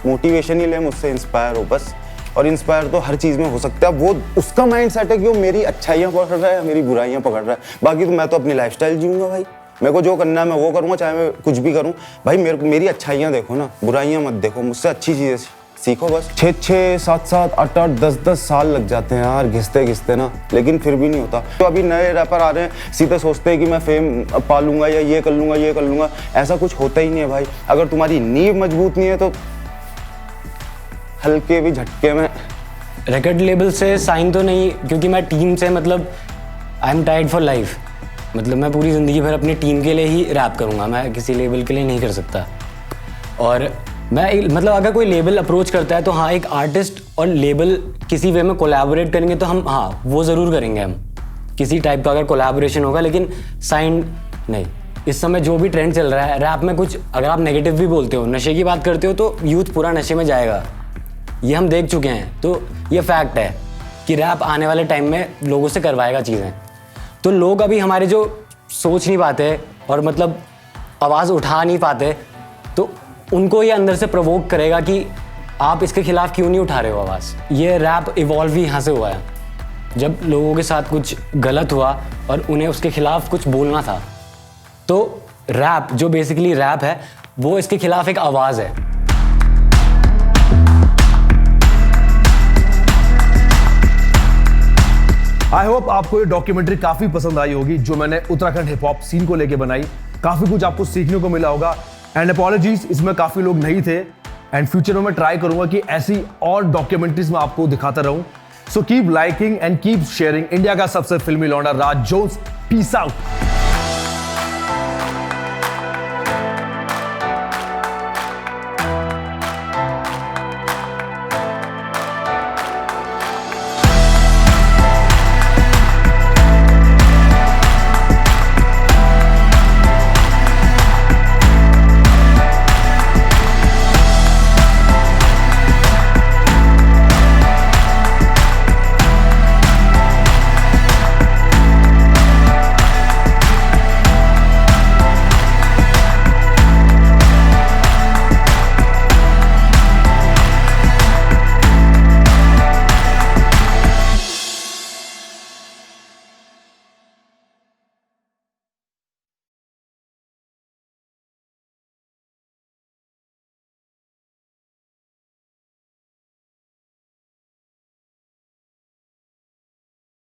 मोटिवेशन ही ले, मुझसे इंस्पायर हो बस। और इंस्पायर तो हर चीज़ में हो सकता है, वो उसका माइंड सेट है कि वो मेरी अच्छाइयाँ पकड़ रहा है या मेरी बुराइयाँ पकड़ रहा है। बाकी तो मैं तो अपनी लाइफस्टाइल जीऊँगा भाई, मेरे को जो करना है मैं वो करूँगा, चाहे मैं कुछ भी करूँ भाई। मेरी अच्छाइयाँ देखो ना, बुराइयाँ मत देखो, मुझसे अच्छी चीज़ें सीखो बस। 6-6, 7-7, 8-8, 10-10 साल लग जाते हैं यार घिसते ना, लेकिन फिर भी नहीं होता। तो अभी नए रैपर आ रहे हैं, सीधे सोचते हैं कि मैं फेम पा लूँगा या ये कर लूँगा, ऐसा कुछ होता ही नहीं है भाई। अगर तुम्हारी नींव मजबूत नहीं है तो हल्के भी झटके में रिकॉर्ड लेबल से साइन तो नहीं, क्योंकि मैं टीम से मतलब I am tied for life, मतलब मैं पूरी ज़िंदगी भर अपनी टीम के लिए ही रैप करूँगा, मैं किसी लेबल के लिए नहीं कर सकता। और मैं मतलब अगर कोई लेबल अप्रोच करता है तो हाँ, एक आर्टिस्ट और लेबल किसी वे में कोलैबोरेट करेंगे तो हम हाँ वो ज़रूर करेंगे, हम किसी टाइप का अगर कोलैबोरेशन होगा, लेकिन साइन नहीं। इस समय जो भी ट्रेंड चल रहा है रैप में, कुछ अगर आप नेगेटिव भी बोलते हो, नशे की बात करते हो तो यूथ पूरा नशे में जाएगा, ये हम देख चुके हैं। तो ये फैक्ट है कि रैप आने वाले टाइम में लोगों से करवाएगा चीज़ें। तो लोग अभी हमारे जो सोच नहीं पाते और मतलब आवाज़ उठा नहीं पाते, तो उनको ये अंदर से प्रोवोक करेगा कि आप इसके खिलाफ क्यों नहीं उठा रहे हो आवाज़। ये रैप इवॉल्व ही यहाँ से हुआ है, जब लोगों के साथ कुछ गलत हुआ और उन्हें उसके खिलाफ कुछ बोलना था, तो रैप जो बेसिकली रैप है वो इसके खिलाफ एक आवाज़ है। आई होप आपको ये डॉक्यूमेंट्री काफी पसंद आई होगी जो मैंने उत्तराखंड हिप हॉप सीन को लेके बनाई। काफी कुछ आपको सीखने को मिला होगा, एंड अपॉलॉजीज, इसमें काफी लोग नहीं थे, एंड फ्यूचर में मैं ट्राई करूंगा कि ऐसी और डॉक्यूमेंट्रीज में आपको दिखाता रहूं। So keep liking and keep sharing. India का सबसे फिल्मी लौंडा राज जोन्स, पीस आउट।